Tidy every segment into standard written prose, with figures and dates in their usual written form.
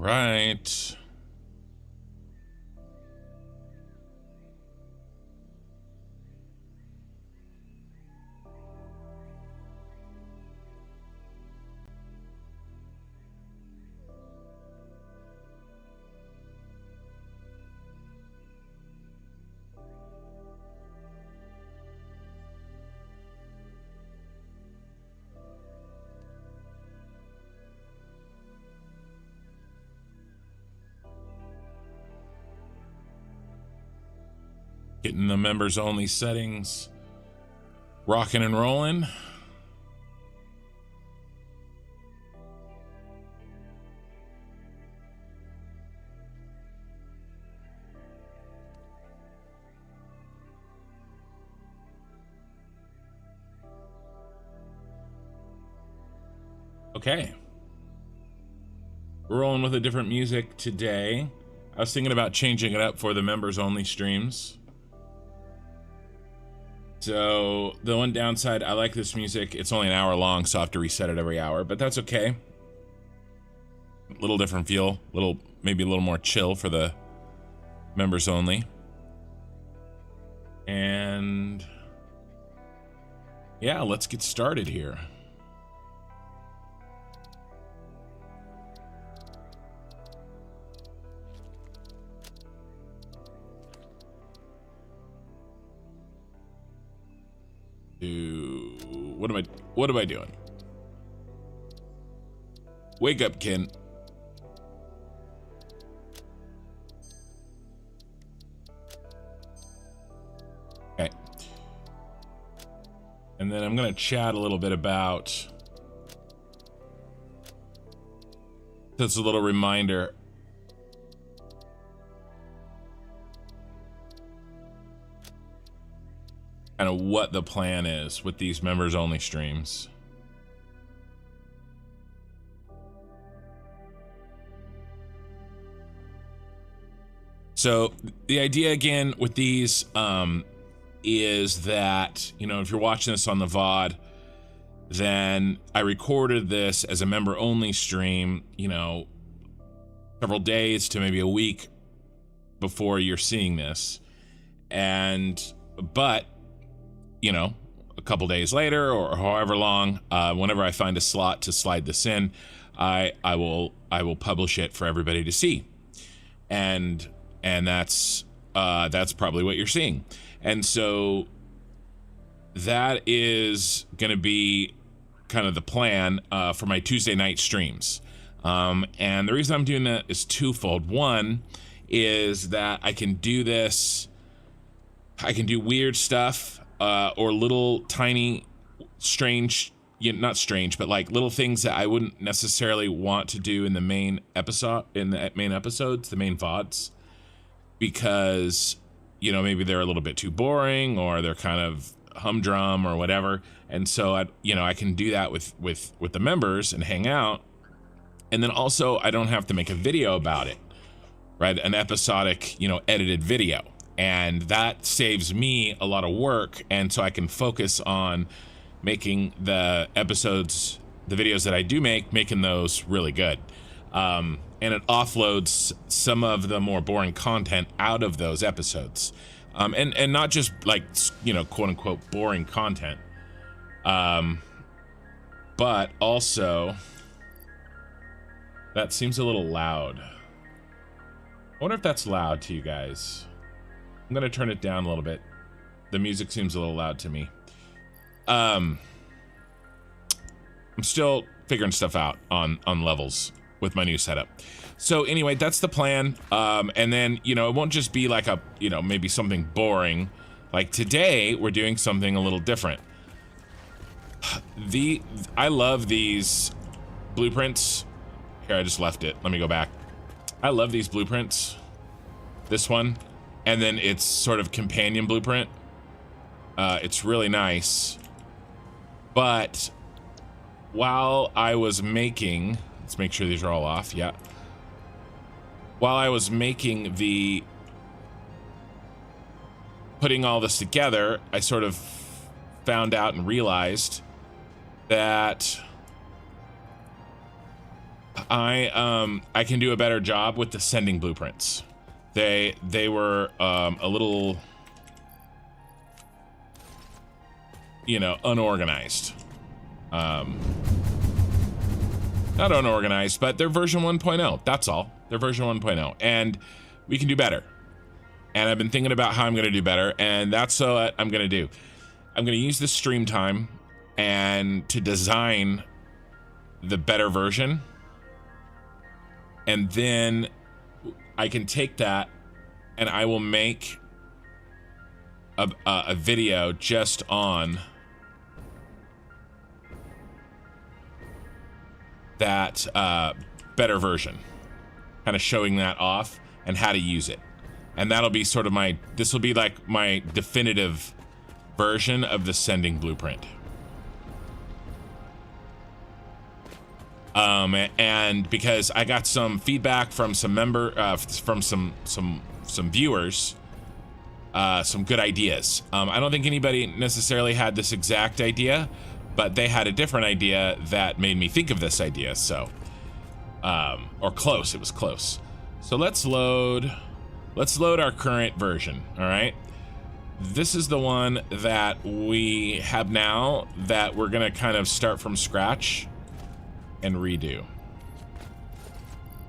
right. Getting the members only settings rocking and rolling. Okay. We're rolling with a different music today. I was thinking about changing it up for the members only streams. So the one downside, I like this music. It's only an hour long, so I have to reset it every hour, but that's okay. A little different feel, maybe a little more chill for the members only. And yeah, let's get started here. What am I doing? Wake up, Ken. Okay. And then I'm gonna chat a little bit about, that's a little reminder. Kind of what the plan is with these members only streams. So the idea again with these is that, you know, if you're watching this on the VOD, then I recorded this as a member only stream, you know, several days to maybe a week before you're seeing this. But you know, a couple days later or however long, whenever I find a slot to slide this in, I will publish it for everybody to see, and that's probably what you're seeing. And so that is going to be kind of the plan for my Tuesday night streams. And the reason I'm doing that is twofold. One is that I can do this, I can do weird stuff. Or little tiny strange, not strange, but like little things that I wouldn't necessarily want to do in the main episodes, the main VODs, because, you know, maybe they're a little bit too boring or they're kind of humdrum or whatever. And so I can do that with the members and hang out. And then also I don't have to make a video about it, right? An episodic, edited video. And that saves me a lot of work, and so I can focus on making the episodes, the videos that I do making those really good. And it offloads some of the more boring content out of those episodes. And not just like, quote unquote boring content. But also, that seems a little loud. I wonder if that's loud to you guys. I'm gonna turn it down a little bit. The music seems a little loud to me. I'm still figuring stuff out on levels with my new setup. So anyway, that's the plan. And then, it won't just be like maybe something boring. Like today, we're doing something a little different. I love these blueprints. Here, I just left it. Let me go back. I love these blueprints. This one. And then it's sort of companion blueprint. It's really nice. But while I was making, let's make sure these are all off. Yeah. While I was making putting all this together, I sort of found out and realized that I can do a better job with the sending blueprints. They were a little, you know, unorganized. Not unorganized, but they're version 1.0. That's all. They're version 1.0, and we can do better. And I've been thinking about how I'm going to do better, and that's what I'm going to do. I'm going to use this stream time and to design the better version, and then I can take that and I will make a video just on that better version, kind of showing that off and how to use it. And that'll be sort of my, this will be like my definitive version of the sending blueprint. And because I got some feedback from some from some viewers, some good ideas. I don't think anybody necessarily had this exact idea, but they had a different idea that made me think of this idea. So, or close, it was close. So let's load our current version. All right. This is the one that we have now that we're going to kind of start from scratch and redo.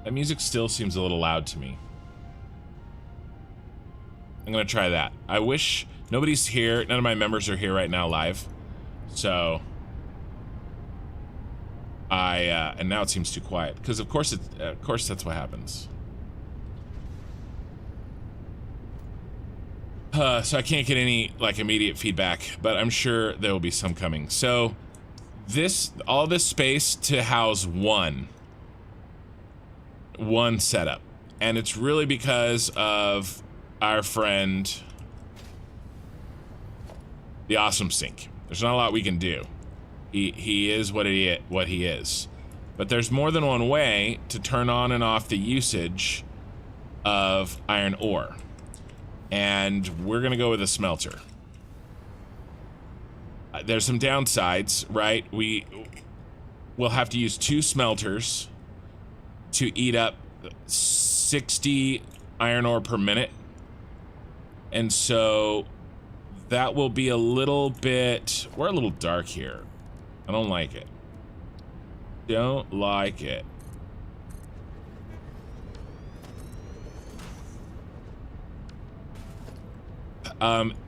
That music still seems a little loud to me. I'm gonna try that. I wish nobody's here. None of my members are here right now live. So and now it seems too quiet because of course that's what happens. So I can't get any like immediate feedback, but I'm sure there will be some coming. So all this space to house one setup, and it's really because of our friend the Awesome Sink. There's not a lot we can do. He is what he is, but there's more than one way to turn on and off the usage of iron ore, and we're gonna go with a smelter. There's some downsides, right? We'll have to use 2 smelters to eat up 60 iron ore per minute. And so that will be a little bit, we're a little dark here. I don't like it. Don't like it.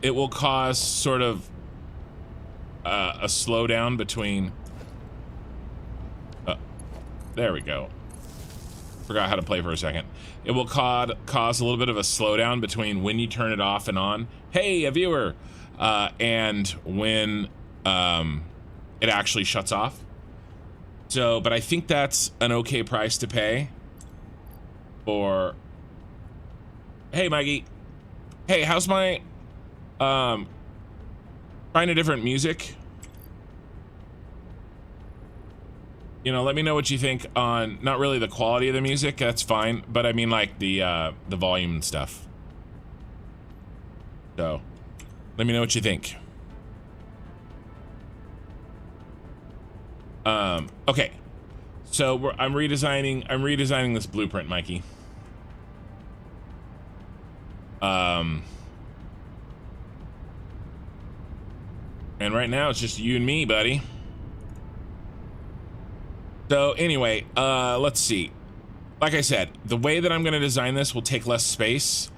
It will cause sort of a slowdown between there we go. Forgot how to play for a second. It will cause a little bit of a slowdown between when you turn it off and on, hey, a viewer, and when it actually shuts off. So, but I think that's an okay price to pay for. Hey, Maggie. Hey, how's my trying a different music? You know, let me know what you think on, not really the quality of the music, that's fine, but I mean like the volume and stuff. So, let me know what you think. Okay. So I'm redesigning this blueprint, Mikey. And right now it's just you and me, buddy. So anyway, let's see. Like I said, the way that I'm going to design this will take less space,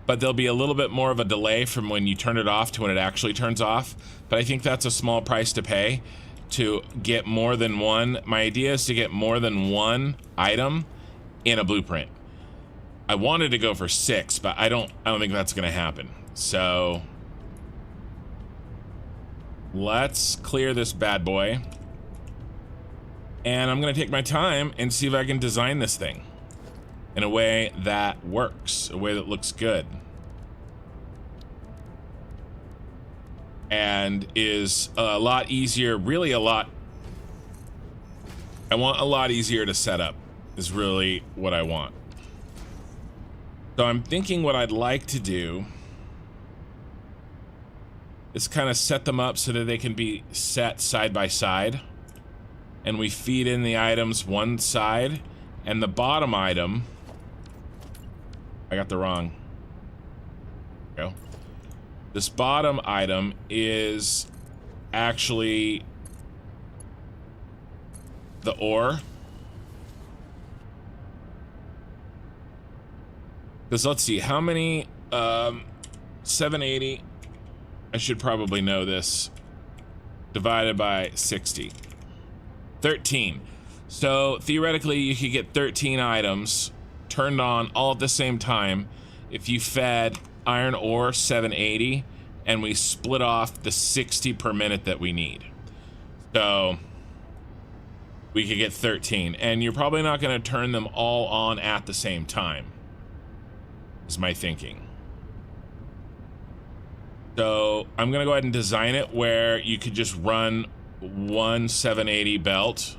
but there'll be a little bit more of a delay from when you turn it off to when it actually turns off. But I think that's a small price to pay to get more than one. My idea is to get more than one item in a blueprint. I wanted to go for 6, but I don't think that's going to happen. So let's clear this bad boy. And I'm going to take my time and see if I can design this thing in a way that works, a way that looks good. And is a lot easier, really a lot. I want a lot easier to set up is really what I want. So I'm thinking what I'd like to do is kind of set them up so that they can be set side by side. And we feed in the items one side, And the bottom item, I got the wrong. Go. This bottom item is actually the ore. Because let's see, how many, 780, I should probably know this, divided by 60. 13. So theoretically you could get 13 items turned on all at the same time if you fed iron ore 780 and we split off the 60 per minute that we need. So we could get 13, and you're probably not going to turn them all on at the same time, is my thinking. So I'm going to go ahead and design it where you could just run one 780 belt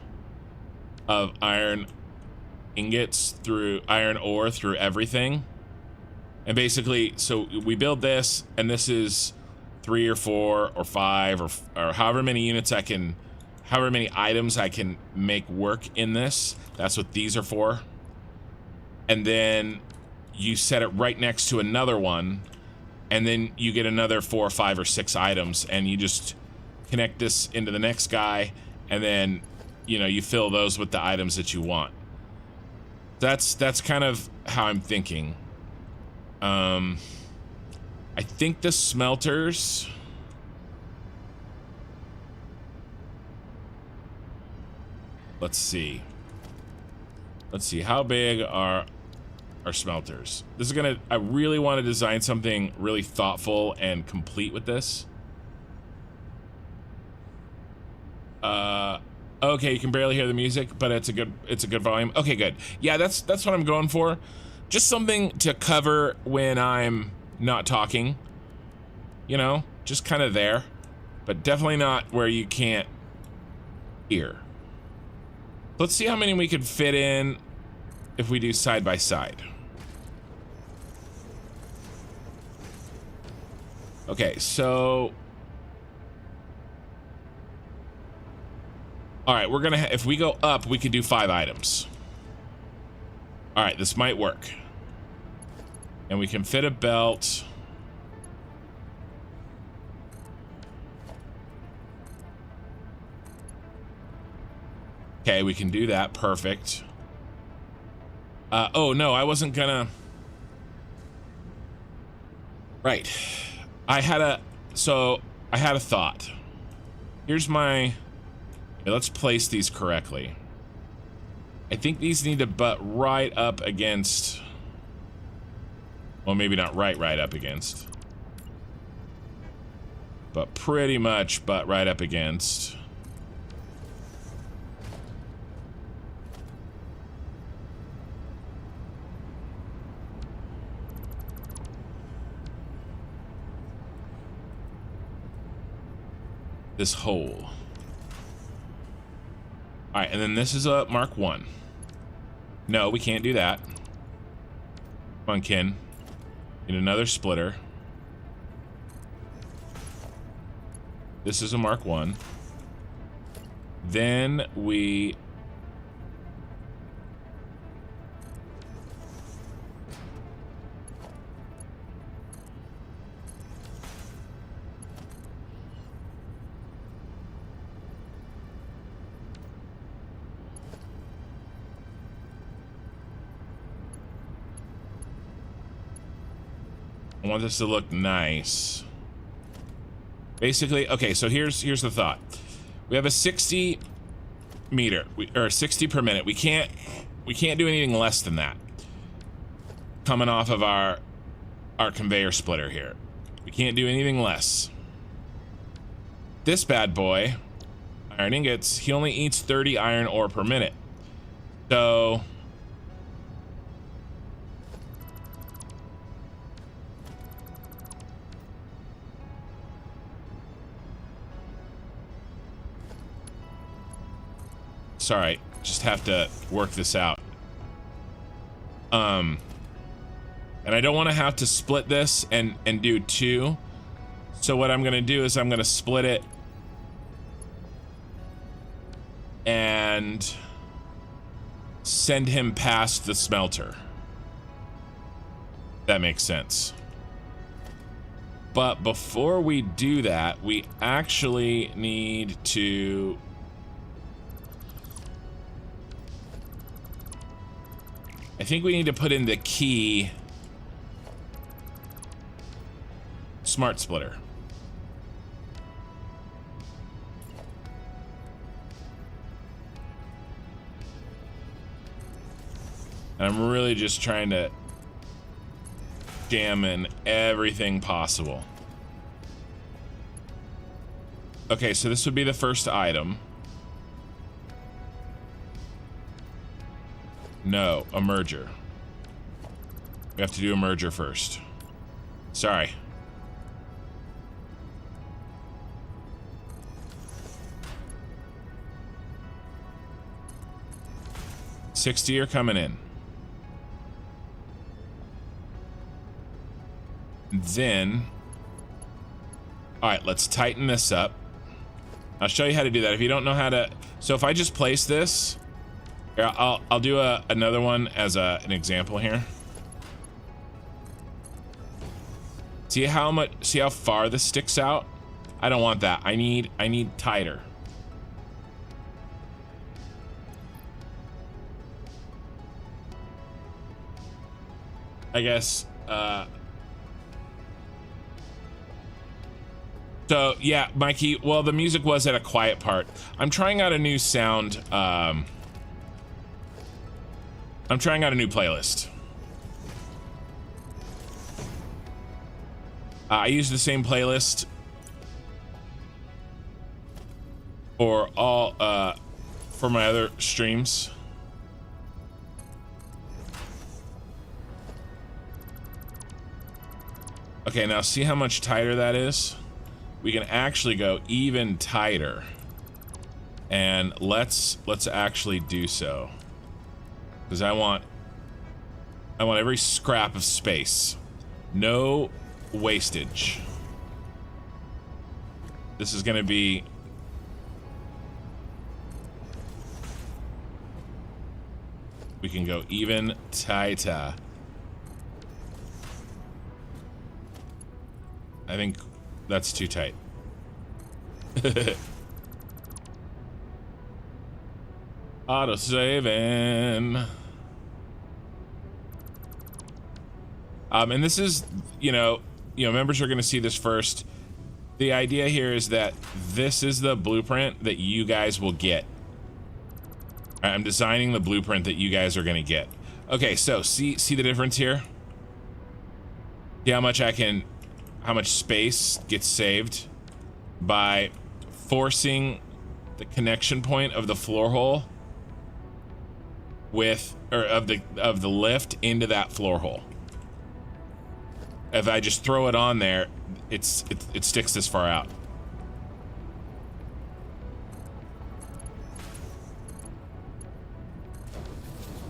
of iron ingots through iron ore through everything. And basically, so we build this, and this is 3 or 4 or 5 or however many units I can, however many items I can make work in this. That's what these are for. And then you set it right next to another one, and then you get another 4 or 5 or 6 items, and you just connect this into the next guy, and then, you know, you fill those with the items that you want. That's kind of how I'm thinking. I think the smelters, let's see how big are our smelters. This is gonna, I really want to design something really thoughtful and complete with this. Okay, you can barely hear the music, but it's a good volume. Okay, good. Yeah, that's what I'm going for. Just something to cover when I'm not talking, you know, just kind of there, but definitely not where you can't hear. Let's see how many we could fit in if we do side by side. Okay, so all right, we're gonna if we go up, we could do 5 items. All right, this might work. And we can fit a belt. Okay, we can do that. Perfect. Oh, no, I wasn't gonna... Right. I had a thought. Here's my... Okay, let's place these correctly. I think these need to butt right up against... Well, maybe not right up against. But pretty much butt right up against. This hole. All right, and then this is a Mark 1. No, we can't do that. Come on, Ken. Get another splitter. This is a Mark 1. Then we... I want this to look nice. Basically, okay, so here's the thought. We have a 60 meter, or 60 per minute. We can't do anything less than that. Coming off of our conveyor splitter here. We can't do anything less. This bad boy, iron ingots, he only eats 30 iron ore per minute. So... Sorry, just have to work this out. And I don't want to have to split this and do 2. So what I'm gonna do is I'm gonna split it and send him past the smelter. That makes sense. But before we do that, we actually need to... I think we need to put in the key smart splitter. And I'm really just trying to jam in everything possible. Okay, so this would be the first item. No, a merger. We have to do a merger first. Sorry. $60 are coming in. Then, all right, let's tighten this up. I'll show you how to do that. If you don't know how to, so if I just place this, here, I'll do another one as an example here. See how far this sticks out? I don't want that. I need tighter. I guess, so yeah, Mikey, well, the music was at a quiet part. I'm trying out a new sound, I'm trying out a new playlist. I use the same playlist for all, for my other streams. Okay, now see how much tighter that is? We can actually go even tighter. And let's actually do so. Because I want every scrap of space. No wastage. This is gonna be... We can go even tighter. I think that's too tight. Auto saving. And this is, you know, members are going to see this first. The idea here is that this is the blueprint that you guys will get. I'm designing the blueprint that you guys are going to get. Okay, so see the difference here? See how much space gets saved by forcing the connection point of the floor hole with, or of the lift into that floor hole. If I just throw it on there, it sticks this far out.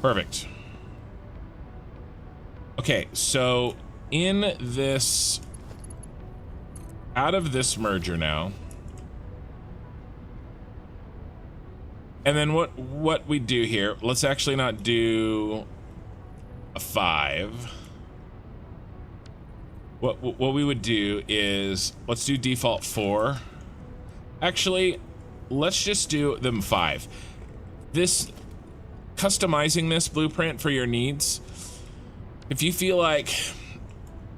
Perfect. Okay, so in this, out of this merger now, and then what we do here, let's actually not do a 5. What we would do is, let's do default 4. Actually, let's just do them 5. This, customizing this blueprint for your needs, if you feel like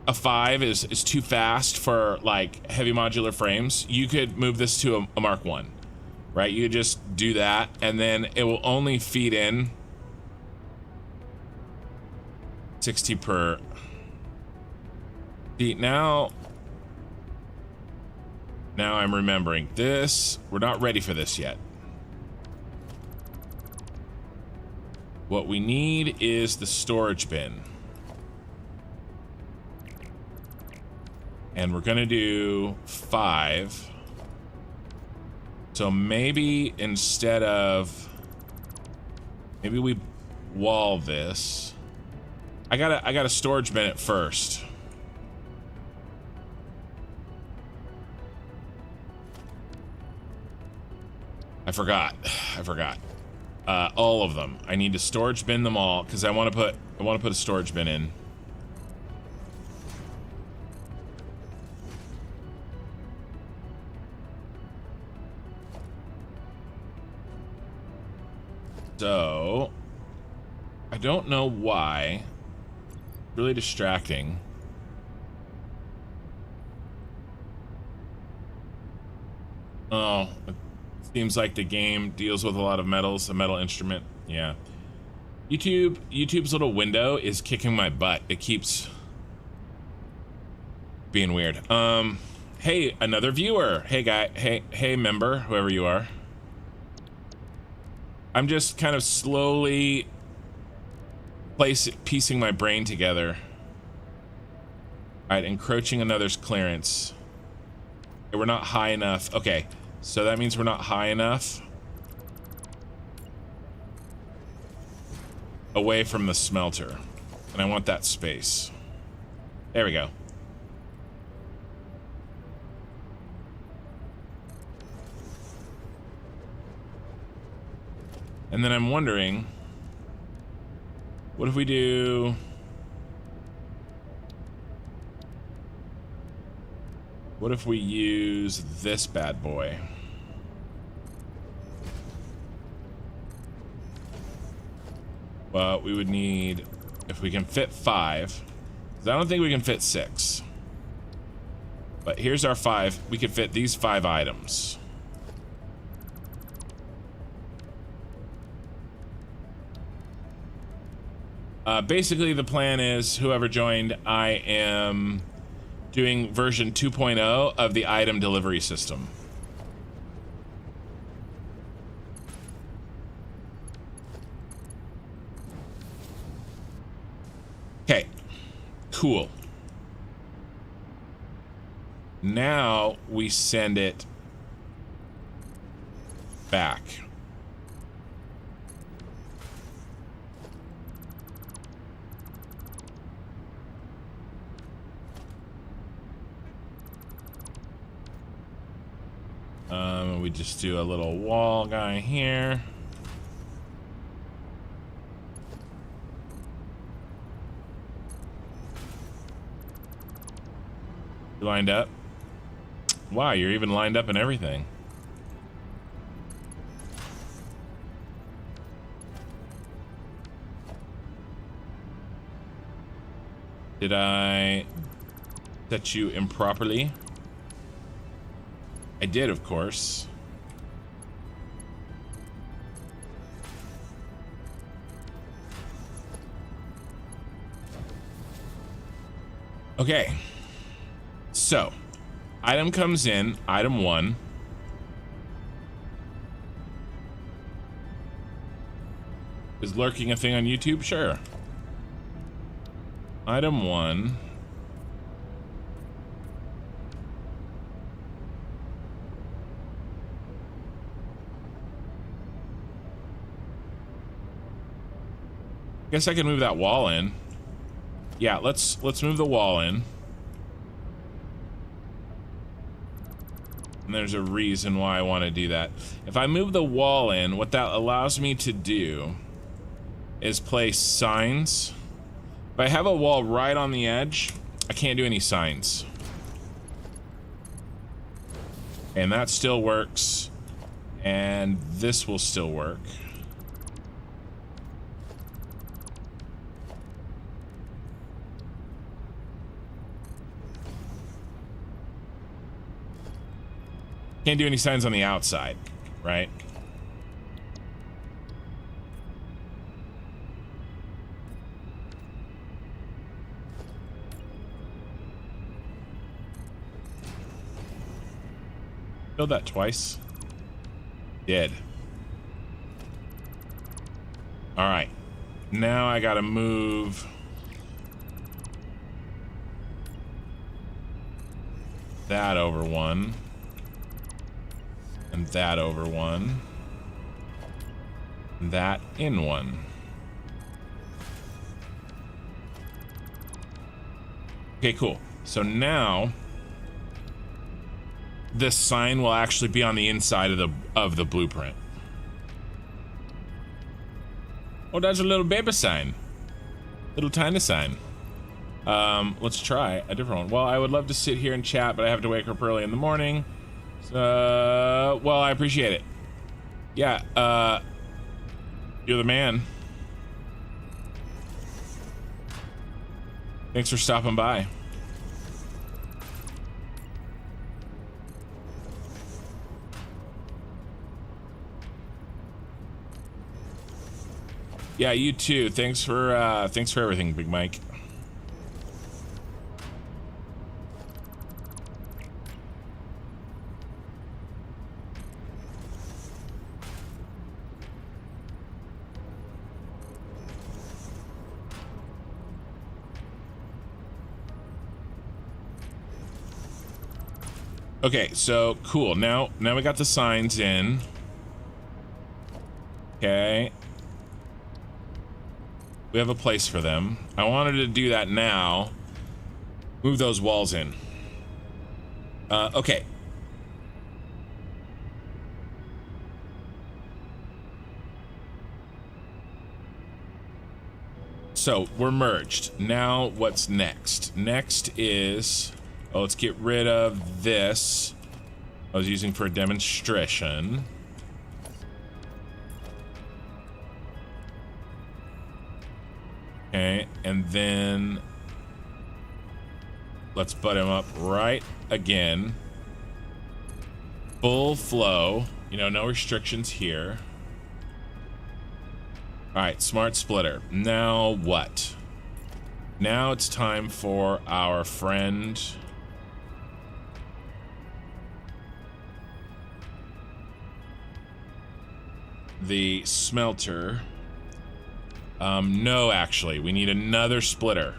a 5 is too fast for like heavy modular frames, you could move this to a Mark 1, right? You just do that, and then it will only feed in 60 per. See, now I'm remembering this. We're not ready for this yet. What we need is the storage bin. And we're gonna do 5. So maybe instead of, maybe we wall this. I gotta storage bin it first. I forgot. All of them. I need to storage bin them all because I want to put a storage bin in. So, I don't know why. Really distracting. Oh, it seems like the game deals with a lot of metals, a metal instrument. Yeah. YouTube's little window is kicking my butt. It keeps being weird. Hey, another viewer. Hey guy, hey member, whoever you are. I'm just kind of slowly piecing my brain together. All right, encroaching another's clearance. Okay, we're not high enough. Okay, so that means we're not high enough away from the smelter. And I want that space. There we go. And then I'm wondering, what if we do... What if we use this bad boy? Well, we would need, if we can fit 5, because I don't think we can fit 6. But here's our 5. We could fit these 5 items. Basically, the plan is, whoever joined, I am doing version 2.0 of the item delivery system. Okay, cool. Now we send it back. We just do a little wall guy here. You lined up? Wow, you're even lined up and everything. Did I set you improperly? I did, of course. Okay. So, item comes in, item 1. Is lurking a thing on YouTube? Sure. Item 1. Guess I can move that wall in. Yeah, let's move the wall in. And there's a reason why I want to do that. If I move the wall in, what that allows me to do is place signs. If I have a wall right on the edge, I can't do any signs. And that still works. And this will still work. Can't do any signs on the outside, right? Build that twice. Did. All right. Now I gotta move that over 1. And that over 1. And that in 1. Okay, cool. So now this sign will actually be on the inside of the blueprint. Oh, that's a little baby sign. Little tiny sign. Let's try a different one. Well, I would love to sit here and chat, but I have to wake up early in the morning. So, well, I appreciate it. Yeah, you're the man. Thanks for stopping by. Yeah, you too. Thanks for everything, Big Mike. Okay, so cool. Now we got the signs in. Okay. We have a place for them. I wanted to do that now. Move those walls in. Okay. So we're merged. Now what's next? Next is, oh, let's get rid of this. I was using for a demonstration. Okay, and then let's butt him up right again. Full flow, you know, no restrictions here. All right, smart splitter. Now what? Now it's time for our friend. The smelter. No, actually, we need another splitter.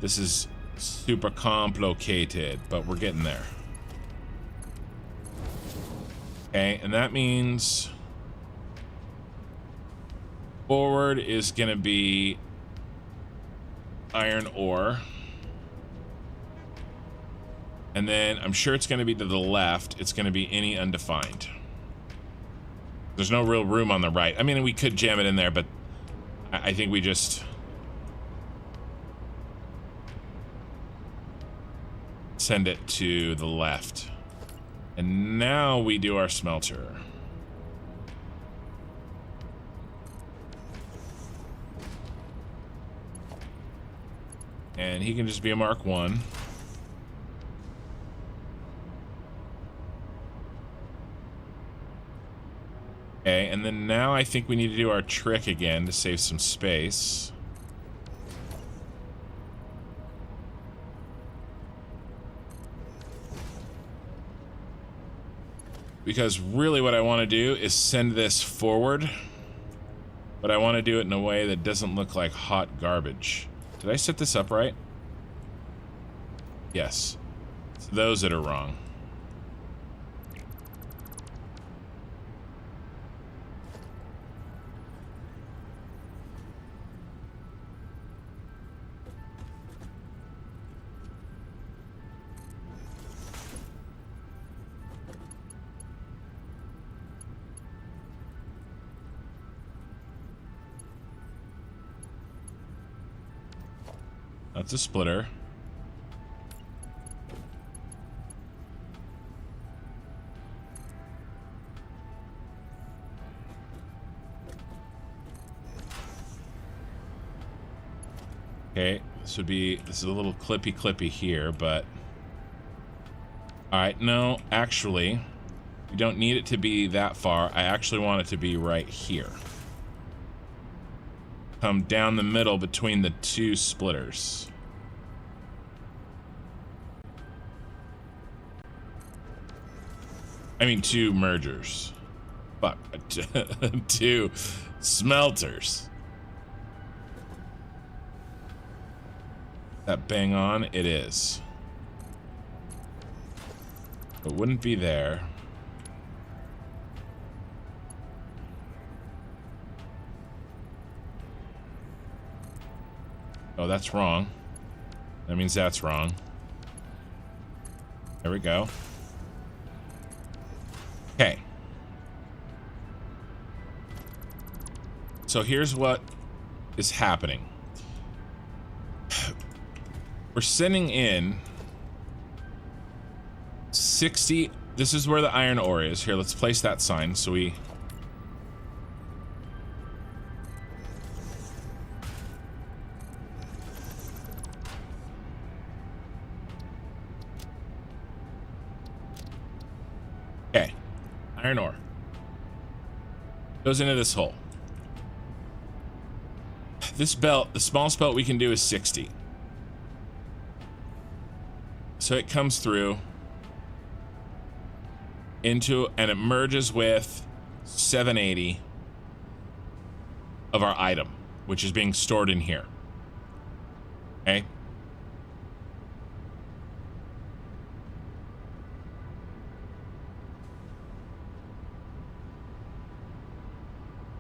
This is super complicated, but we're getting there. Okay, and that means forward is gonna be iron ore. And then I'm sure it's gonna be to the left. It's gonna be any undefined. There's no real room on the right. I mean, we could jam it in there, but I think we just send it to the left. And now we do our smelter. And he can just be a Mark 1. Okay, and then now I think we need to do our trick again to save some space. Because really what I want to do is send this forward, but I want to do it in a way that doesn't look like hot garbage. Did I set this up right? Yes. It's those that are wrong. That's a splitter. Okay, this is a little clippy here, but all right, no, actually, you don't need it to be that far. I actually want it to be right here. Come down the middle between the two splitters. I mean, two mergers. Fuck. Two smelters. That bang on? It is. It wouldn't be there. Oh, that's wrong. That means that's wrong. There we go. Okay. So here's what is happening. We're sending in 60. This is where the iron ore is. Here, let's place that sign so we... Okay. Iron ore. Goes into this hole. This belt, the smallest belt we can do is 60. So it comes through into, and it merges with 780 of our item, which is being stored in here. Okay.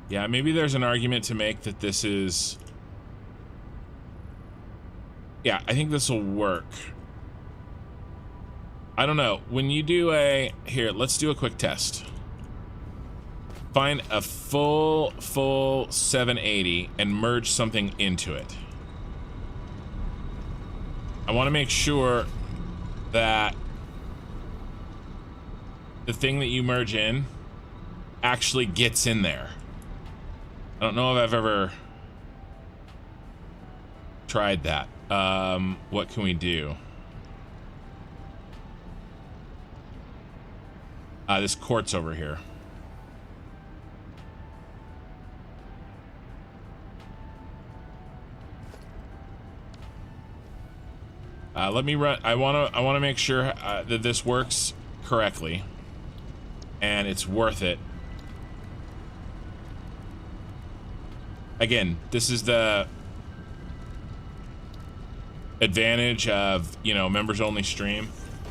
Yeah, maybe there's an argument to make that this is... Yeah, I think this will work. I don't know. When you do a... Here, let's do a quick test. Find a full 780 and merge something into it. I want to make sure that the thing that you merge in actually gets in there. I don't know if I've ever tried that. What can we do? This quartz over here. Let me run. I wanna make sure that this works correctly, and it's worth it. Again, this is the advantage of, you know, members only stream.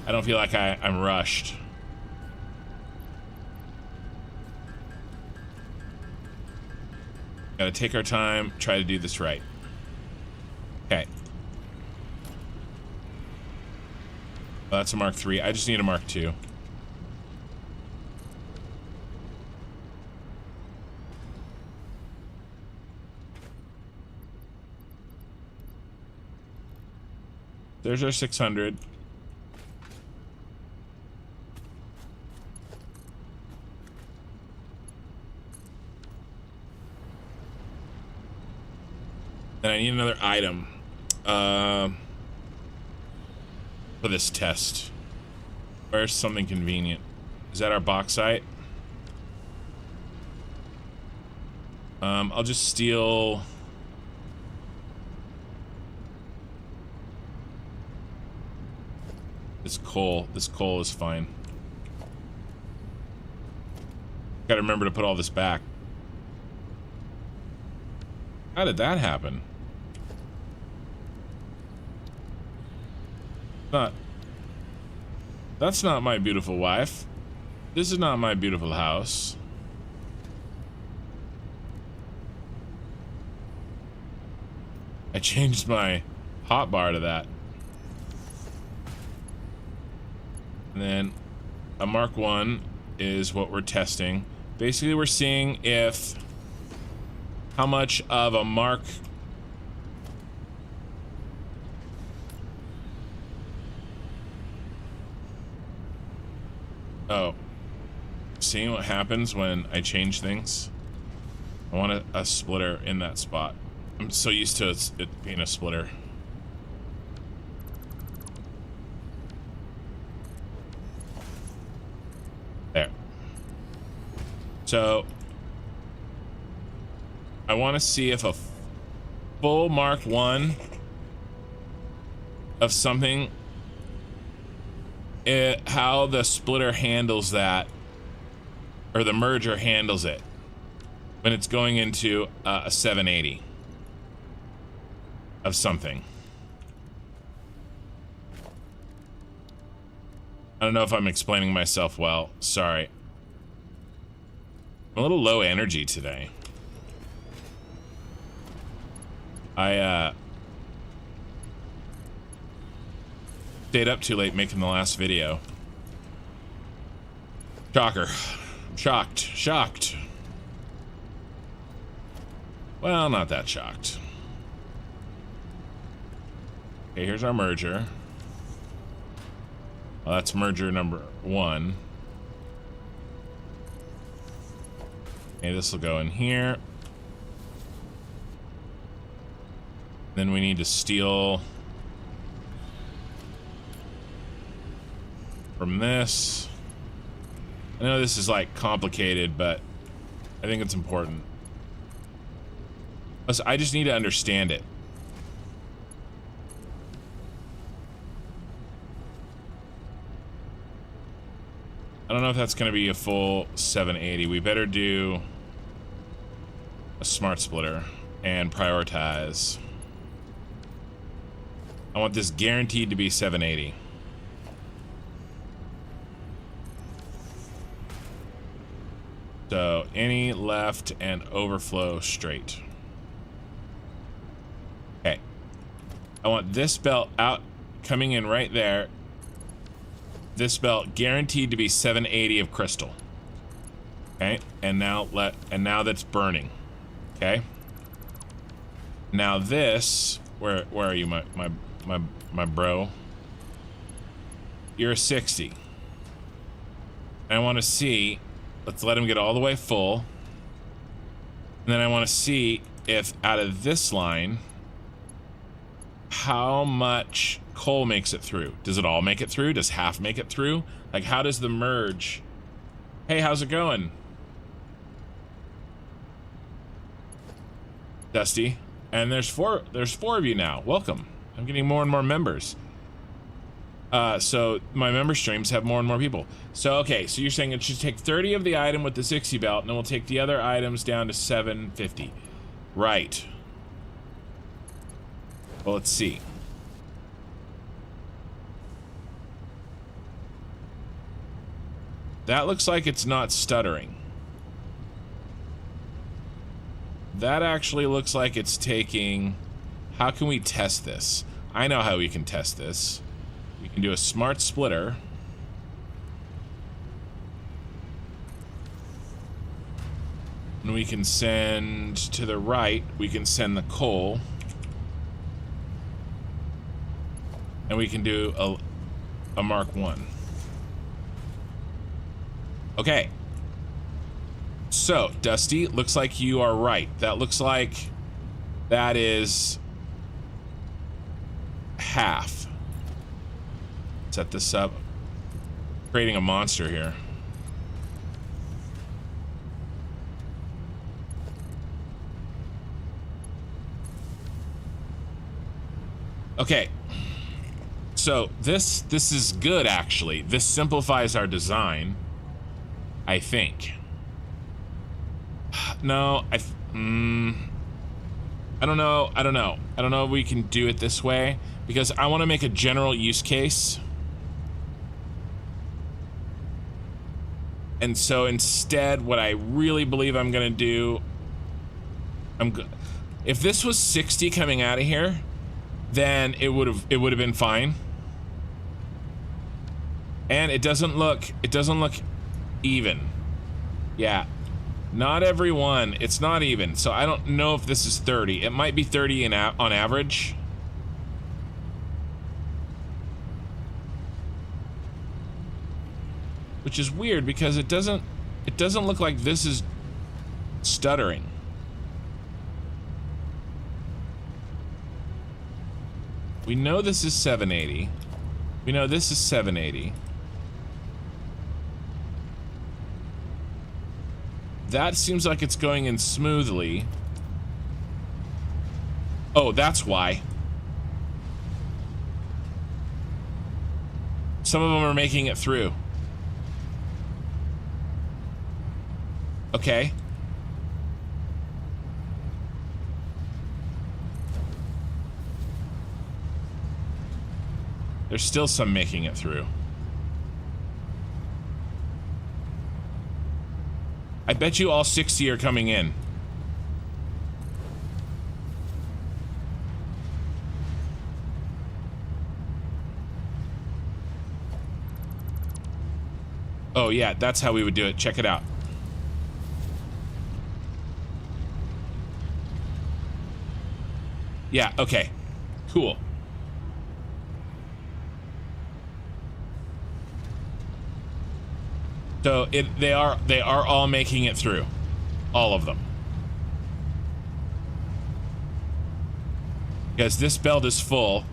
I don't feel like I'm rushed. Gotta take our time, try to do this right. Okay. Well, that's a Mark III. I just need a Mark II. There's our 600. And I need another item for this test. Where's something convenient? Is that our bauxite? I'll just steal... This coal is fine. Gotta remember to put all this back. How did that happen? That's not my beautiful wife. This is not my beautiful house. I changed my hotbar to that. And then a Mark I is what we're testing. Basically, we're seeing if how much of a Mark seeing what happens when I change things. I want a splitter in that spot. I'm so used to it being a splitter. There. So I want to see if a full Mark I of something, how the splitter handles that, or the merger handles it when it's going into a 780 of something. I don't know if I'm explaining myself well. Sorry. I'm a little low energy today. I stayed up too late making the last video. Shocker. I'm shocked. Well, not that shocked. Okay, here's our merger. Well, that's merger number 1. Okay, this will go in here. Then we need to steal from this. I know this is like complicated, but I think it's important. Plus, I just need to understand it. I don't know if that's going to be a full 780. We better do a smart splitter and prioritize. I want this guaranteed to be 780. So any left and overflow straight. Okay. I want this belt out, coming in right there. This belt guaranteed to be 780 of crystal. Okay, and now that's burning. Okay. Now this, where are you, my bro? You're a 60. I want to see. Let's let him get all the way full. And then I want to see if out of this line, how much coal makes it through. Does it all make it through? Does half make it through? Like, how does the merge? Hey, how's it going, Dusty? And there's four of you now. Welcome. I'm getting more and more members. So my member streams have more and more people. So, okay, so you're saying it should take 30 of the item with the 60 belt, and then we'll take the other items down to 750. Right. Well, let's see. That looks like it's not stuttering. That actually looks like it's taking... How can we test this? I know how we can test this. We can do a smart splitter. And we can send to the right, we can send the coal. And we can do a Mark 1. Okay. So, Dusty, looks like you are right. That looks like that is half. Set this up. Creating a monster here. Okay. So this is good, actually. This simplifies our design, I think. No, I don't know. I don't know if we can do it this way, because I want to make a general use case. And so instead, what I really believe I'm going to do, if this was 60 coming out of here, then it would have been fine. And it doesn't look even. Yeah. Not every one. It's not even. So I don't know if this is 30. It might be 30 on average. Which is weird because it doesn't look like this is stuttering. We know this is 780. We know this is 780. That seems like it's going in smoothly. Oh, that's why. Some of them are making it through. Okay. There's still some making it through. I bet you all 60 are coming in. Oh yeah, that's how we would do it. Check it out. Yeah, okay. Cool. So they are all making it through. All of them. Because this belt is full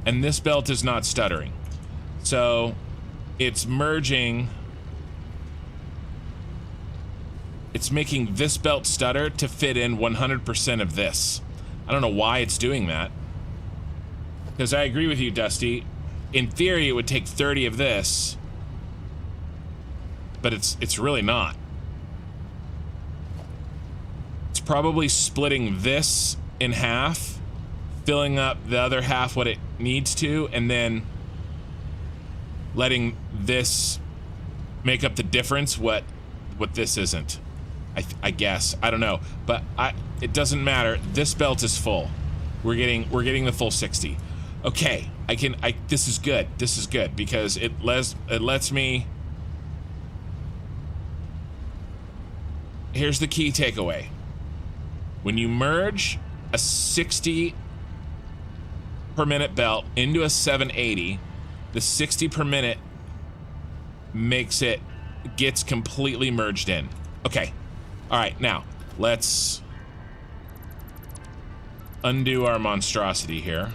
and this belt is not stuttering. So it's merging. It's making this belt stutter to fit in 100% of this. I don't know why it's doing that. Because I agree with you, Dusty. In theory, it would take 30 of this. But it's really not. It's probably splitting this in half, filling up the other half what it needs to, and then letting this make up the difference what this isn't. I guess. I don't know. But it doesn't matter. This belt is full. We're getting the full 60. Okay. This is good. This is good because it lets me. Here's the key takeaway. When you merge a 60 per minute belt into a 780, the 60 per minute gets completely merged in. Okay. All right, now let's undo our monstrosity here.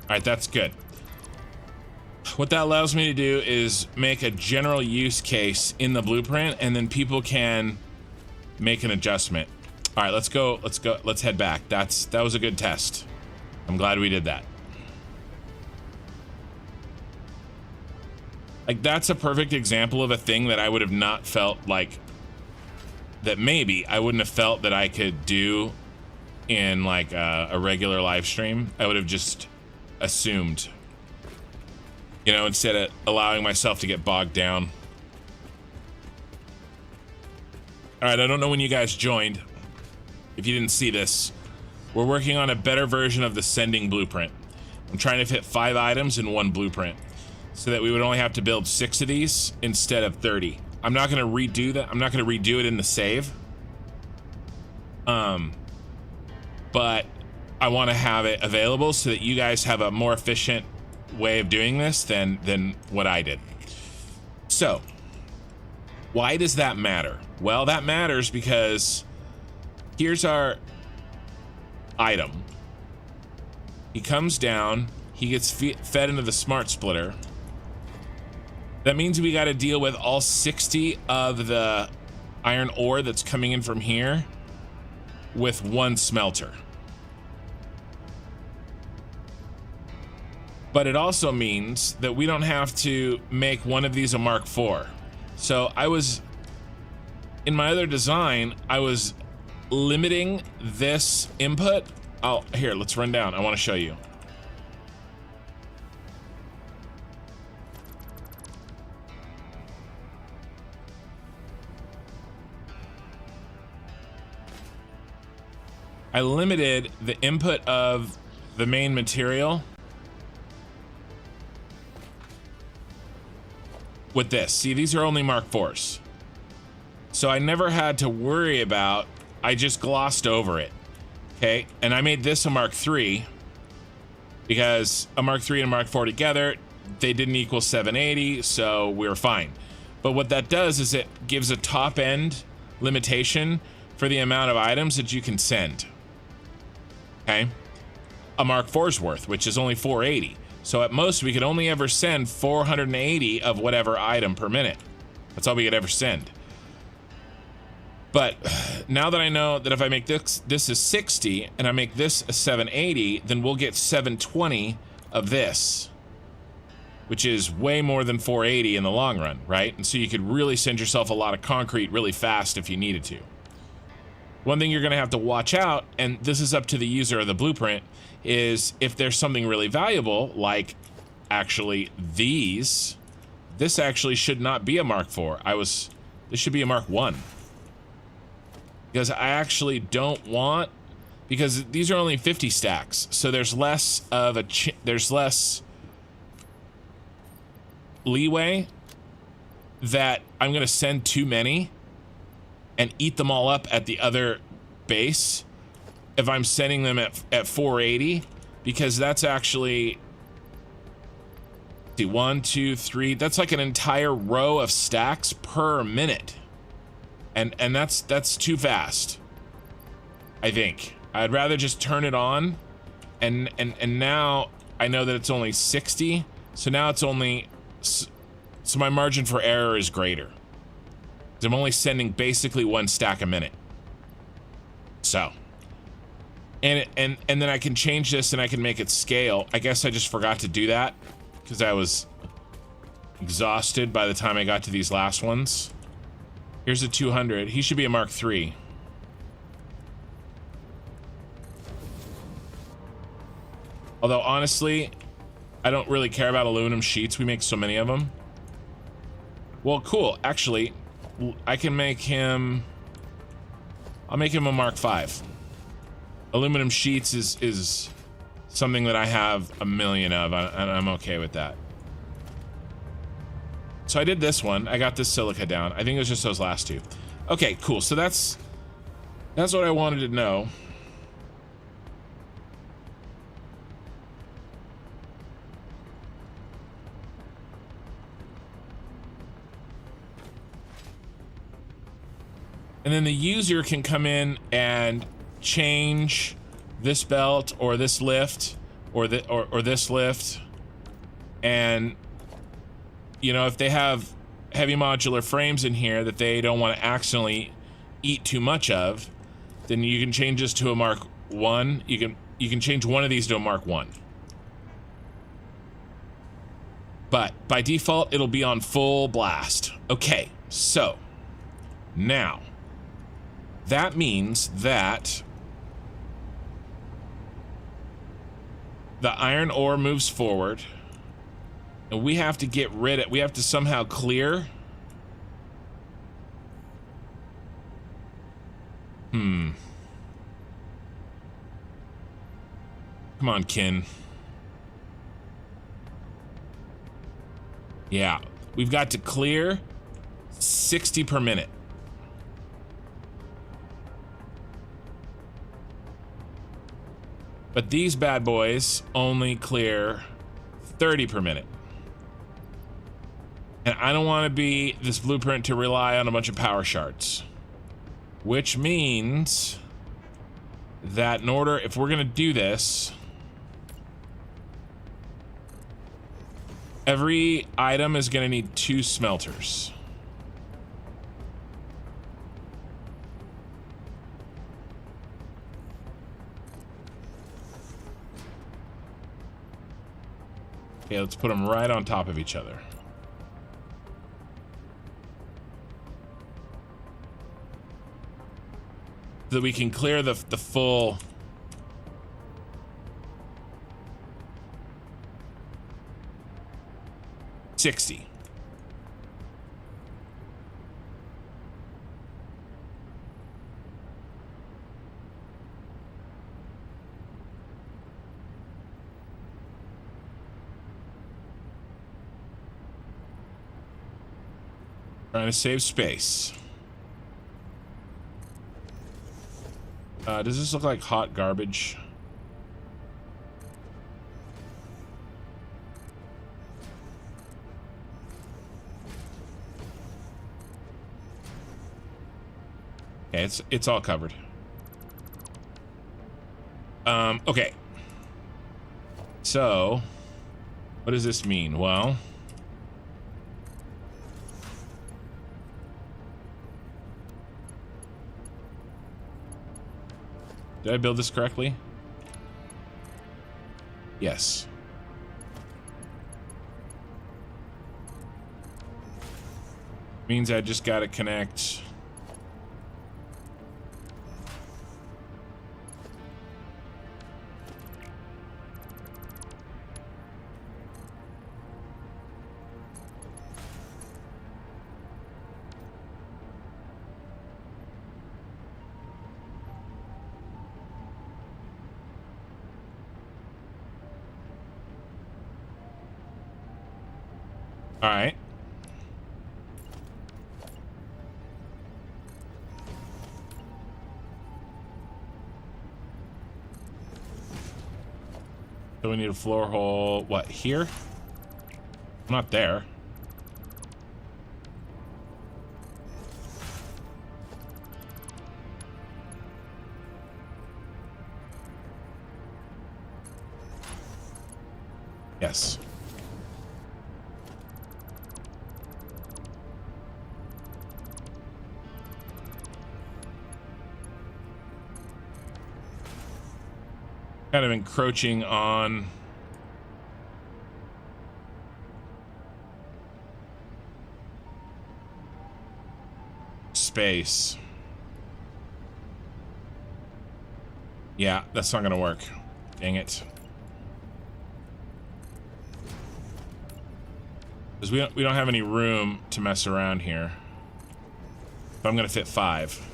All right, that's good. What that allows me to do is make a general use case in the blueprint, and then people can make an adjustment. All right, let's go. Let's head back. That was a good test. I'm glad we did that. Like, that's a perfect example of a thing that I would have not felt like, that maybe I wouldn't have felt that I could do in like a regular live stream. I would have just assumed, you know, instead of allowing myself to get bogged down. All right, I don't know when you guys joined. If you didn't see this, we're working on a better version of the sending blueprint. I'm trying to fit 5 items in one blueprint so that we would only have to build 6 of these instead of 30. I'm not going to redo that. I'm not going to redo it in the save. But I want to have it available so that you guys have a more efficient way of doing this than what I did. So, why does that matter? Well, that matters because here's our item. He comes down, he gets fed into the smart splitter. That means we got to deal with all 60 of the iron ore that's coming in from here with one smelter. But it also means that we don't have to make one of these a Mark IV. So in my other design, I was limiting this input. Oh, here, let's run down. I want to show you. I limited the input of the main material with this. See, these are only Mark IVs. So I never had to worry about, I just glossed over it. Okay, and I made this a Mark III because a Mark III and a Mark IV together, they didn't equal 780, so we were fine. But what that does is it gives a top end limitation for the amount of items that you can send. Okay, a Mark IV's worth, which is only 480. So at most, we could only ever send 480 of whatever item per minute. That's all we could ever send. But now that I know that if I make this is 60 and I make this a 780, then we'll get 720 of this. which is way more than 480 in the long run, right? And so you could really send yourself a lot of concrete really fast if you needed to. One thing you're going to have to watch out, and this is up to the user of the blueprint, is if there's something really valuable, like actually these, this actually should not be a Mark IV. This should be a Mark I. Because I actually don't want, because these are only 50 stacks, so there's less of a, there's less leeway that I'm going to send too many and eat them all up at the other base if I'm sending them at 480, because that's actually, see, 1, 2, 3, that's like an entire row of stacks per minute. And that's too fast, I think. I'd rather just turn it on, and now I know that it's only 60, so now it's only, so my margin for error is greater. I'm only sending basically 1 stack a minute. So, and then I can change this and I can make it scale. I guess I just forgot to do that because I was exhausted by the time I got to these last ones. Here's a 200. He should be a Mark III. Although honestly, I don't really care about aluminum sheets. We make so many of them. Well, cool. Actually, I can make him, I'll make him a Mark V. Aluminum sheets is something that I have a million of, and I'm okay with that. So I did this one. I got this silica down. I think it was just those last two. Okay, cool. So that's what I wanted to know. And then the user can come in and change this belt or this lift or this lift, and you know, if they have heavy modular frames in here that they don't want to accidentally eat too much of, then you can change this to a Mark I. You can change one of these to a Mark I. But by default, it'll be on full blast. Okay, so now that means that the iron ore moves forward. And we have to get rid of, we have to somehow clear. Come on, Kin. Yeah, we've got to clear 60 per minute. But these bad boys only clear 30 per minute. And I don't want to be this blueprint to rely on a bunch of power shards. Which means that in order, if we're going to do this, every item is going to need 2 smelters. Okay, let's put them right on top of each other. So that we can clear the full 60. Trying to save space. Does this look like hot garbage? Okay, it's all covered. Okay. So, what does this mean? Well, did I build this correctly? Yes. Means I just gotta connect. All right. So we need a floor hole, what, here? I'm not there. Yes. Kind of encroaching on space. Yeah, that's not gonna work. Dang it. Because we don't have any room to mess around here. But I'm gonna fit 5.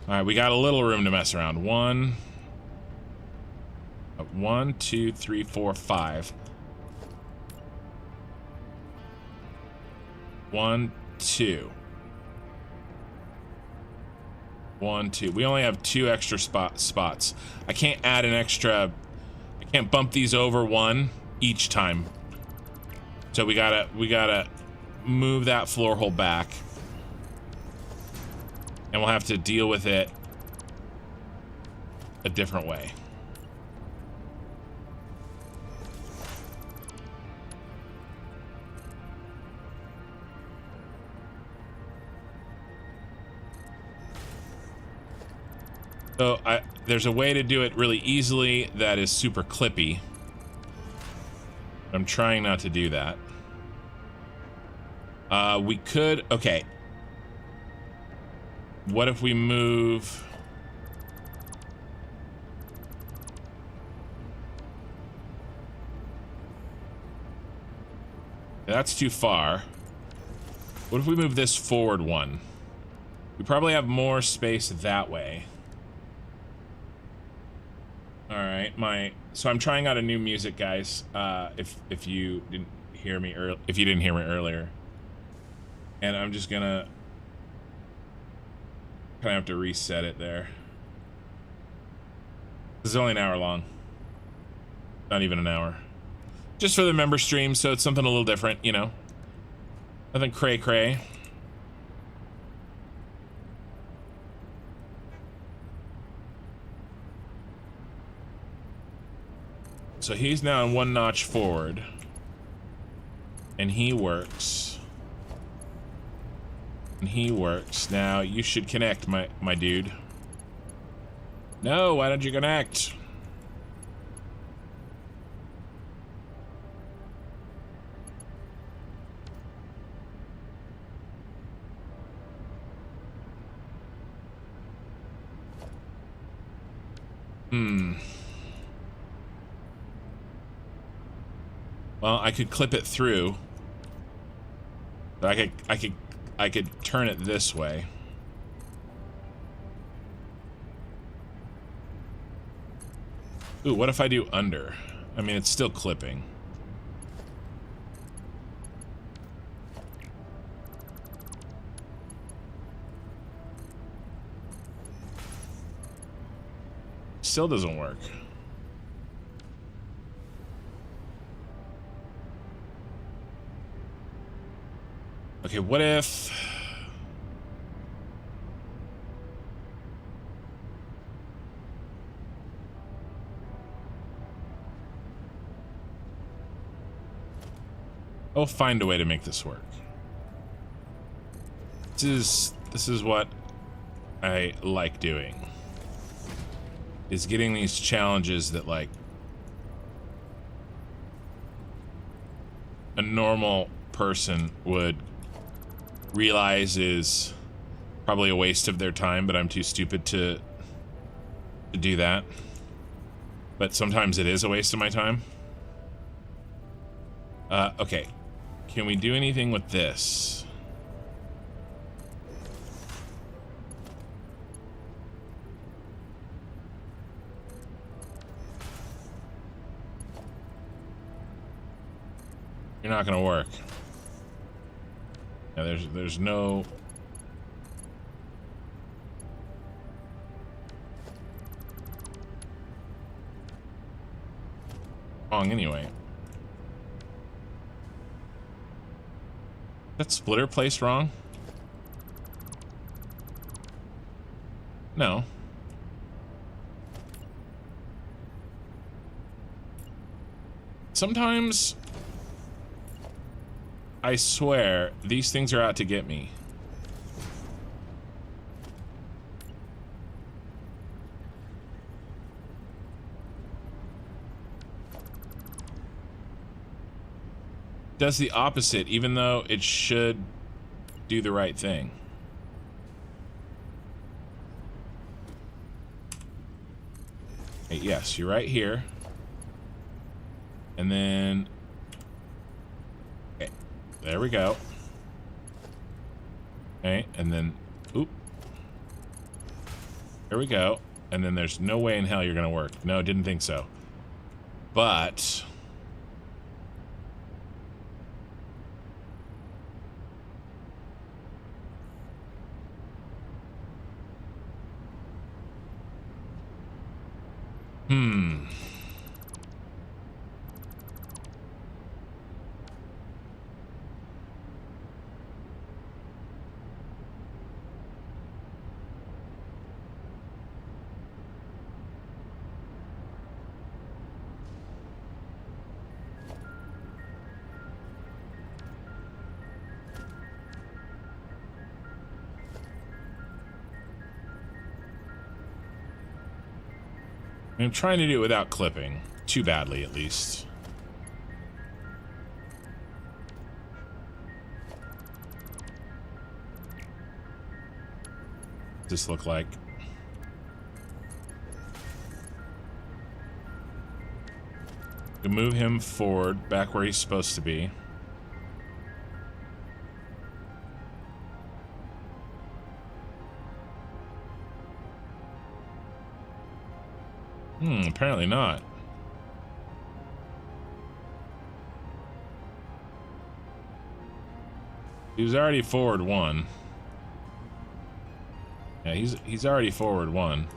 Alright, we got a little room to mess around. 1, 2, 3, 4, 5. 1, 2. 1, 2. We only have 2 extra spots. I can't add an extra. I can't bump these over 1 each time. So we gotta move that floor hole back, and we'll have to deal with it a different way. So there's a way to do it really easily that is super clippy. I'm trying not to do that. We could, okay. What if we move? That's too far. What if we move this forward 1? We probably have more space that way. All right, so I'm trying out a new music, guys. If you didn't hear me earlier, and I'm just gonna kind of have to reset it there. This is only an hour long, not even an hour, just for the member stream. So it's something a little different, you know. Nothing cray cray. So he's now 1 notch forward, and he works. And he works. Now you should connect, my dude. No, why don't you connect? Well, I could clip it through. But I could turn it this way. Ooh, what if I do under? I mean, it's still clipping. Still doesn't work. Okay, what if... I'll find a way to make this work. This is what I like doing. Is getting these challenges that, like, a normal person would realize is probably a waste of their time, but I'm too stupid to do that. But sometimes it is a waste of my time. Okay. Can we do anything with this? You're not gonna work. Yeah, there's no... wrong anyway. That splitter placed wrong? No. Sometimes I swear these things are out to get me. Does the opposite, even though it should do the right thing. Okay, yes, you're right here. And then... okay, there we go. Okay, and then... oop. There we go. And then there's no way in hell you're gonna work. No, didn't think so. But... I'm trying to do it without clipping. Too badly, at least. What's this look like? To move him forward, back where he's supposed to be. Apparently not. He was already forward one. Yeah, he's already forward one.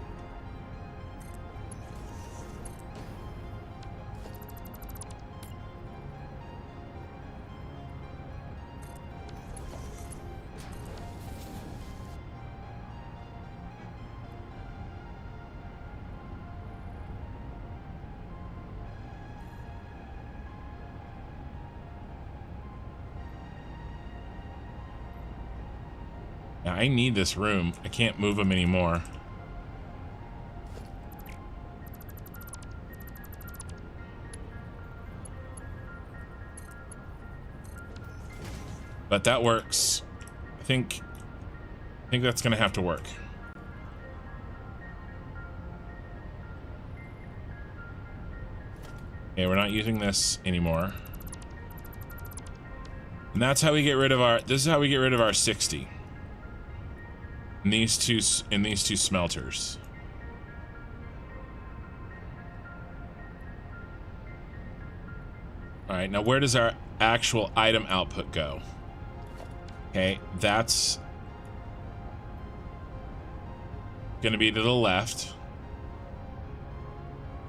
I need this room. I can't move him anymore. But that works. I think that's gonna have to work. Okay, we're not using this anymore. And that's how we get rid of our, this is how we get rid of our 60. In these two smelters. All right, now where does our actual item output go? Okay, that's gonna be to the left.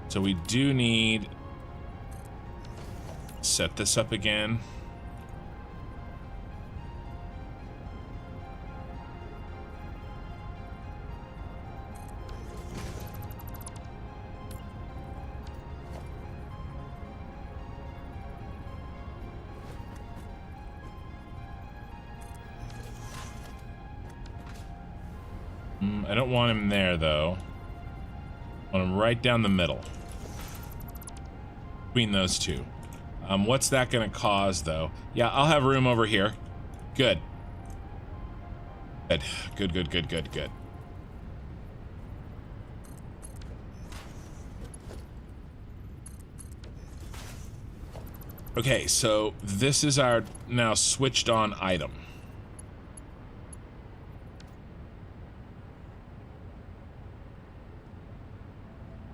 So we do need set this up again. I don't want him there, though. I want him right down the middle. Between those two. What's that going to cause, though? Yeah, I'll have room over here. Good. Good, good, good, good, good. Okay, so this is our now switched on item.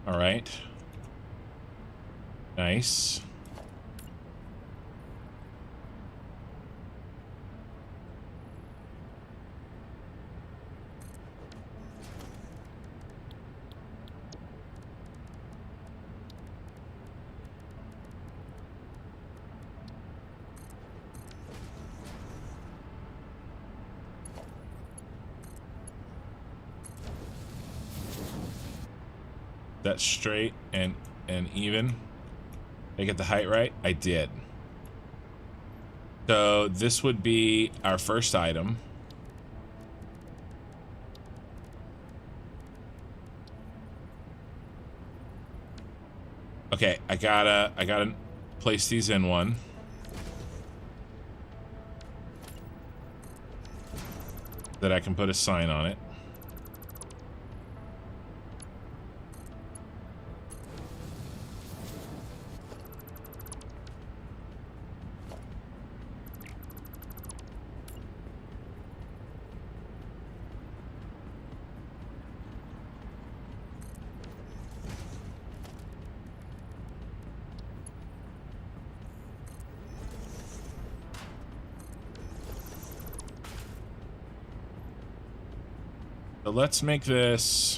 All right. Nice. That's straight and even. Did I get the height right? I did. So this would be our first item. Okay, I gotta place these in one. That I can put a sign on it. So let's make this...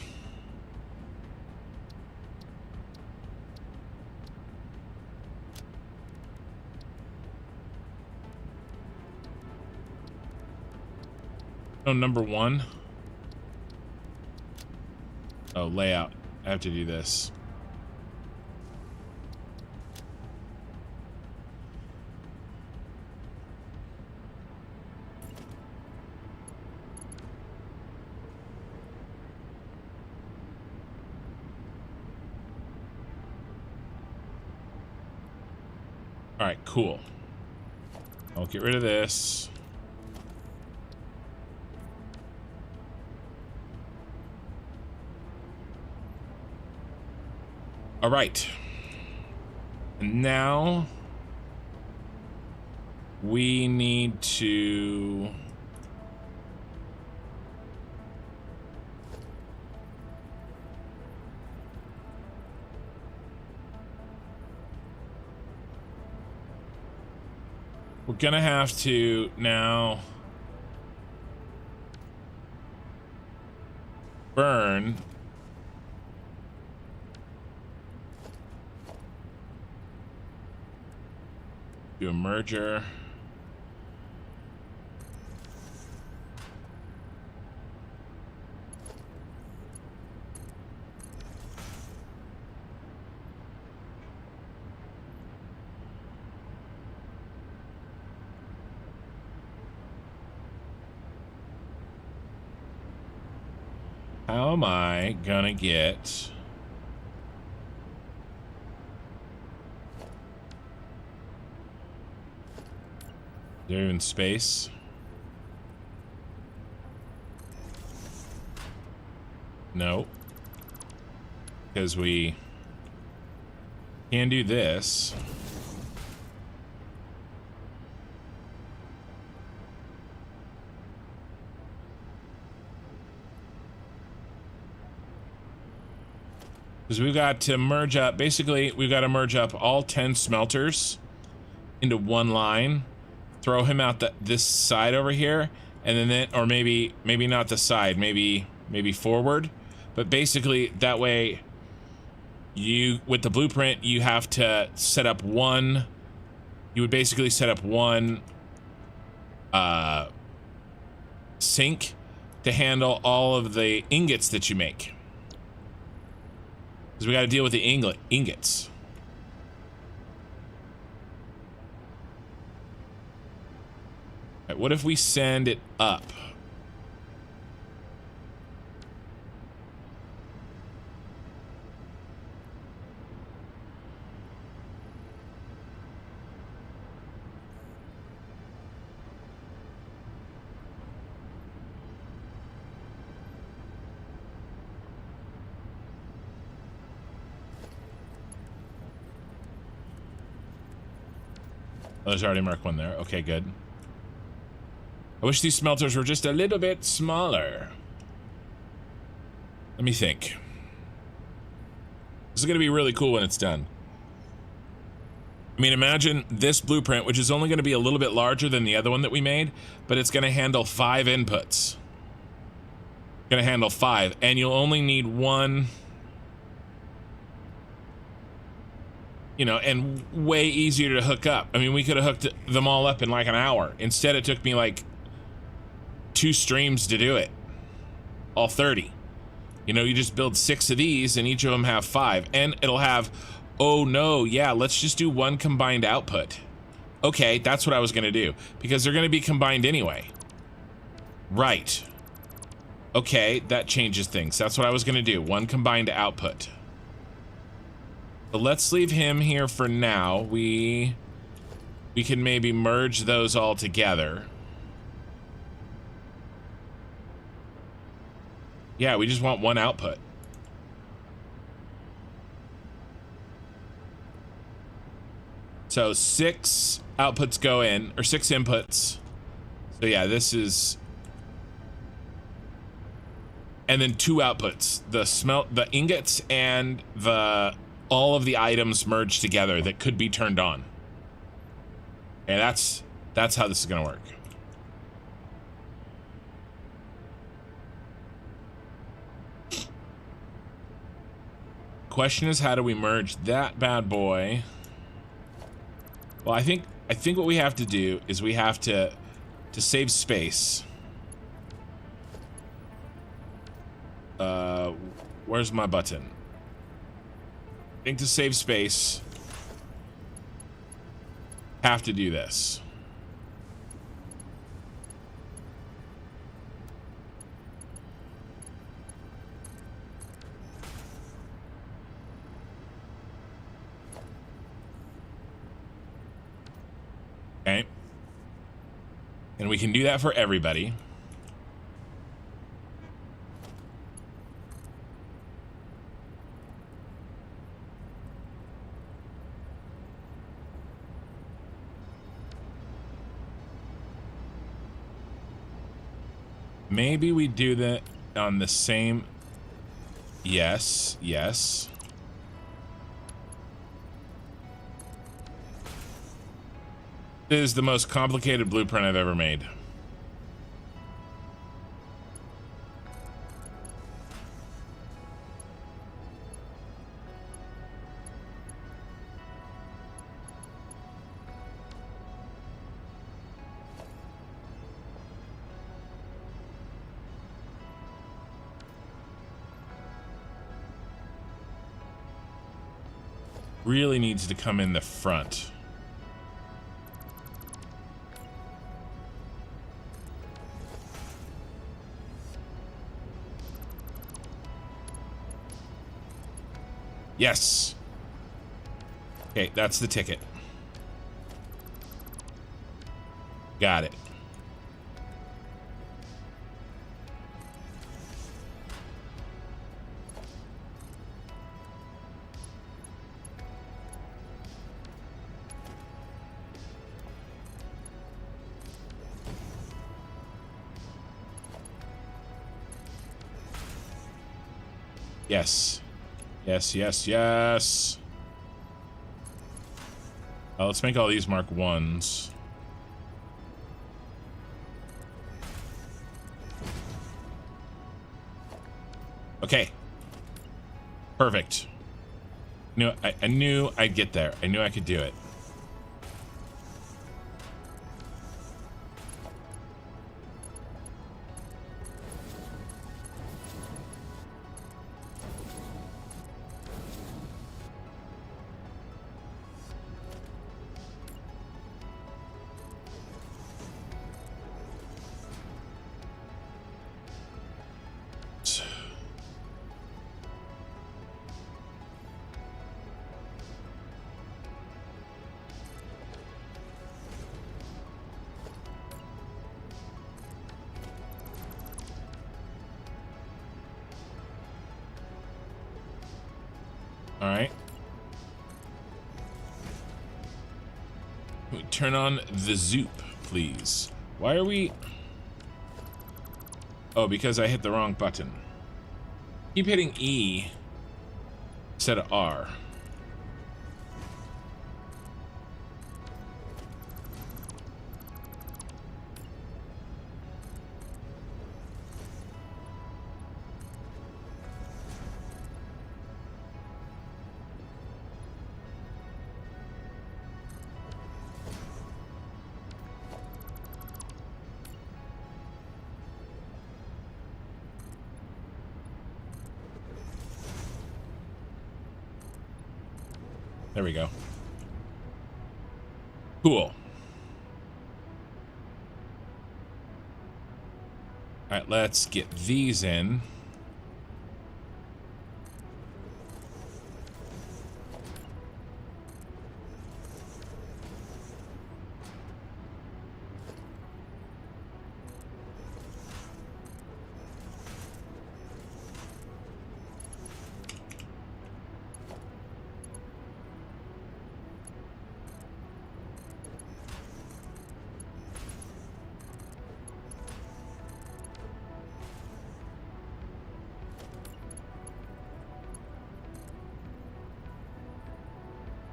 Oh, number one. Oh, layout. I have to do this. All right, cool. I'll get rid of this. All right. And now we need to we're gonna have to now burn do a merger. How am I gonna get... Is there even space? No. Because we can do this. Because we've got to merge up, basically, we've got to merge up all 10 smelters into one line, throw him out this side over here, and then, or maybe not the side, maybe forward. But basically, that way, with the blueprint, you have to set up one, you would basically set up one sink to handle all of the ingots that you make. Because we got to deal with the ingots. Right, what if we send it up? Oh, there's already mark 1 there. Okay, good. I wish these smelters were just a little bit smaller. Let me think. This is going to be really cool when it's done. I mean, imagine this blueprint, which is only going to be a little bit larger than the other one that we made, but it's going to handle 5 inputs. Going to handle 5, and you'll only need 1, you know, and way easier to hook up. I mean, we could have hooked them all up in like an hour. Instead, it took me like 2 streams to do it. All 30. You know, you just build 6 of these, and each of them have 5, and it'll have... Oh no, yeah, let's just do 1 combined output. Okay, that's what I was gonna do, because they're gonna be combined anyway. Right. Okay, that changes things. That's what I was gonna do, 1 combined output. So let's leave him here for now. We can maybe merge those all together. Yeah, we just want 1 output. So 6 outputs go in, or 6 inputs. So yeah, this is, and then 2 outputs. The ingots and all of the items merged together that could be turned on. And that's how this is gonna work. Question is, how do we merge that bad boy? Well, I think what we have to do is we have to save space. Where's my button? I think to save space, have to do this. Okay. And we can do that for everybody. Maybe we do that on the same... Yes, yes. This is the most complicated blueprint I've ever made. Really needs to come in the front. Yes. Okay, that's the ticket. Got it. Yes. Yes, yes, yes. Let's make all these Mark 1s. Okay. Perfect. I knew I'd get there. I knew I could do it. All right. We turn on the zoop, please. Why are we... Oh, because I hit the wrong button. Keep hitting E instead of R. There we go. Cool. All right, let's get these in.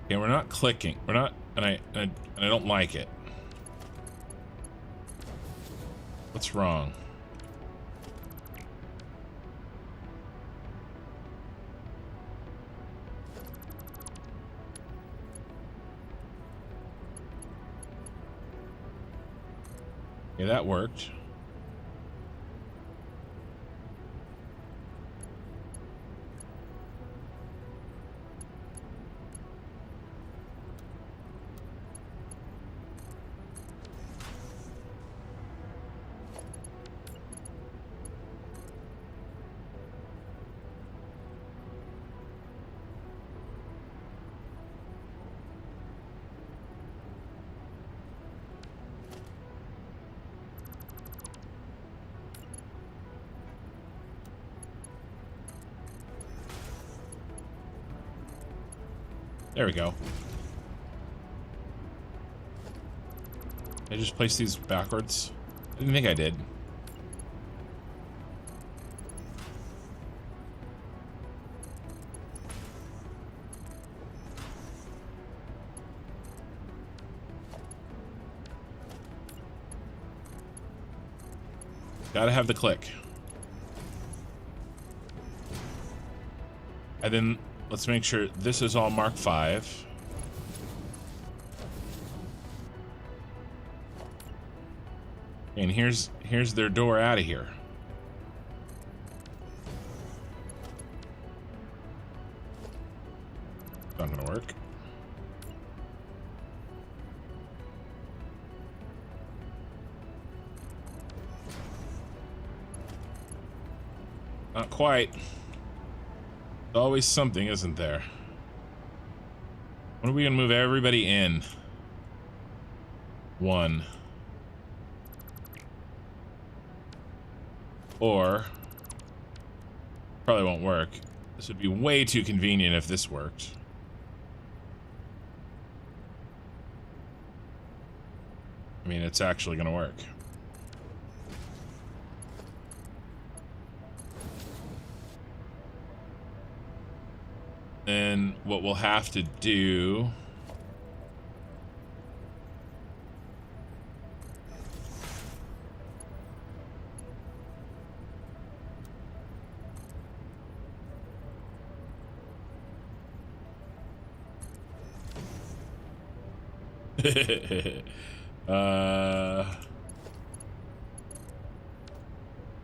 Okay, we're not clicking. We're not, and I don't like it. What's wrong? Yeah, that worked. There we go. Did I just place these backwards? I didn't think I did. Gotta have the click. And then let's make sure this is all Mark 5. And here's their door out of here. Not gonna work. Not quite. Always something, isn't there? When are we gonna move everybody in? 1. Or probably won't work. This would be way too convenient if this worked. I mean, it's actually gonna work. Then what we'll have to do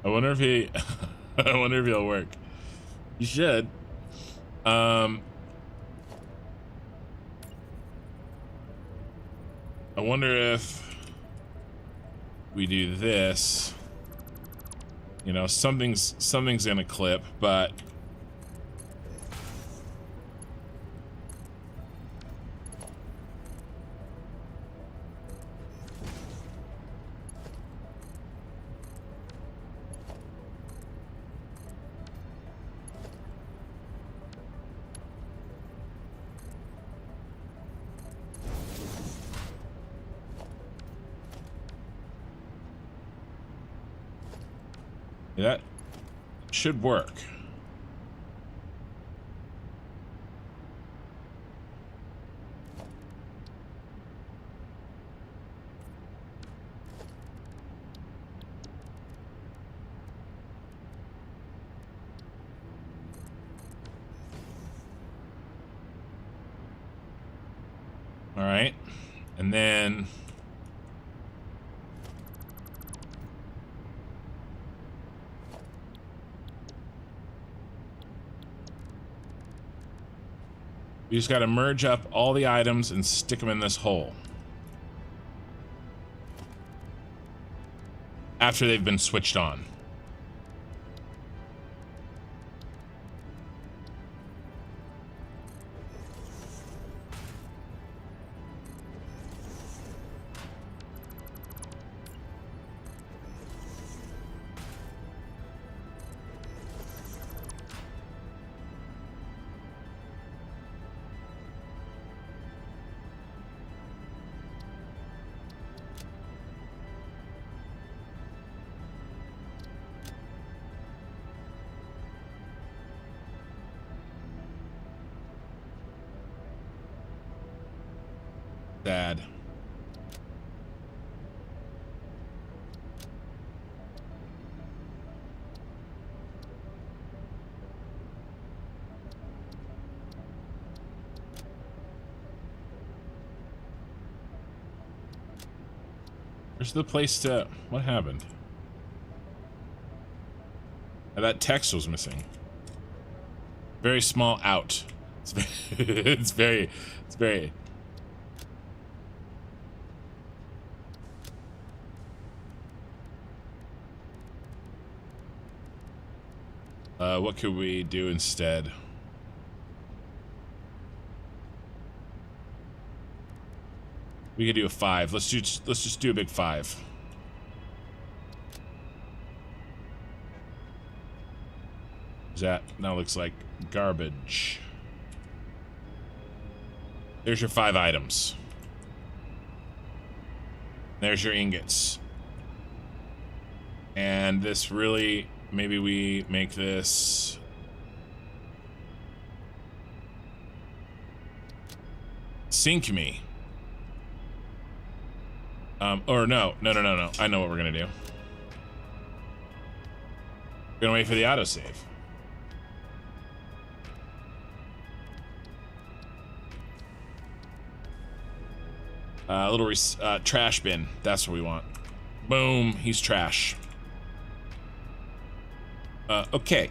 I wonder if he I wonder if he'll work. You should. I wonder if we do this. You know, something's gonna clip, but That should work. All right. And then we just got to merge up all the items and stick them in this hole. After they've been switched on. Sad. Where's the place to... What happened? That text was missing. Very small out. It's very... What could we do instead? We could do a 5. Let's just do a big 5. That now looks like garbage. There's your 5 items. There's your ingots. And this really... Maybe we make this... Sink me. Or no. I know what we're gonna do. We're gonna wait for the autosave. A little trash bin. That's what we want. Boom. He's trash. Okay.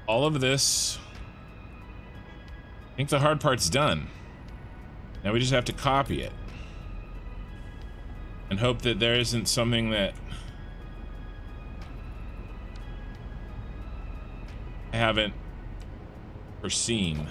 All of this. I think the hard part's done. Now we just have to copy it. And hope that there isn't something that I haven't foreseen.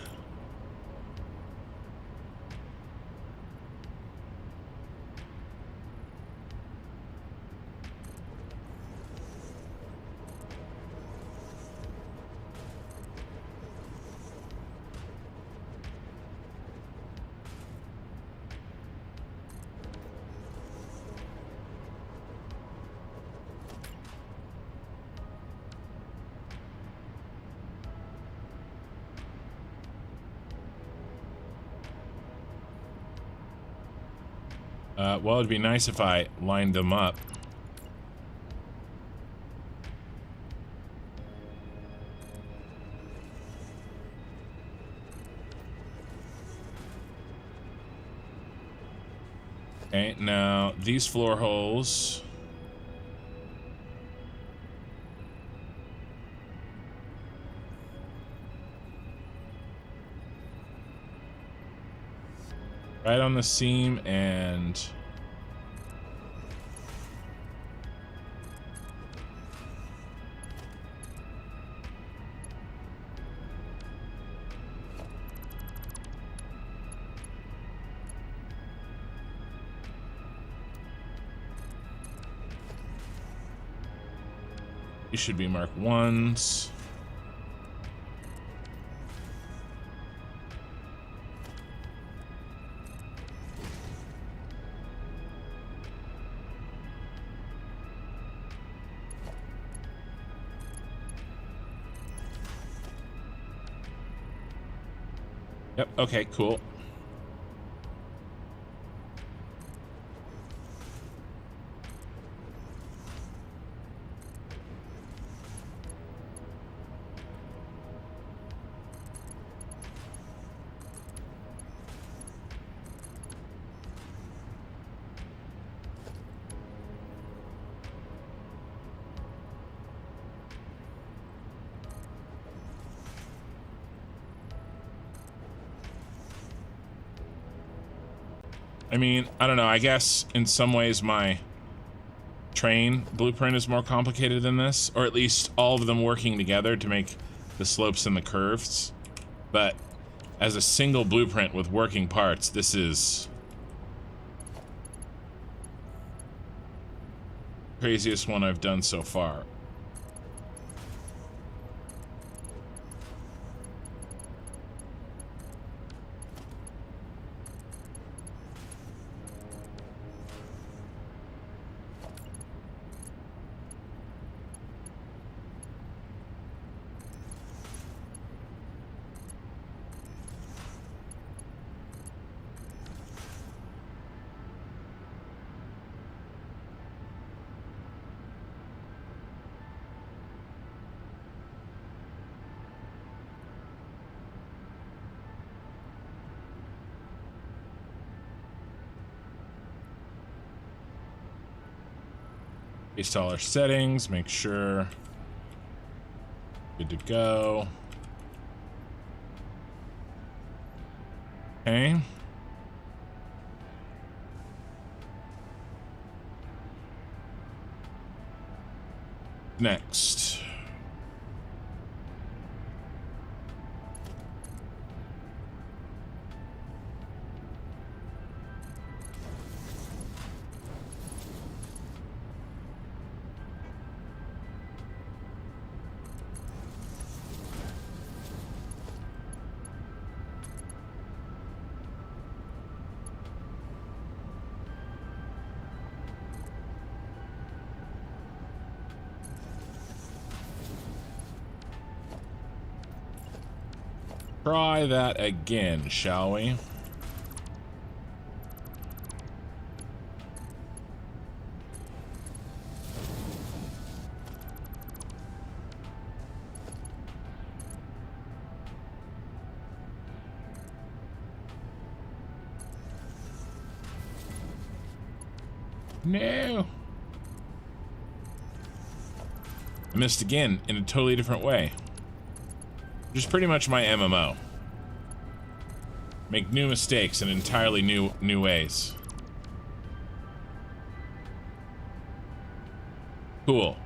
Well, it'd be nice if I lined them up. Okay, now these floor holes. Right on the seam and... These should be Mark 1s. Yep, okay, cool. I mean, I don't know. I guess in some ways my train blueprint is more complicated than this, or at least all of them working together to make the slopes and the curves. But as a single blueprint with working parts, this is the craziest one I've done so far. Install our settings, make sure good to go. Okay. Next. Try that again, shall we? No. I missed again in a totally different way. Which is pretty much my MMO. Make new mistakes in entirely new ways. Cool.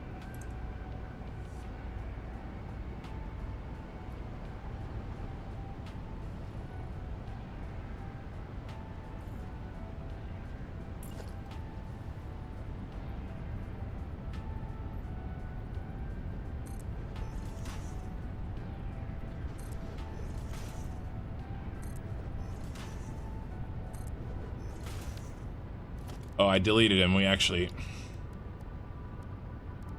Oh, I deleted him. We actually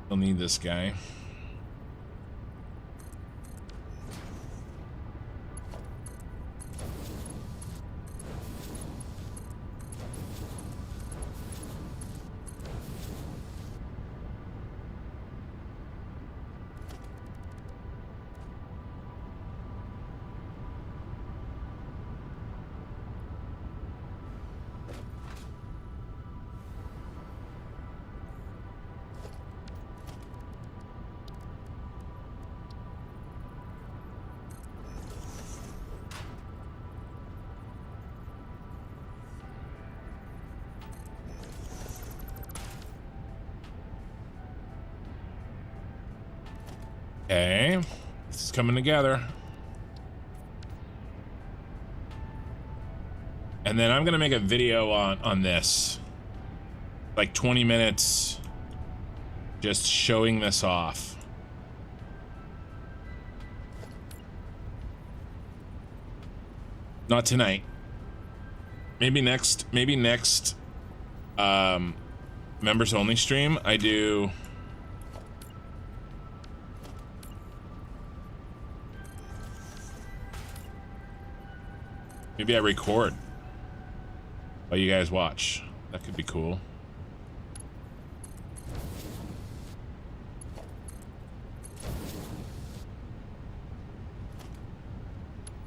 will need this guy. Okay, this is coming together. And then I'm gonna make a video on this. Like 20 minutes just showing this off. Not tonight. Maybe next members only stream I do. Maybe I record while you guys watch. That could be cool.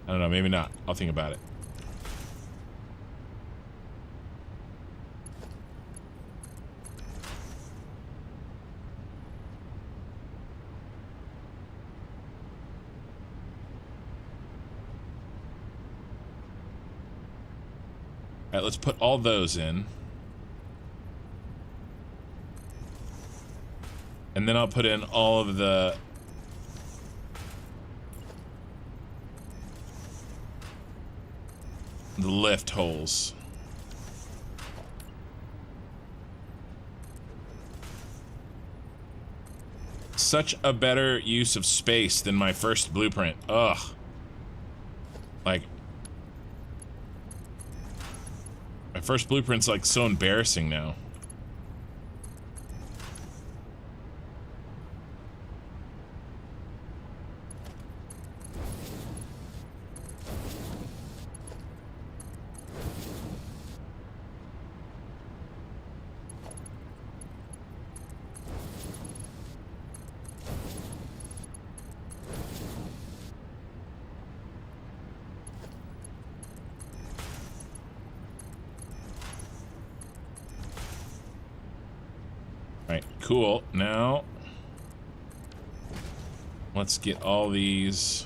I don't know, maybe not. I'll think about it. All right, let's put all those in. And then I'll put in all of the lift holes. Such a better use of space than my first blueprint. Ugh. Like, my first blueprint's like so embarrassing now. Cool. Now, let's get all these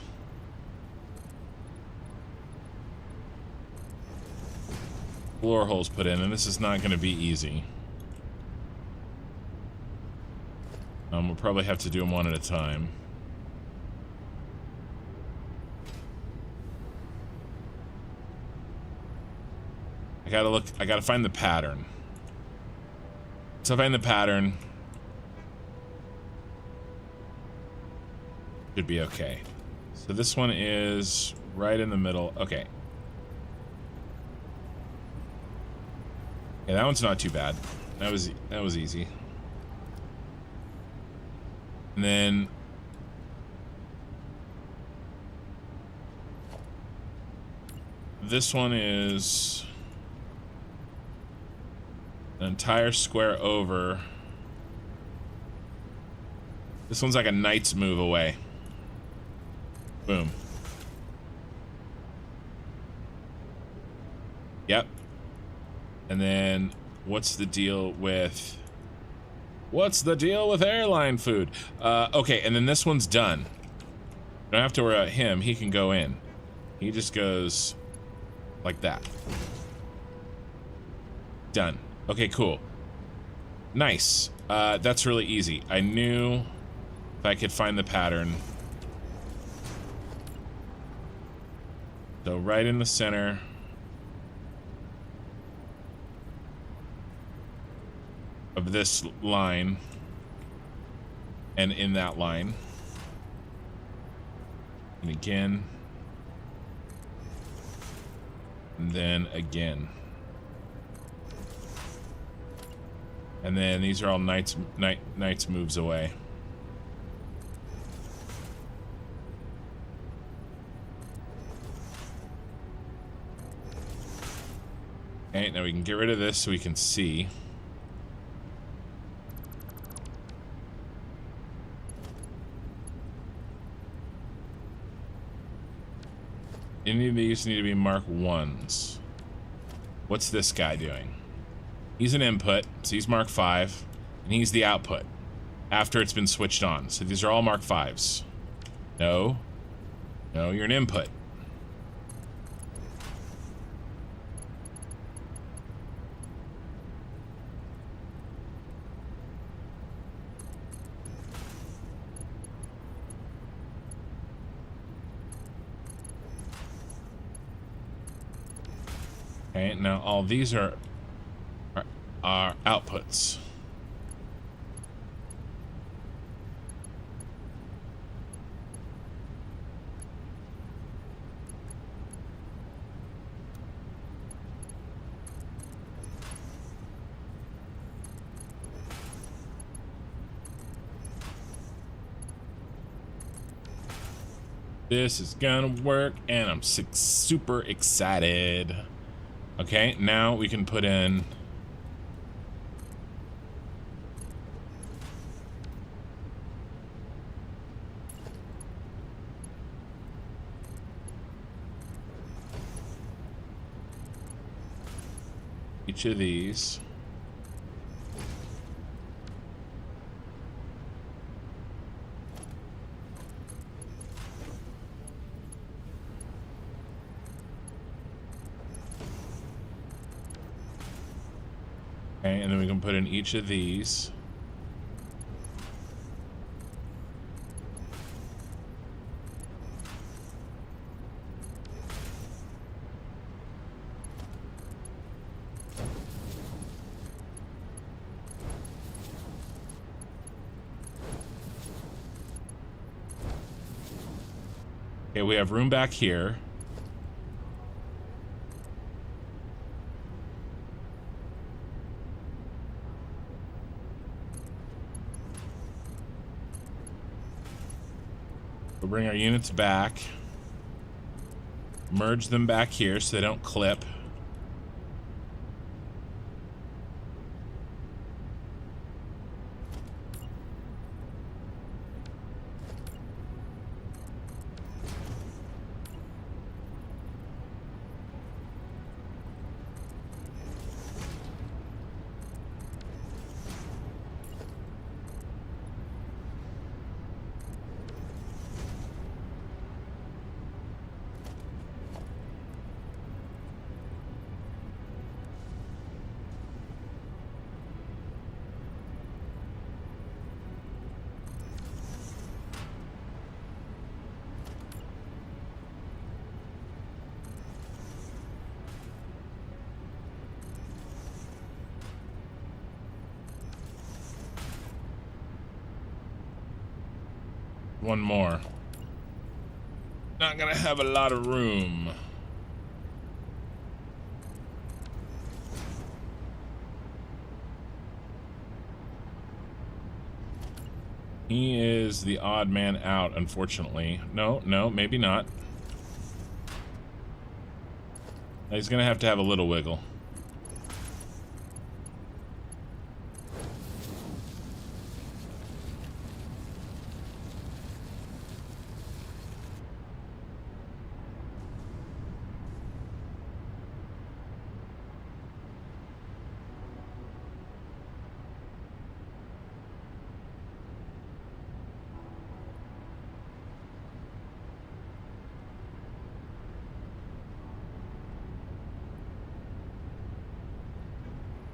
floor holes put in, and this is not going to be easy. We'll probably have to do them one at a time. I gotta find the pattern. So I find the pattern. Should be okay. So this one is right in the middle. Okay. Yeah, that one's not too bad. That was easy. And then this one is an entire square over. This one's like a knight's move away. Boom. Yep. And then what's the deal with airline food? Okay, and then this one's done. Don't have to worry about him. He can go in. He just goes like that. Done. Okay, cool. Nice. That's really easy. I knew if I could find the pattern. So right in the center. Of this line. And in that line. And again. And then again. And then these are all knights moves away. Okay, now we can get rid of this so we can see. Any of these need to be Mark 1s. What's this guy doing? He's an input, so he's Mark 5, and he's the output after it's been switched on. So these are all Mark 5s. No. No, you're an input. Okay, now all these are outputs. This is gonna work, and I'm super excited. Okay, now we can put in... each of these. Okay, and then we can put in each of these. Okay, we have room back here. We'll bring our units back. Merge them back here so they don't clip. One more. Not gonna have a lot of room. He is the odd man out, unfortunately. No, maybe not. He's gonna have to have a little wiggle.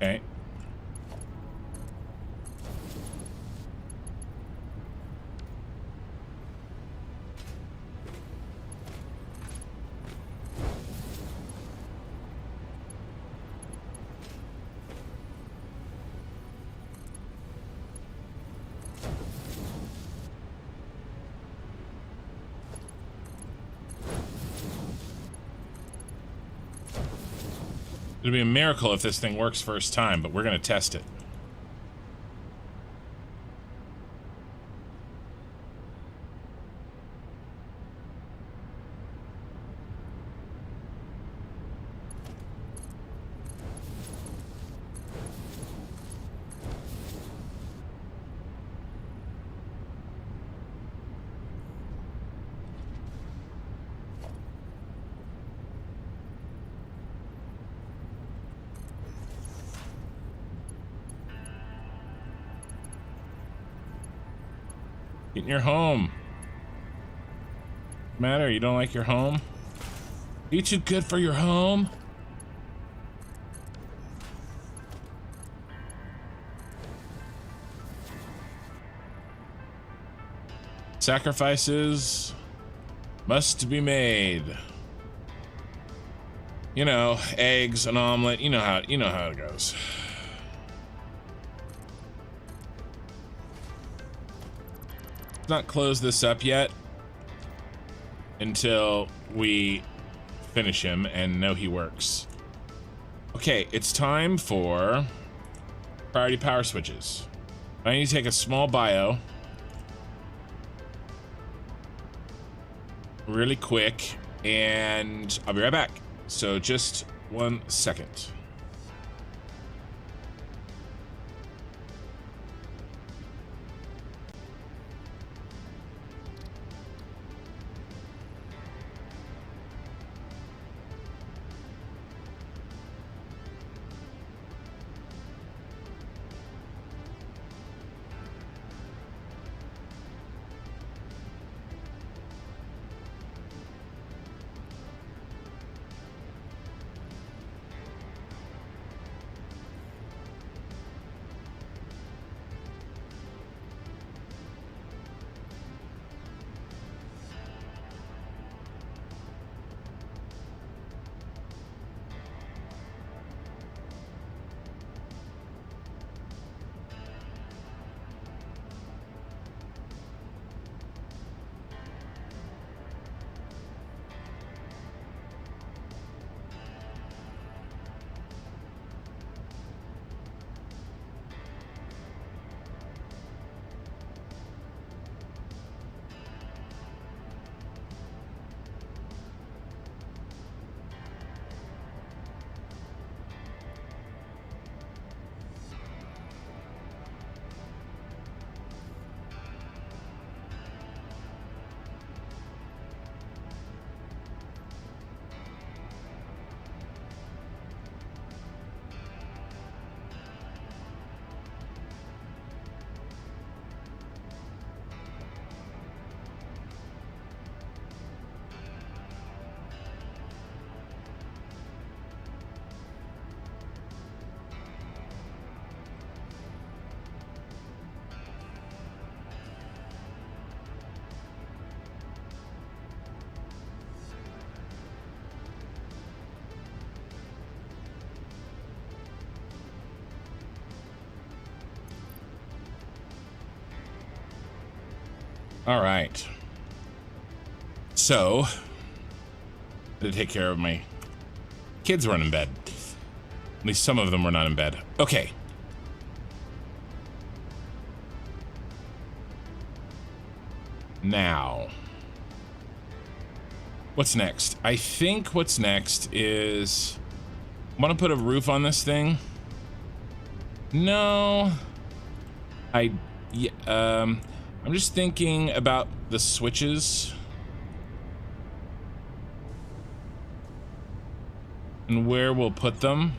Okay. It'll be a miracle if this thing works first time, but we're gonna test it. Get in your home. Matter, you don't like your home? Are you too good for your home? Sacrifices must be made. You know, eggs, an omelet, you know how it goes. Not close this up yet until we finish him and know he works. Okay, it's time for priority power switches. I need to take a small bio. really quick, and I'll be right back. So just 1 second. All right. So, to take care of my kids weren't in bed. At least some of them were not in bed. Okay. Now, what's next? I think what's next is I want to put a roof on this thing. No, I'm just thinking about the switches and where we'll put them.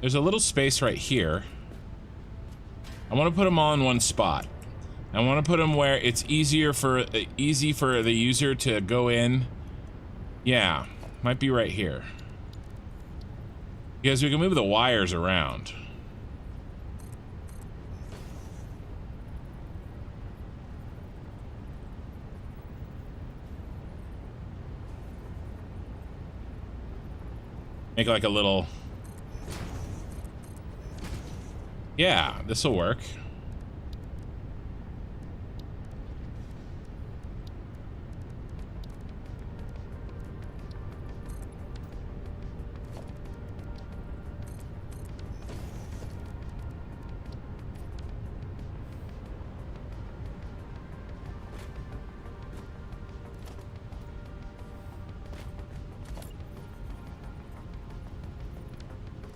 There's a little space right here. I want to put them all in one spot. I want to put them where it's easy for the user to go in. Yeah, might be right here. Because we can move the wires around. Make like a little... Yeah, this'll work.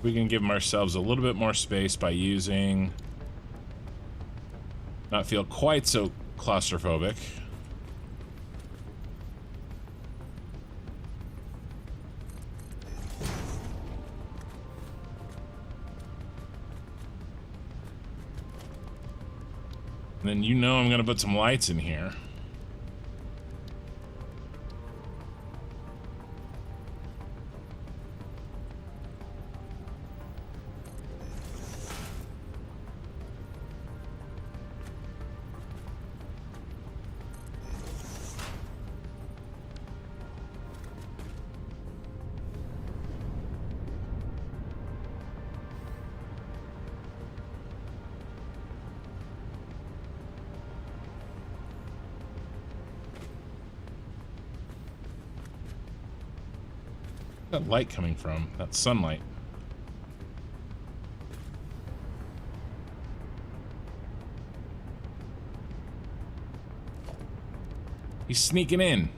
We can give ourselves a little bit more space by using... Not feel quite so claustrophobic. And then you know I'm gonna put some lights in here. That light coming from? That sunlight. He's sneaking in.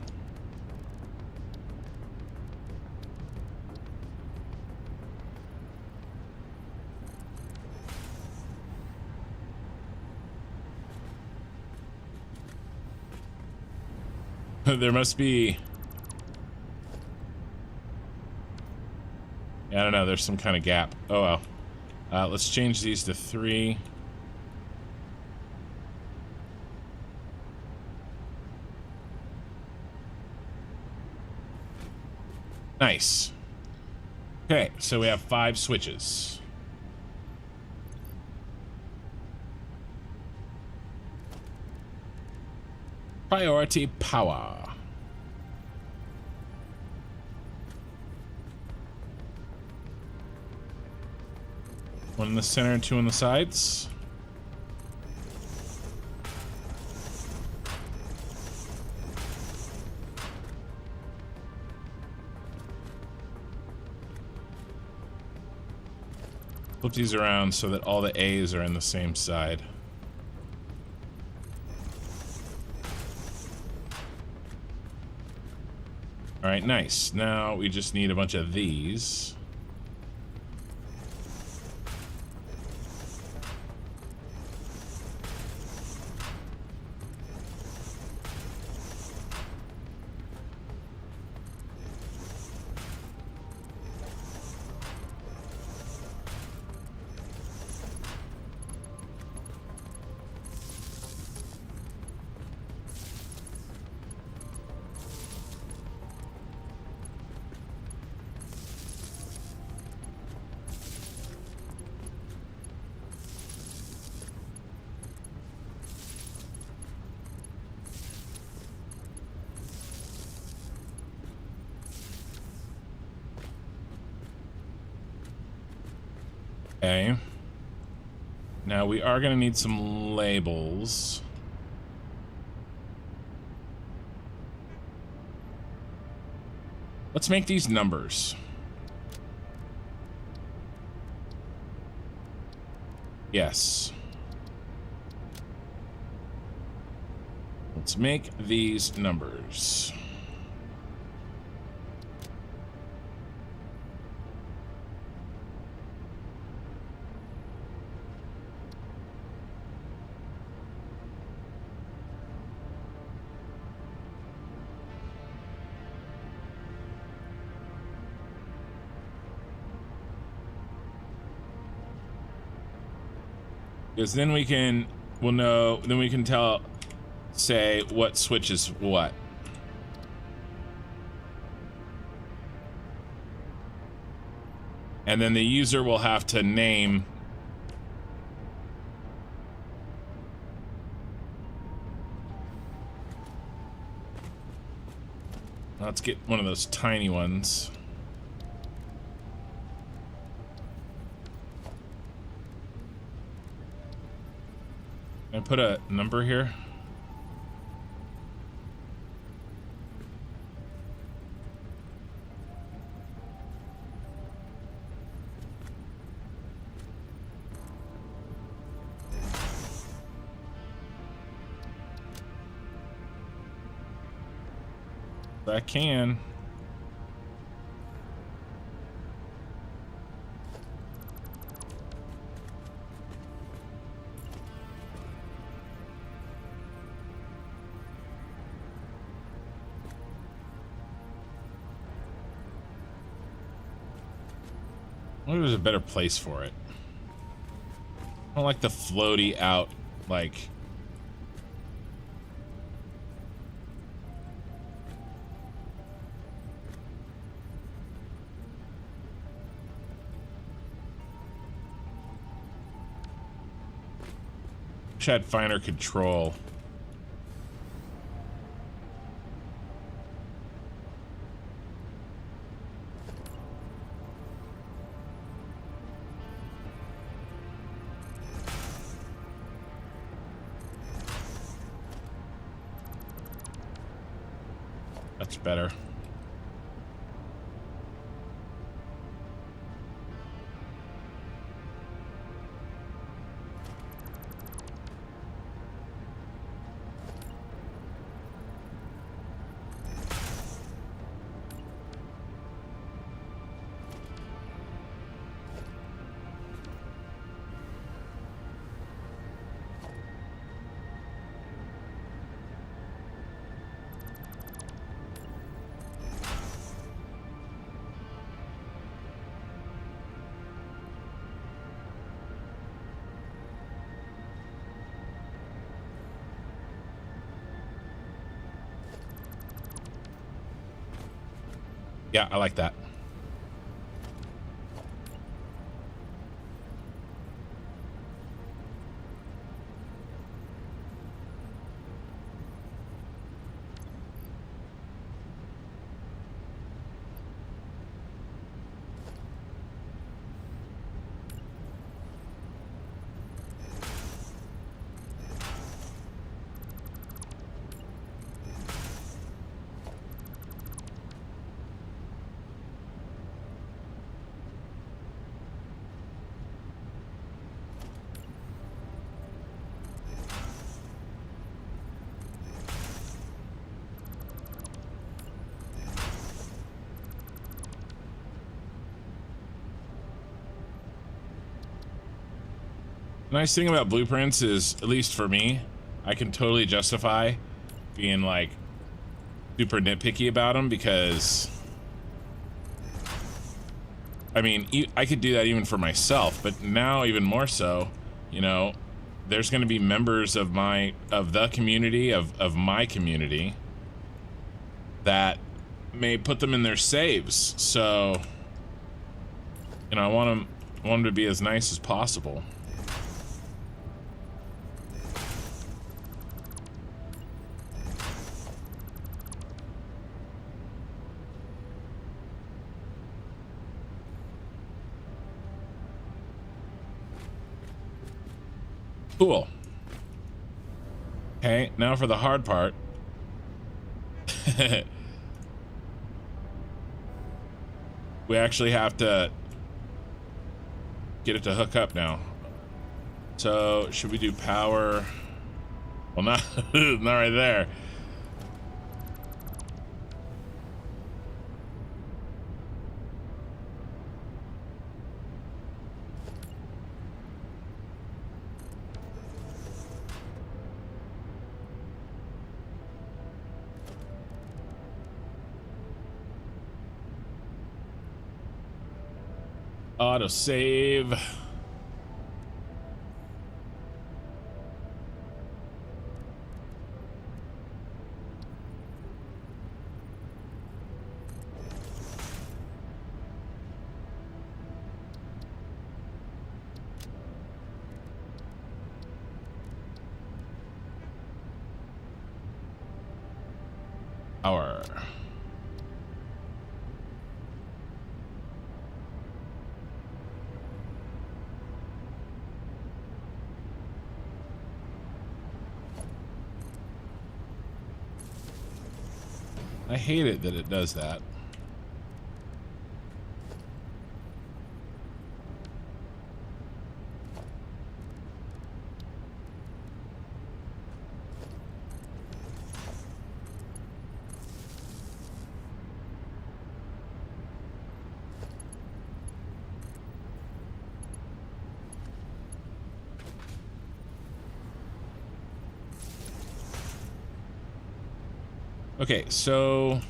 There must be... I don't know, there's some kind of gap. Oh well. Let's change these to 3. Nice. Okay, so we have 5 switches. Priority power. One in the center and 2 on the sides. Flip these around so that all the A's are in the same side. All right, nice. Now we just need a bunch of these. Okay. Now we are going to need some labels. Let's make these numbers. Yes. Let's make these numbers. Because then we'll know, then we can say what switch is what. And then the user will have to name let's get one of those tiny ones. Can I put a number here? I can. Maybe there's a better place for it. I don't like the floaty out, like... Wish I had finer control. That's better. Yeah, I like that. The nice thing about blueprints is, at least for me, I can totally justify being like super nitpicky about them, because I mean, I could do that even for myself, but now even more so, you know, there's going to be members of the community of my community that may put them in their saves. So, you know, I want them to be as nice as possible. Cool. Okay, now for the hard part. We actually have to get it to hook up now. So, should we do power? Well, not, not right there. Auto save. Power. I hate it that it does that. Okay, so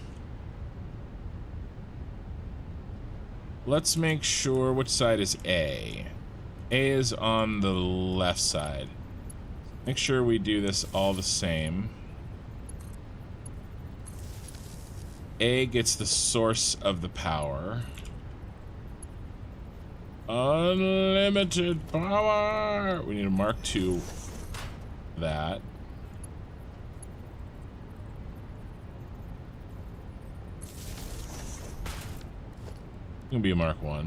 let's make sure which side is A. A is on the left side. Make sure we do this all the same. A gets the source of the power. Unlimited power! We need a Mark II that. Gonna be a Mark I.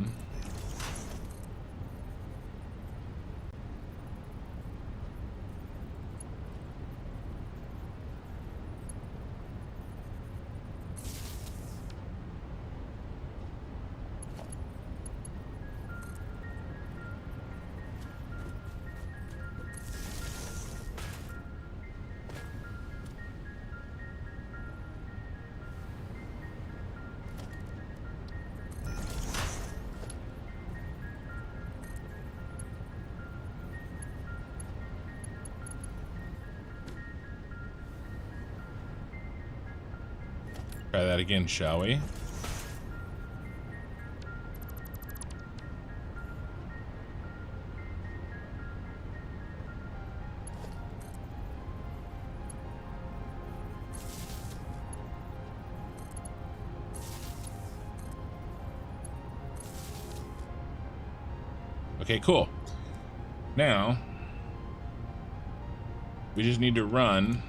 Try that again, shall we? Okay, cool. Now, we just need to run.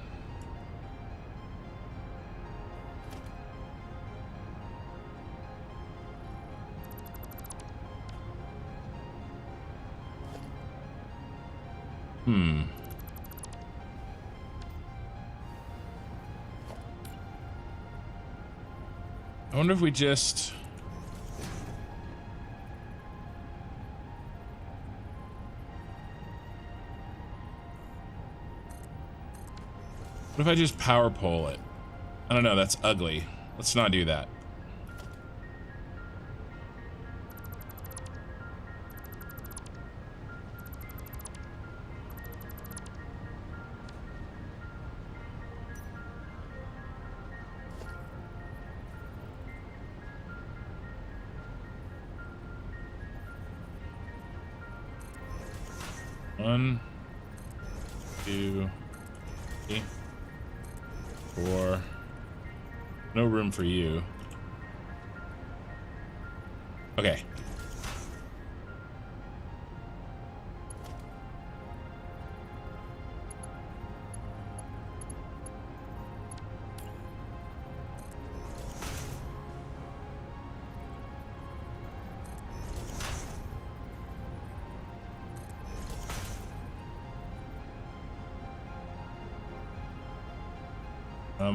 I wonder if we just... What if I just power pole it? I don't know, that's ugly. Let's not do that. One, two, three, four. No room for you. Okay.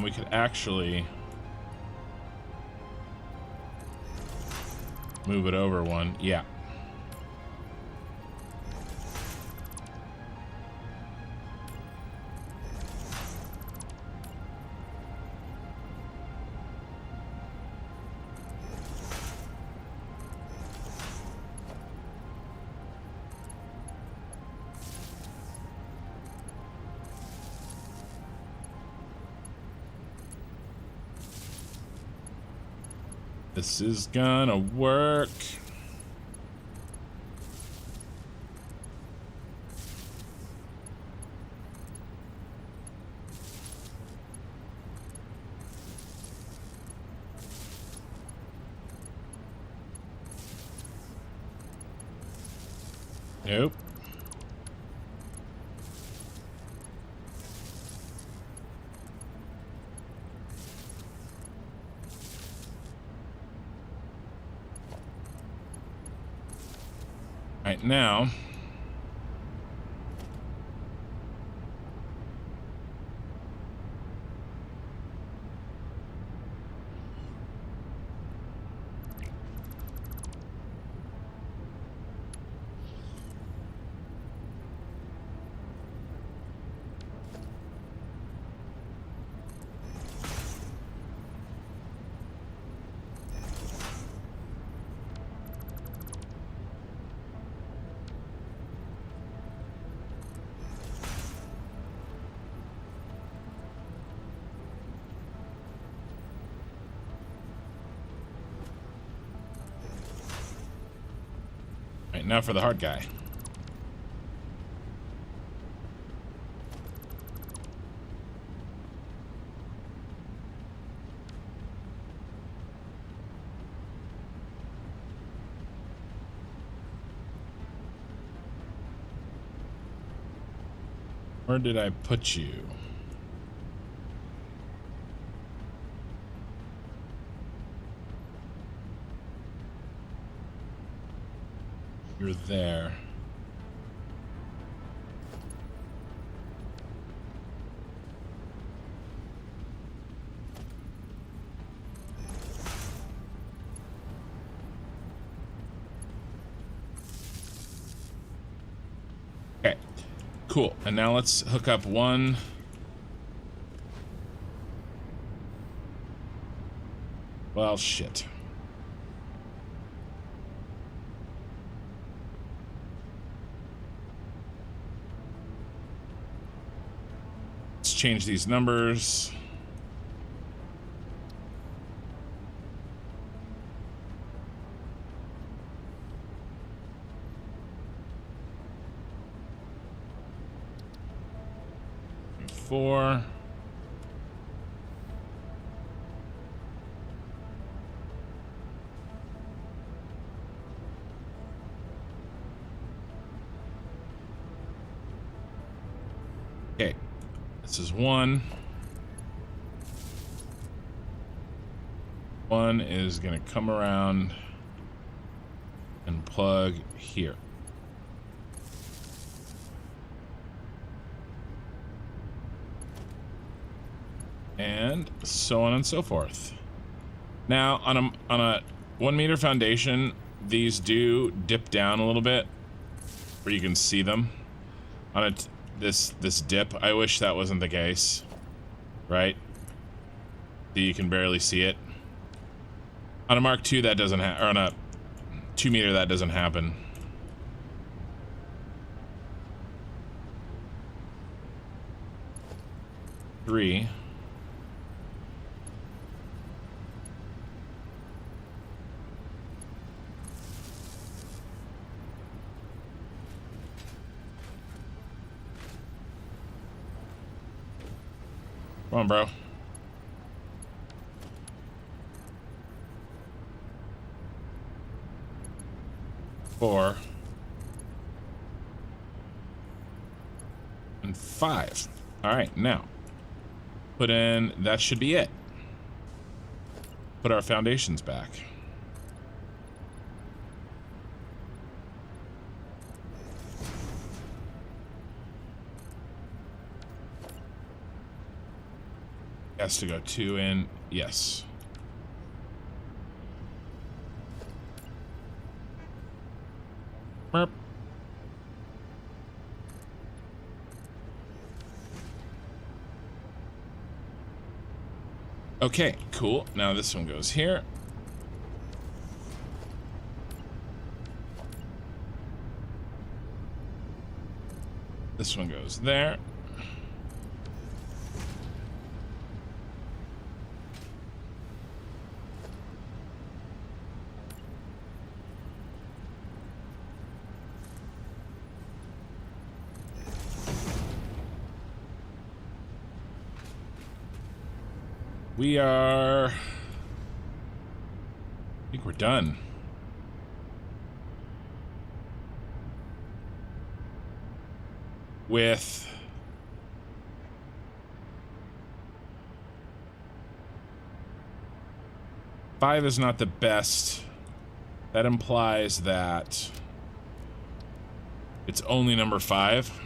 We could actually move it over one. Yeah. This is gonna work. Nope. Right now, now for the hard guy. Where did I put you? You're there. Okay, cool. And now let's hook up one. Well, shit. Change these numbers. Four. This is one. One is gonna come around and plug here. And so on and so forth. Now, on a 1 meter foundation, these do dip down a little bit, where you can see them. On this dip, I wish that wasn't the case, right? So you can barely see it. On a Mark II, that doesn't happen, or on a 2 meter, that doesn't happen. Three. Come on, bro. Four. And five. All right, now. Put in, that should be it. Put our foundations back. Has to go 2 in, yes. Burp. Okay, cool. Now this one goes here. This one goes there. We are... I think we're done. With... Five is not the best. That implies that it's only number 5.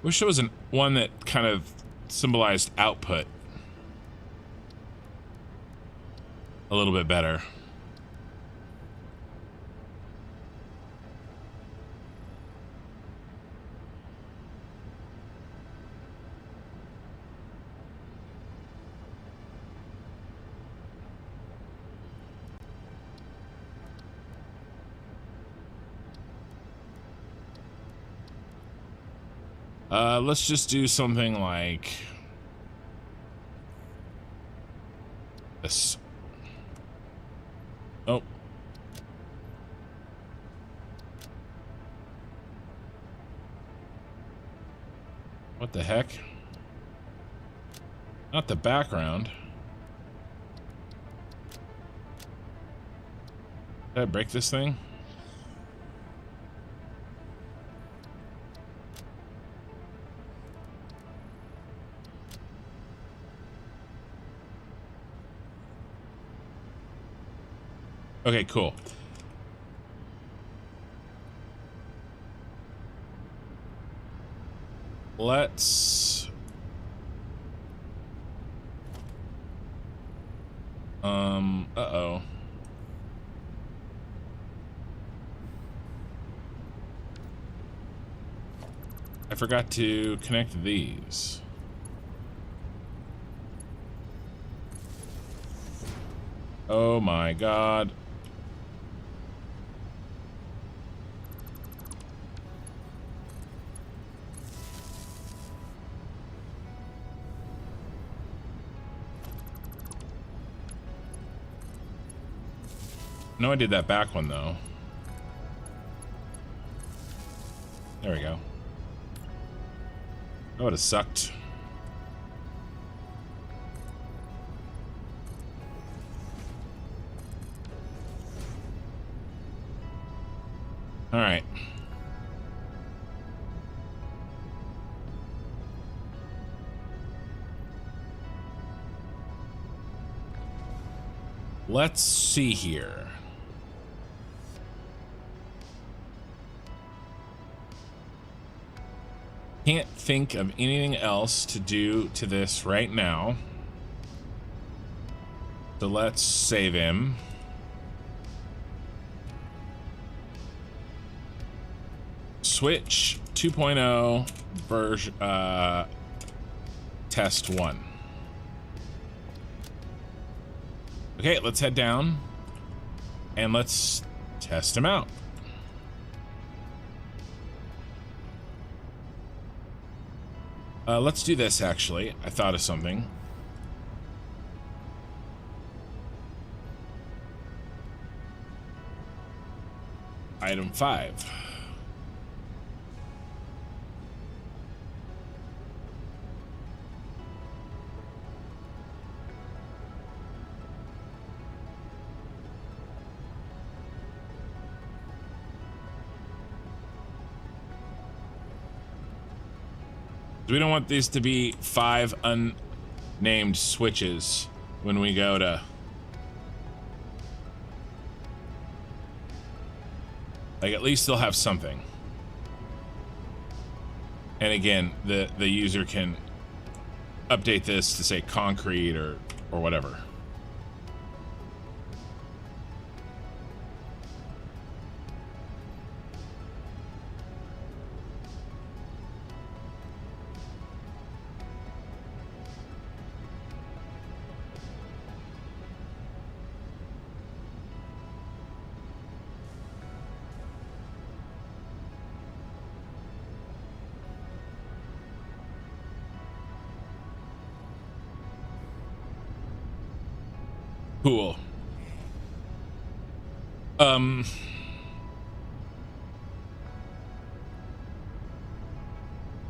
Wish there was one that kind of symbolized output a little bit better. Let's just do something like this. Oh. What the heck? Not the background. Did I break this thing? Okay, cool. Let's... uh-oh. I forgot to connect these. Oh my god. know I did that back one though. There we go. That would have sucked. All right. Let's see here. Can't think of anything else to do to this right now. So let's save him. Switch 2.0 version test 1. Okay, let's head down and let's test him out. Let's do this actually. I thought of something. Item 5. We don't want these to be 5 unnamed switches when we go to... Like, at least they'll have something. And again, the user can update this to say concrete or whatever. Cool.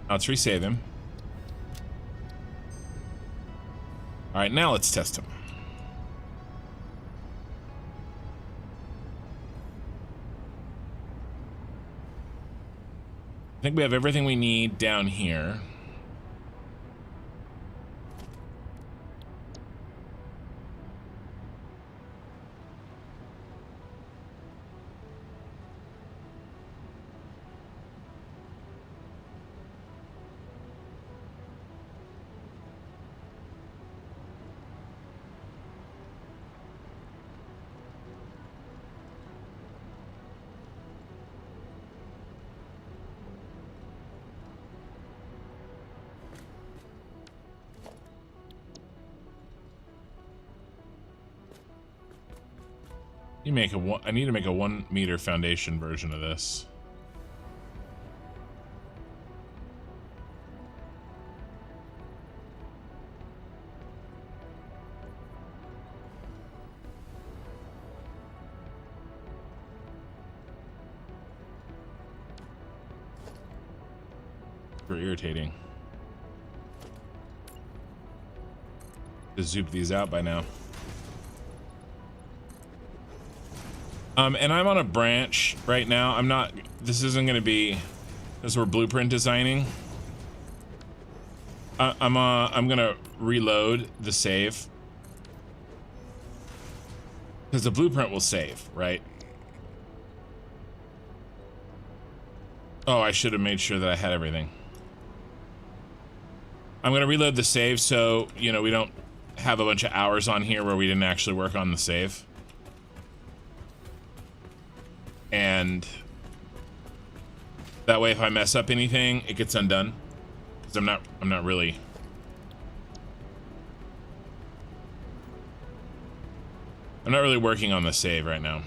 Let's resave him. All right, now let's test him. I think we have everything we need down here. I need to make a 1 meter foundation version of this. Super irritating. Just zoop these out by now. And I'm on a branch right now. I'm not, this isn't going to be, as we're blueprint designing. I'm going to reload the save. Because the blueprint will save, right? Oh, I should have made sure that I had everything. I'm going to reload the save so, you know, we don't have a bunch of hours on here where we didn't actually work on the save. And that way, if I mess up anything, it gets undone. Because I'm not really. I'm not really working on the save right now.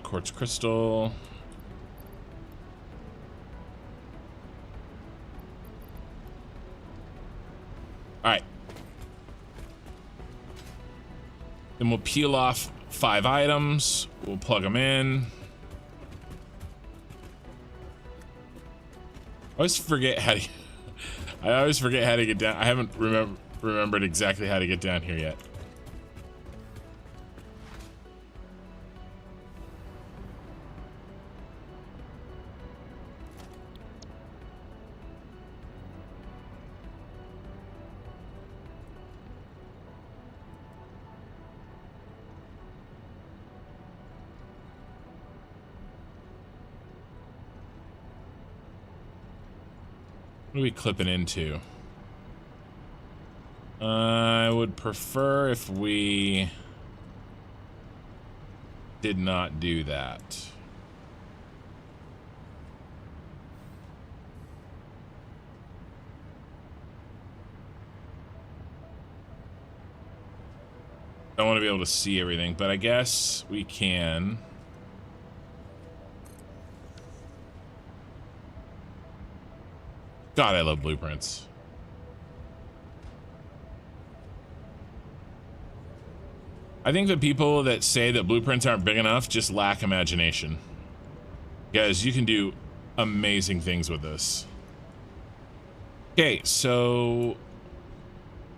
Quartz crystal. Then we'll peel off 5 items. We'll plug them in. I always forget how to... I always forget how to get down. I haven't remembered exactly how to get down here yet. What are we clipping into? I would prefer if we did not do that. I want to be able to see everything, but I guess we can. God, I love blueprints. I think the people that say that blueprints aren't big enough just lack imagination. Guys, you can do amazing things with this. Okay, so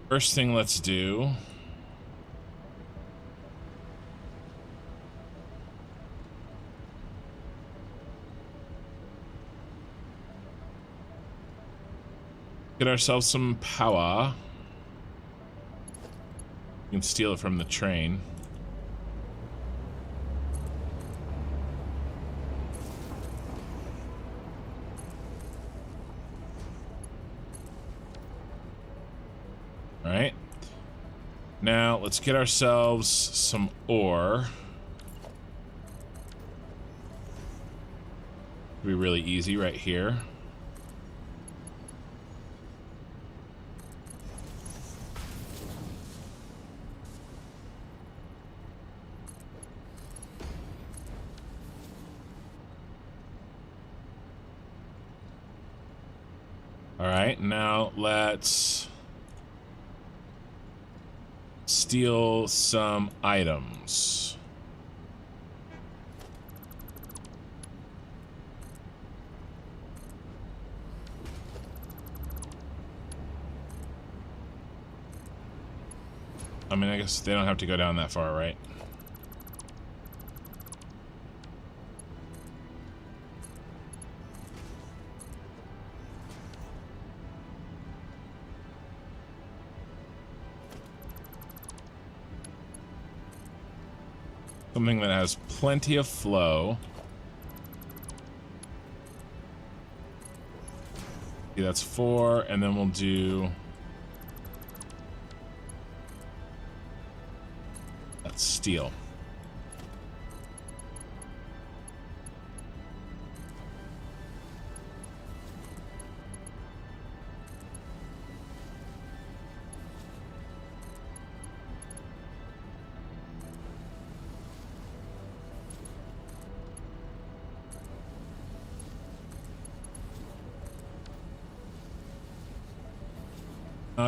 first thing let's do. Get ourselves some power. We can steal it from the train. All right. Now let's get ourselves some ore. It'll be really easy right here. All right, now let's steal some items. I mean, I guess they don't have to go down that far, right? Something that has plenty of flow. Okay, that's 4, and then we'll do... That's steel.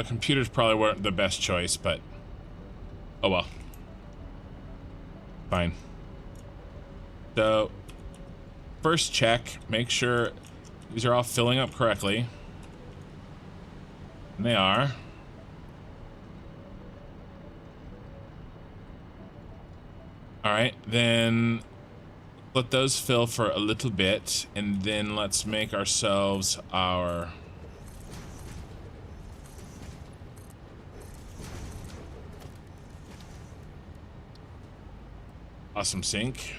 Computers probably weren't the best choice, but oh well. Fine. So, first check, make sure these are all filling up correctly. And they are. Alright, then let those fill for a little bit, and then let's make ourselves our... awesome sink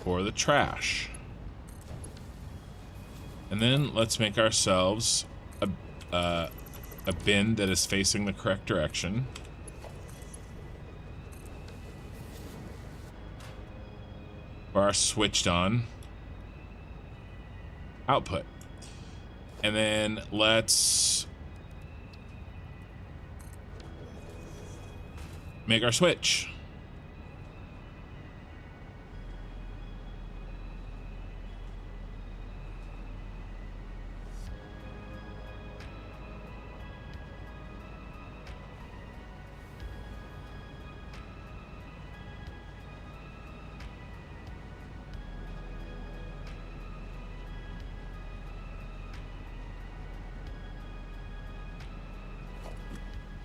for the trash. And then let's make ourselves a bin that is facing the correct direction. For our switched on output. And then let's make our switch.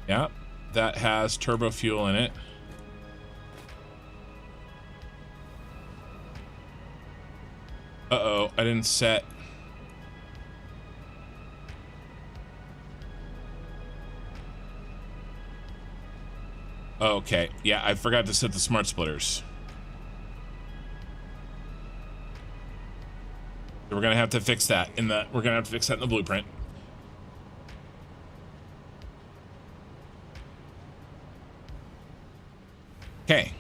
Yeah, that has turbo fuel in it. Uh-oh, I didn't set. Okay, yeah, I forgot to set the smart splitters. So we're gonna have to fix that in the. We're gonna have to fix that in the blueprint. Okay.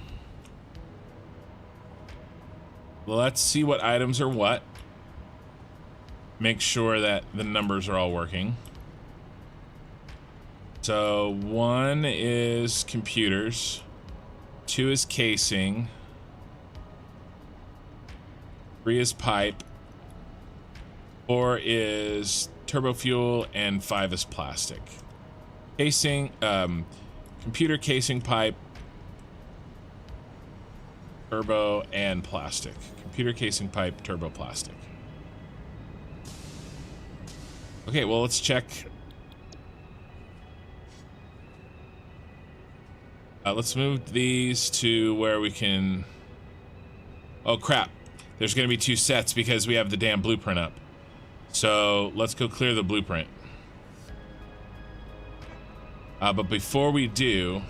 Let's see what items are what. Make sure that the numbers are all working. So 1 is computers, 2 is casing, 3 is pipe, 4 is turbo fuel, and 5 is plastic. Casing, computer, casing, pipe, turbo, and plastic. Computer, casing, pipe, turbo, plastic. Okay, well, let's check. Let's move these to where we can... Oh, crap. There's going to be 2 sets because we have the damn blueprint up. So, let's go clear the blueprint. But before we do...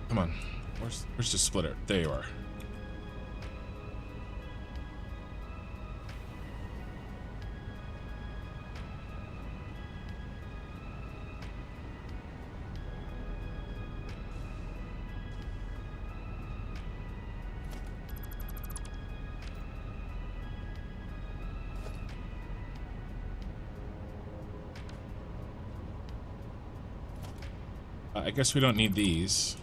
Come on. Where's the splitter? There you are. I guess we don't need these.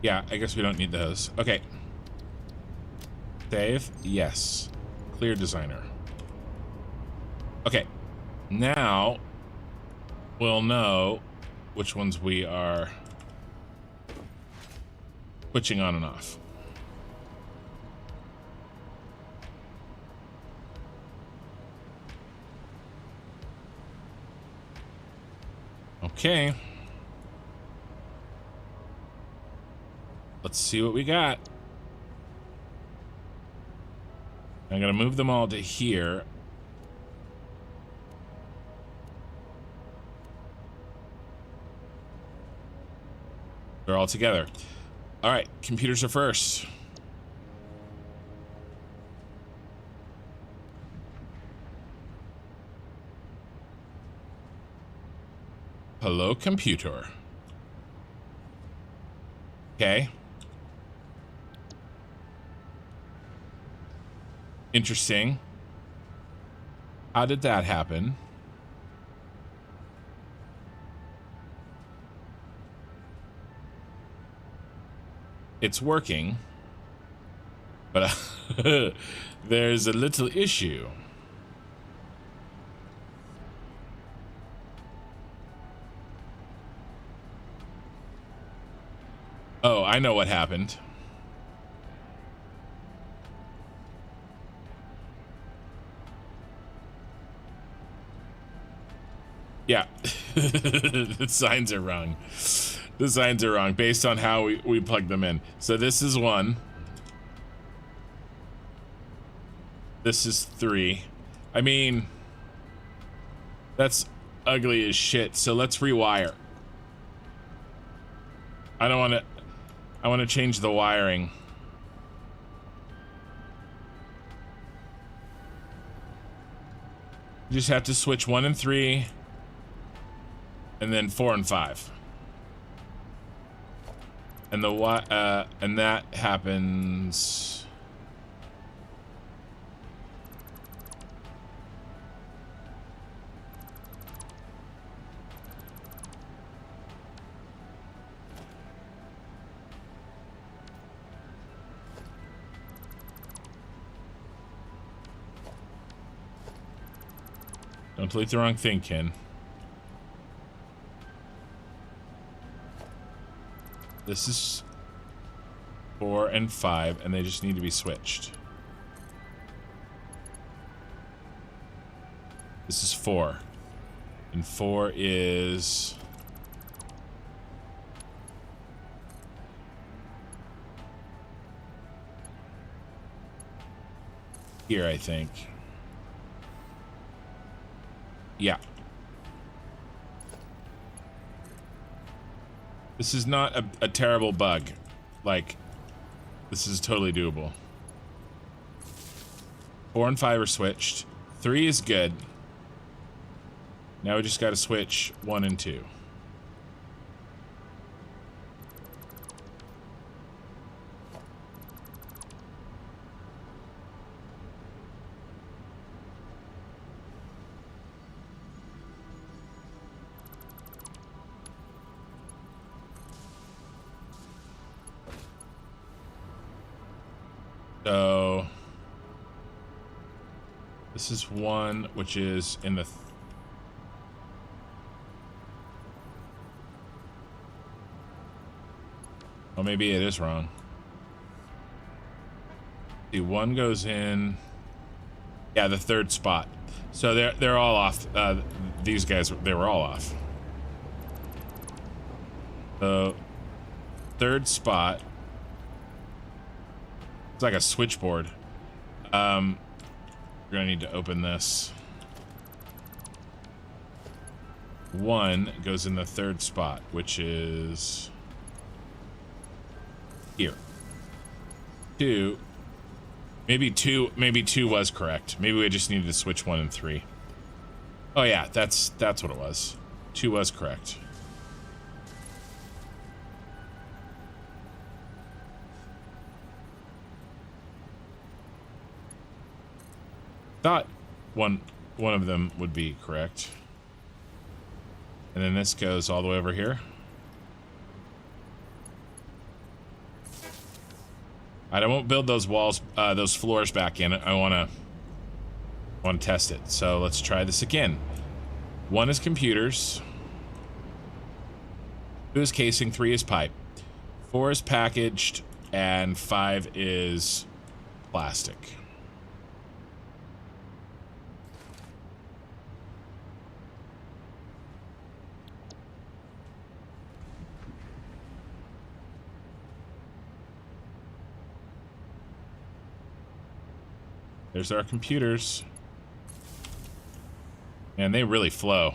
Yeah, I guess we don't need those. Okay. Save. Yes. Clear designer. Okay. Now, we'll know which ones we are switching on and off. Okay. Let's see what we got. I'm gonna move them all to here. They're all together. All right, computers are first. Hello, computer. Okay. Interesting. How did that happen? It's working, but there's a little issue. Oh, I know what happened. Yeah, the signs are wrong. The signs are wrong based on how we plug them in. So this is 1. This is 3. I mean, that's ugly as shit. So let's rewire. I don't want to. I want to change the wiring. You just have to switch 1 and 3. And then 4 and 5. And and that happens. Don't delete the wrong thing, Ken. This is 4 and 5, and they just need to be switched. This is 4. And 4 is... here, I think. Yeah. This is not a terrible bug. Like, this is totally doable. 4 and 5 are switched. 3 is good. Now we just got to switch 1 and 2. So this is 1, which is in the oh, maybe it is wrong. See, 1 goes in, yeah, the 3rd spot. So they're all off. These guys, they were all off. The 3rd spot. It's like a switchboard. We're gonna need to open this. 1 goes in the 3rd spot, which is here. 2, maybe 2 was correct. Maybe we just needed to switch 1 and 3. Oh yeah, that's what it was. 2 was correct. Thought one of them would be correct. And then this goes all the way over here. I won't build those walls, those floors back in. I want to test it. So let's try this again. 1 is computers. 2 is casing. 3 is pipe. 4 is packaged, and 5 is plastic. There's our computers. And they really flow.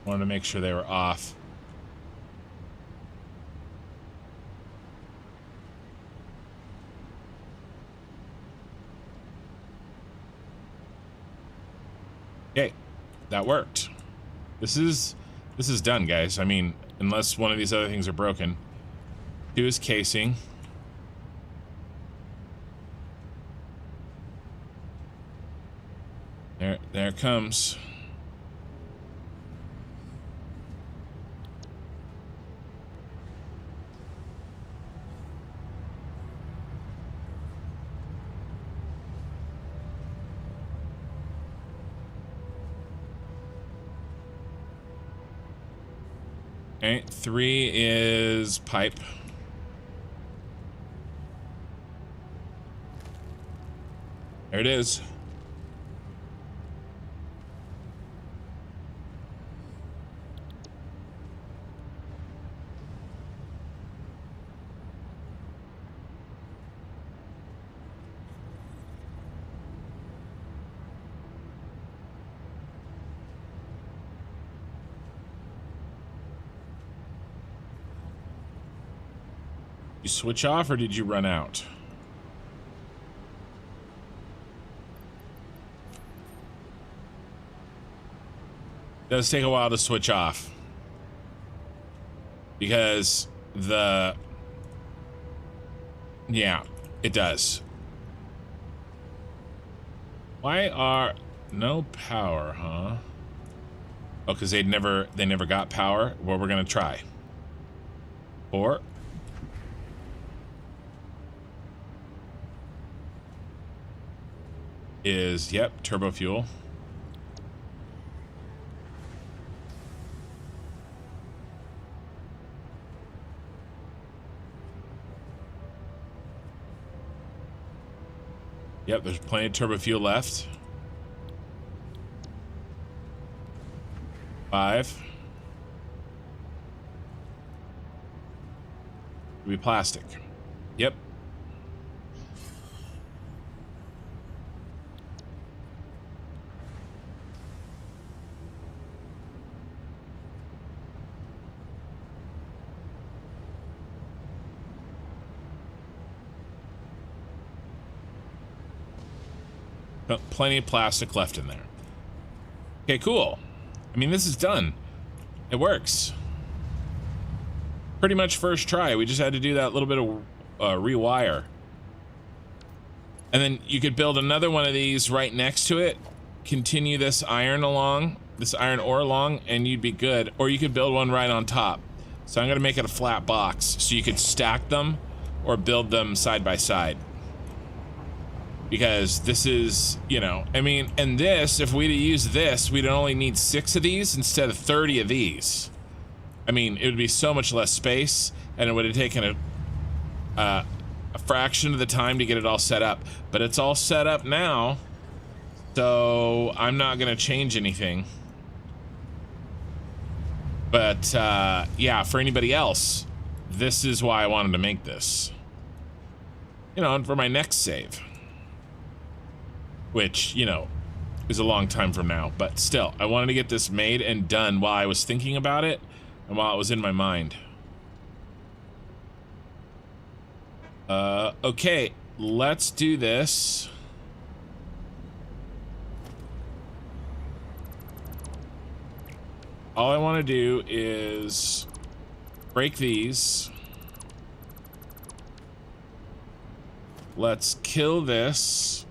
Wanted to make sure they were off. Okay, that worked. This is done, guys. I mean, unless one of these other things are broken. 2 is casing. There it comes. Okay, 3 is pipe. There it is. You switch off, or did you run out? Does take a while to switch off. Because yeah, it does. Why are no power, huh? Oh, because they never got power. Well, we're gonna try. Or is, yep, turbo fuel. Yep, there's plenty of turbo fuel left. 5. It'll be plastic. Yep. Plenty of plastic left in there. Okay, cool. I mean, this is done. It works. Pretty much first try. We just had to do that little bit of rewire. And then you could build another one of these right next to it. Continue this iron along, this iron ore along, and you'd be good. Or you could build one right on top. So I'm gonna make it a flat box so you could stack them or build them side by side. Because this is, you know, I mean, and this, if we'd used this, we'd only need 6 of these instead of 30 of these. I mean, it would be so much less space, and it would have taken a fraction of the time to get it all set up. But it's all set up now, so I'm not going to change anything. But, yeah, for anybody else, this is why I wanted to make this. You know, and for my next save. Which, you know, is a long time from now. But still, I wanted to get this made and done while I was thinking about it and while it was in my mind. Okay, let's do this. All I want to do is break these. Let's kill this.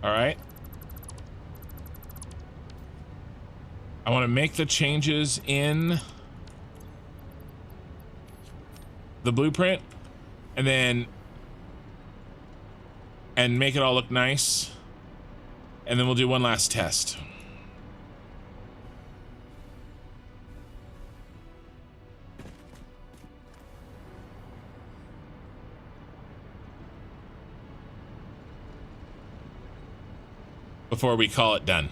All right. I want to make the changes in the blueprint and make it all look nice. And then we'll do one last test. Before we call it done,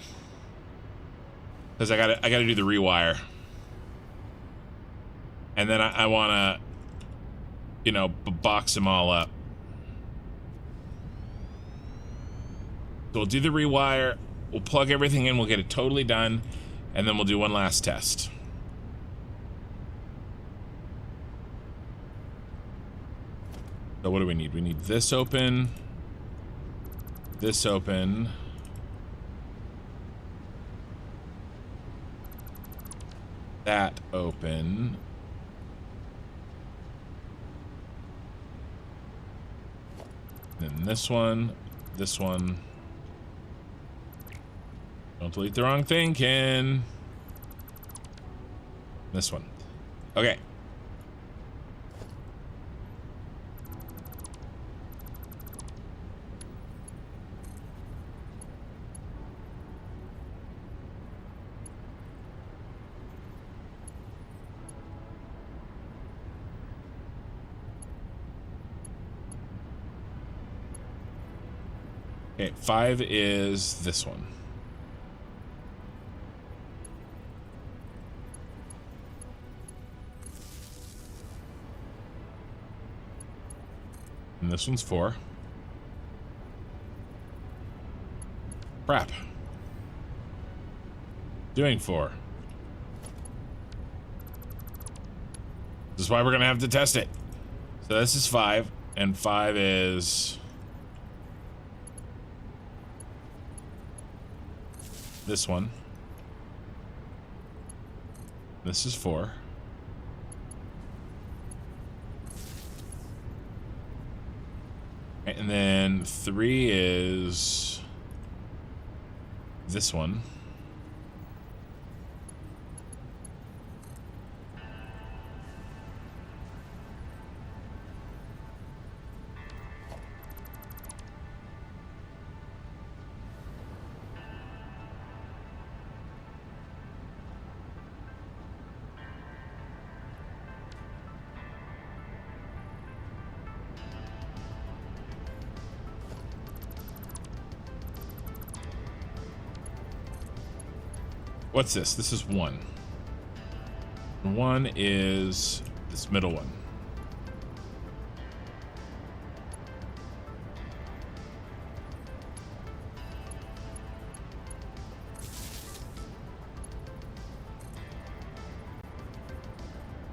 because I gotta do the rewire, and then I want to, you know, box them all up. So we'll do the rewire, we'll plug everything in, we'll get it totally done, and then we'll do one last test. So what do we need? We need this open, this open. That open. Then this one, this one. Don't delete the wrong thing, Ken. This one. Okay. Okay, 5 is this one. And this one's 4. Crap. Doing 4. This is why we're gonna have to test it. So this is 5, and 5 is this one. This is 4. And then 3 is this one. What's this? This is 1. 1 is this middle one.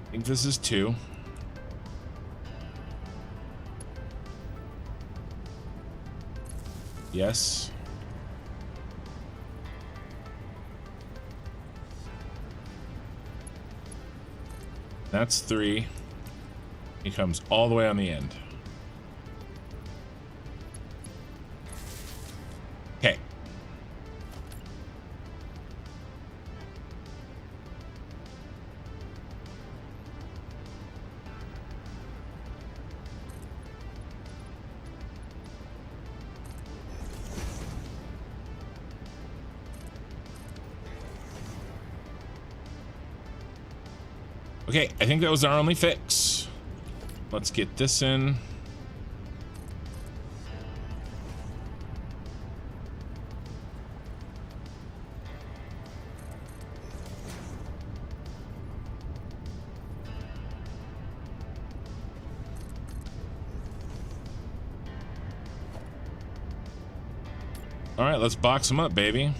I think this is 2. Yes. That's 3. He comes all the way on the end. Okay. Okay, I think that was our only fix. Let's get this in. All right, let's box them up, baby.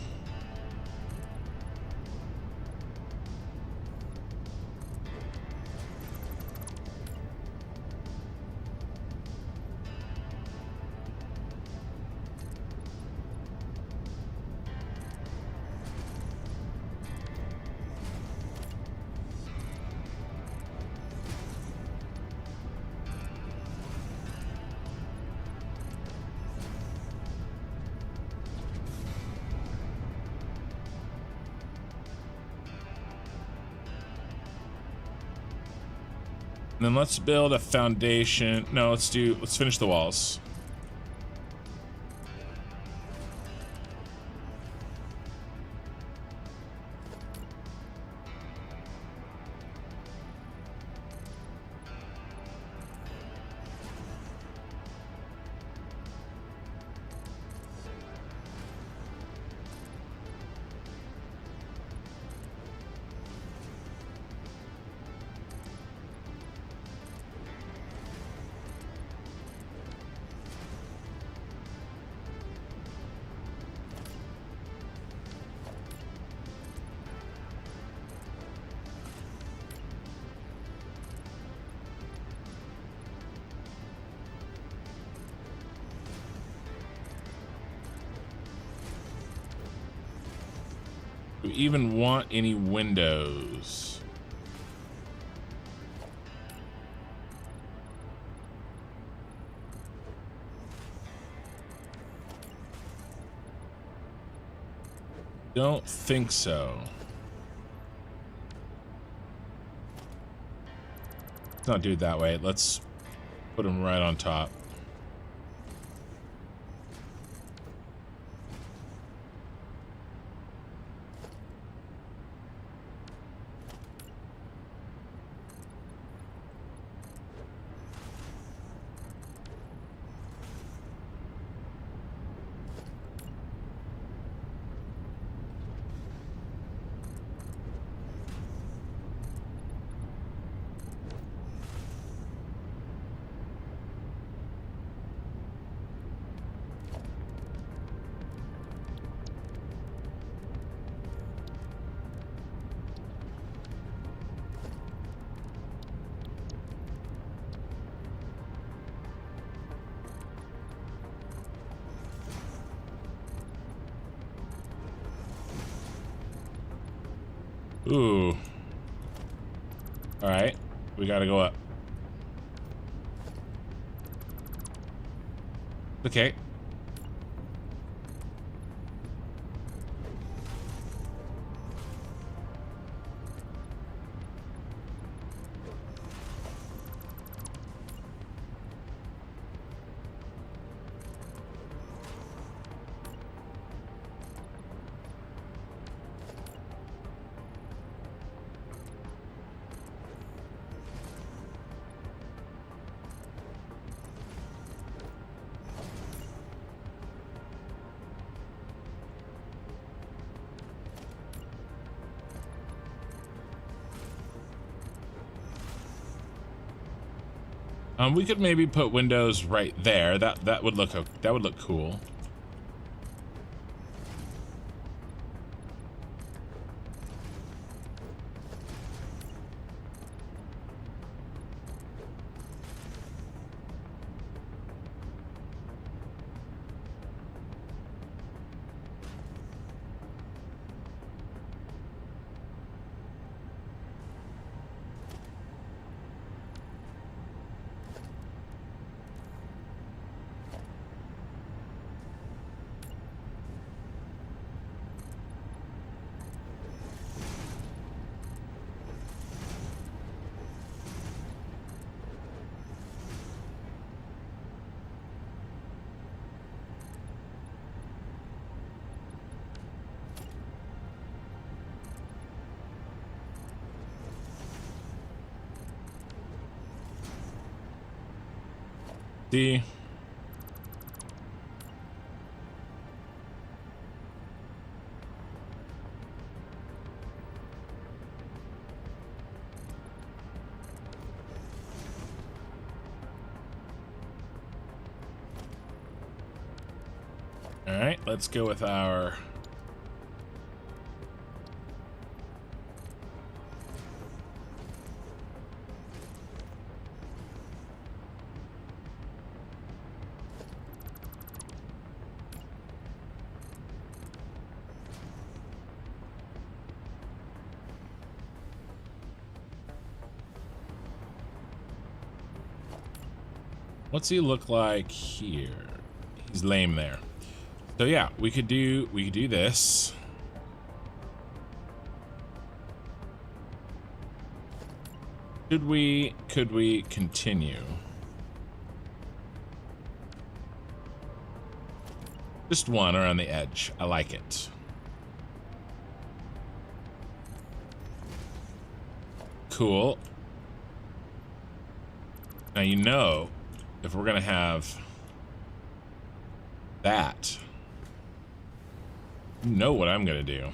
And then let's build a foundation. No, let's finish the walls. Do we even want any windows? Don't think so. Let's not do it that way. Let's put them right on top. Ooh. Alright. We gotta go up. Okay. We could maybe put windows right there. That would look cool. See? All right, let's go with our what's he look like here? He's lame there. So yeah, we could do this. Could we continue? Just one around the edge. I like it. Cool. Now you know, if we're gonna have that, you know what I'm gonna do.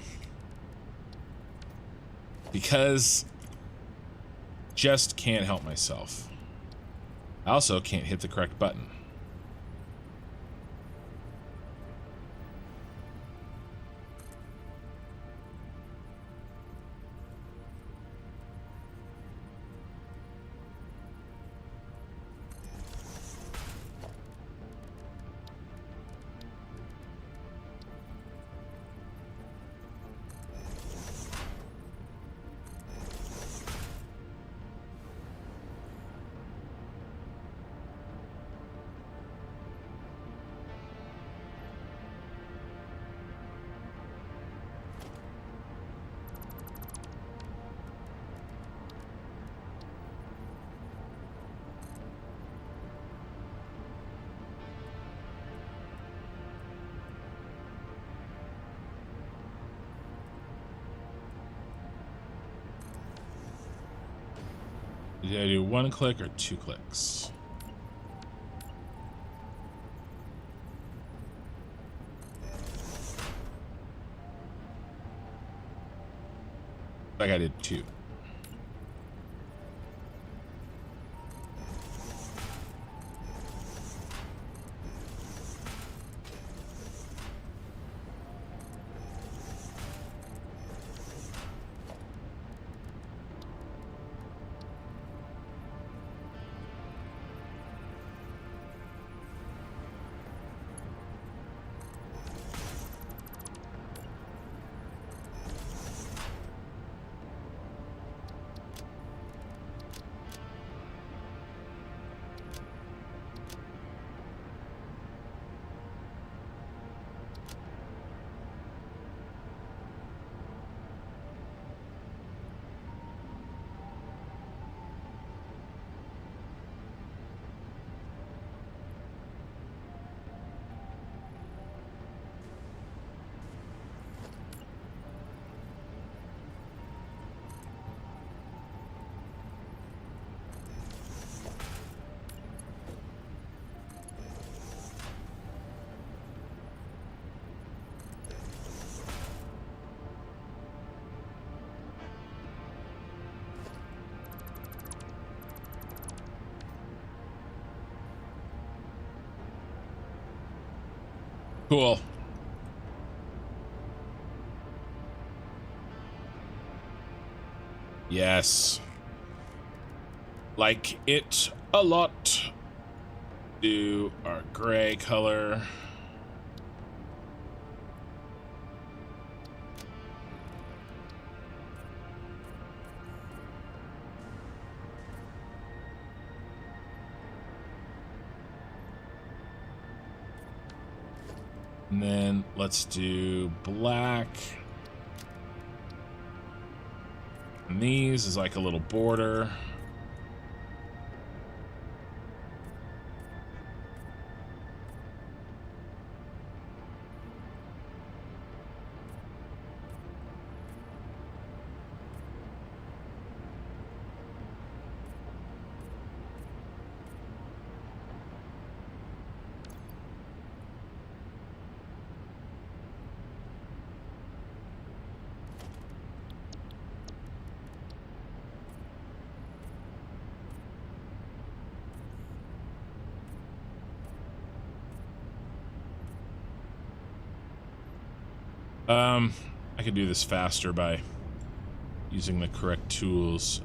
Because just can't help myself. I also can't hit the correct button. Did I do one click or two clicks? Like I did two. Cool. Yes. Like it a lot. Do our gray color. And then let's do black. And these is like a little border. I could do this faster by using the correct tools.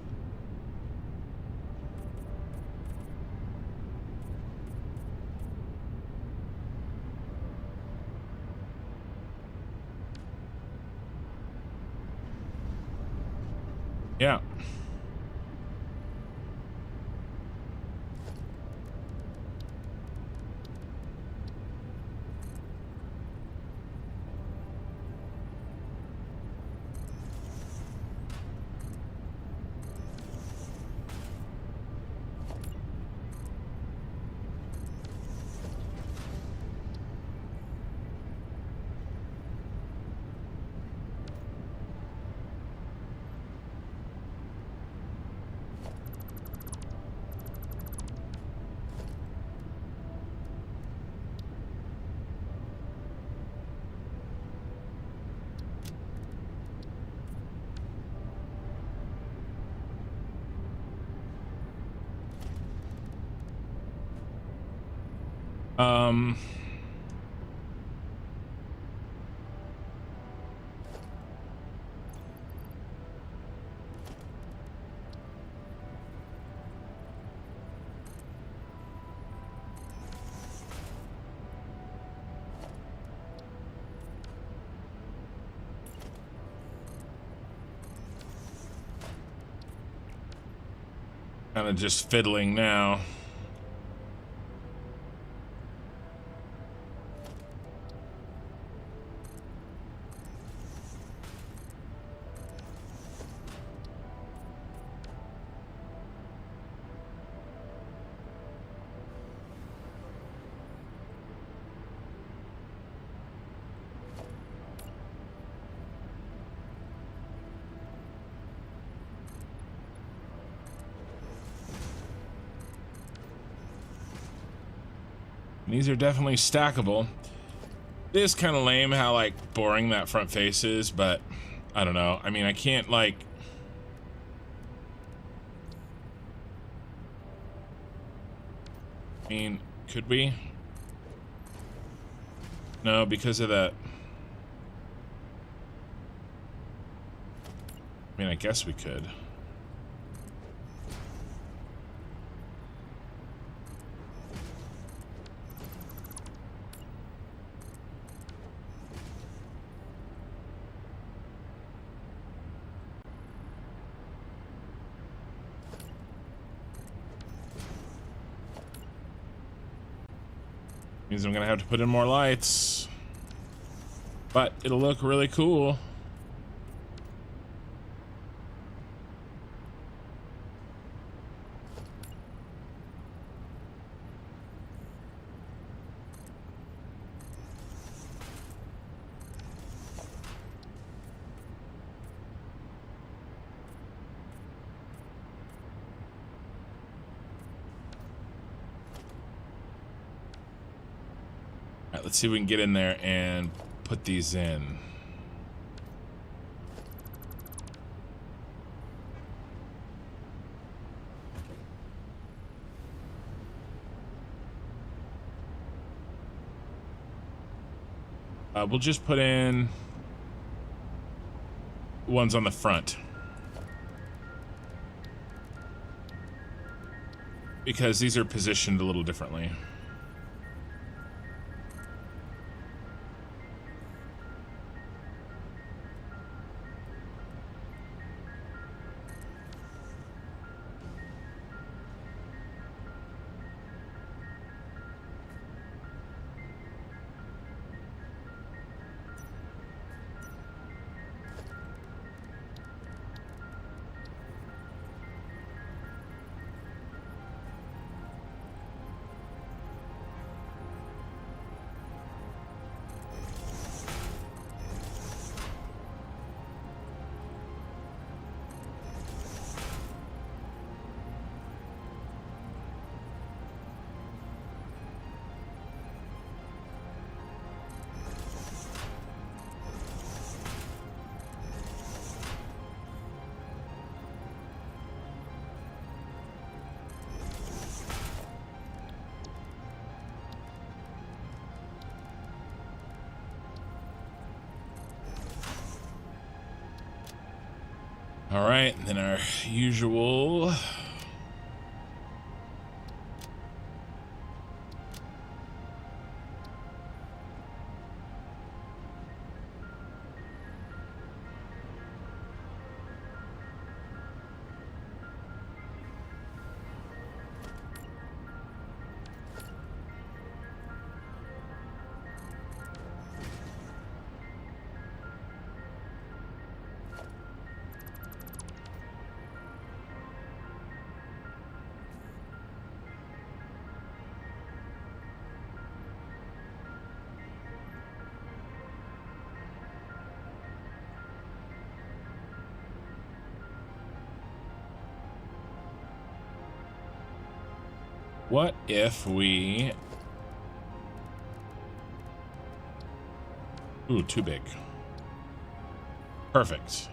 Yeah. Um, kind of just fiddling now. These are definitely stackable. It is kind of lame how, like, boring that front face is, but I don't know. I mean, I can't, like... I mean, could we? No, because of that. I mean, I guess we could. Means I'm gonna have to put in more lights, but it'll look really cool. Let's see if we can get in there and put these in. We'll just put in ones on the front. Because these are positioned a little differently. All right, then our usual. What if we... Ooh, too big. Perfect.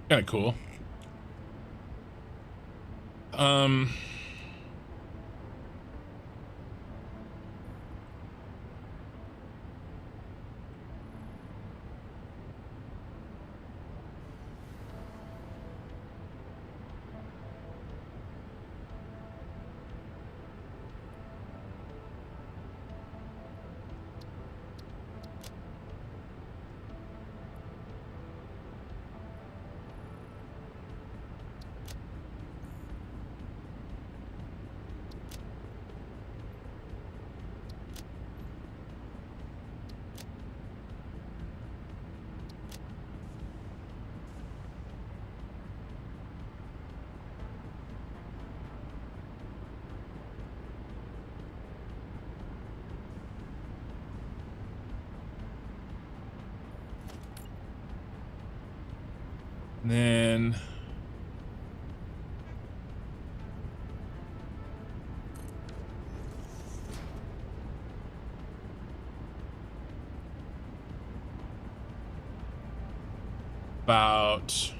Kind of cool. Then about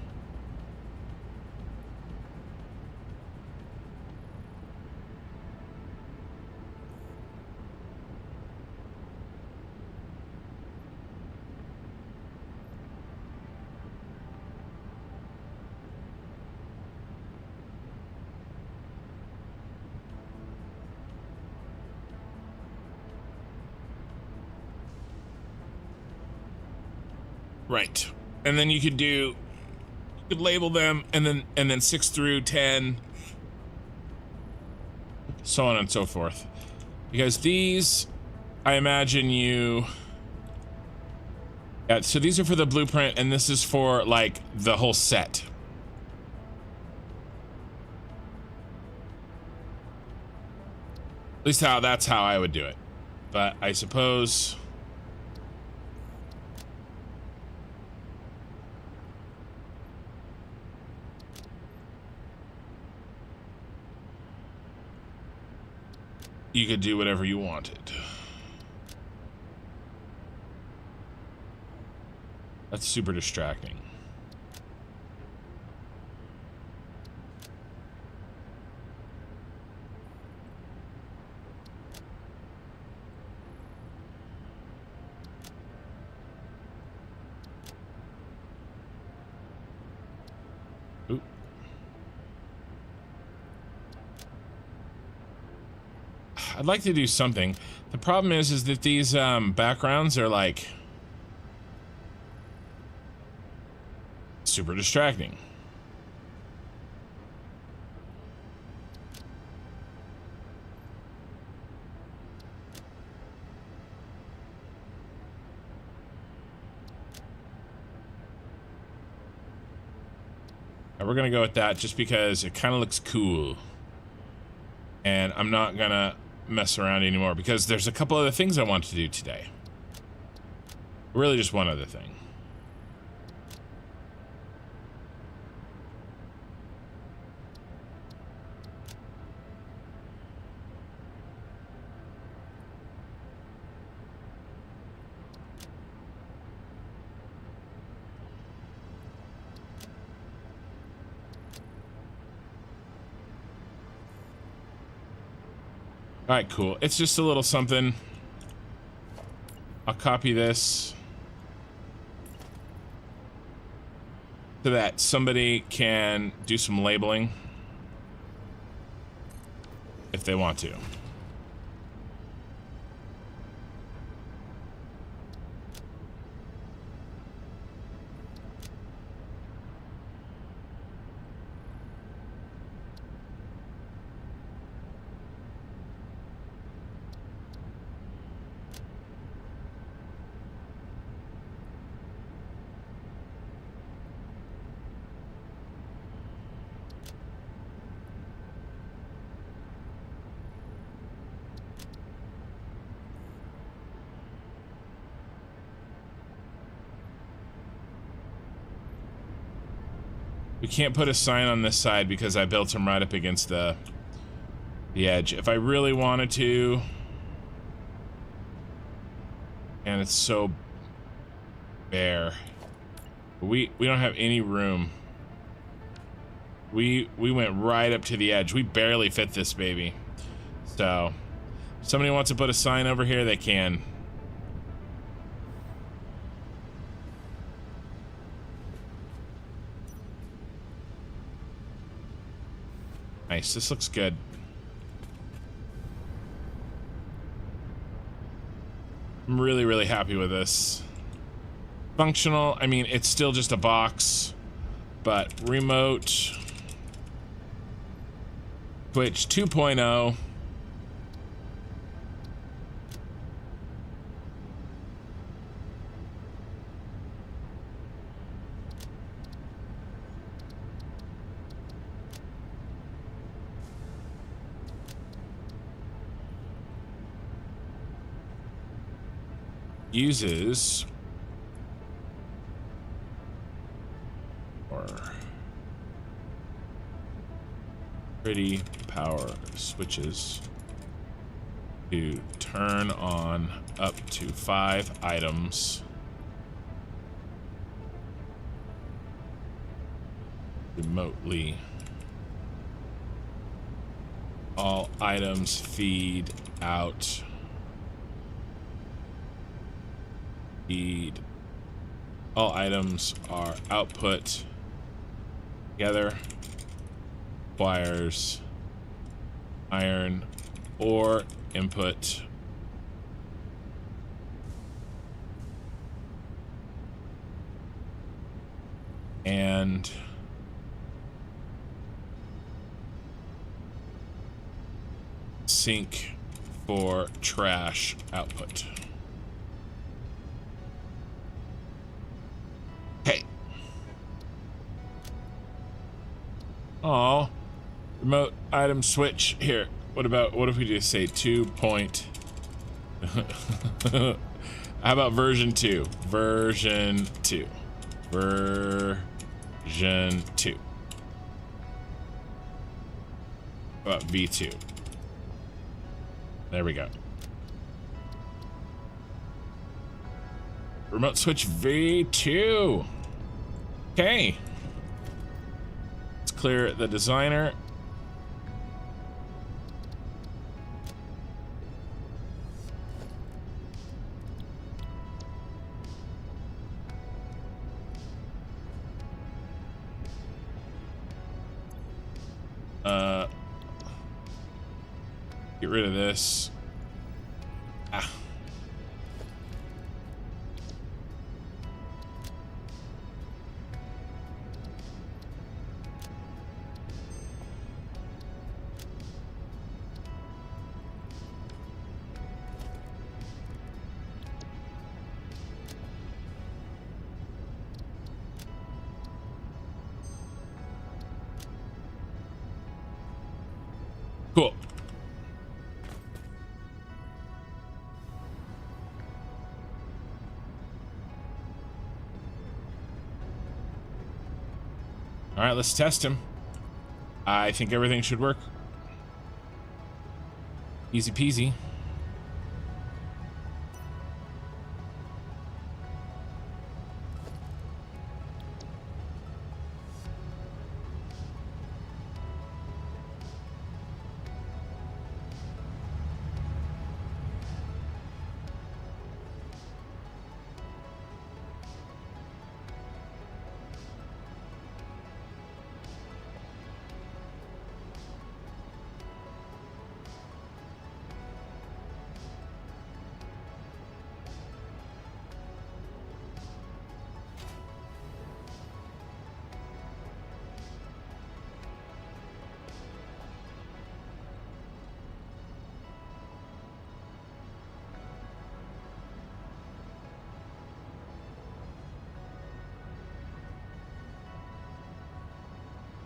right. And then you could label them and then 6 through 10, so on and so forth. Because these, I imagine you, yeah, so these are for the blueprint and this is for like the whole set. At least that's how I would do it. But I suppose you could do whatever you wanted. That's super distracting. Ooh. I'd like to do something. The problem is that these backgrounds are like super distracting. And we're gonna go with that just because it kind of looks cool. And I'm not gonna mess around anymore because there's a couple other things I want to do today. Really just one other thing. All right, cool. It's just a little something. I'll copy this so that somebody can do some labeling if they want to. We can't put a sign on this side because I built them right up against the edge. If I really wanted to, and it's so bare, we don't have any room. We went right up to the edge. We barely fit this baby. So, if somebody wants to put a sign over here, they can. Nice, this looks good. I'm really, really happy with this. Functional, I mean, it's still just a box, but remote, Twitch 2.0. Uses or pretty power switches to turn on up to 5 items remotely. All items feed out. Feed. All items are output together. Requires iron or input. And sink for trash output. Okay. Oh, remote item switch here. What if we just say 2 point? How about version 2? Version 2. Version 2. How about V2? There we go. Remote switch V2. Okay. Let's clear the designer. Get rid of this. Ah. Cool. All right, let's test him. I think everything should work. Easy peasy.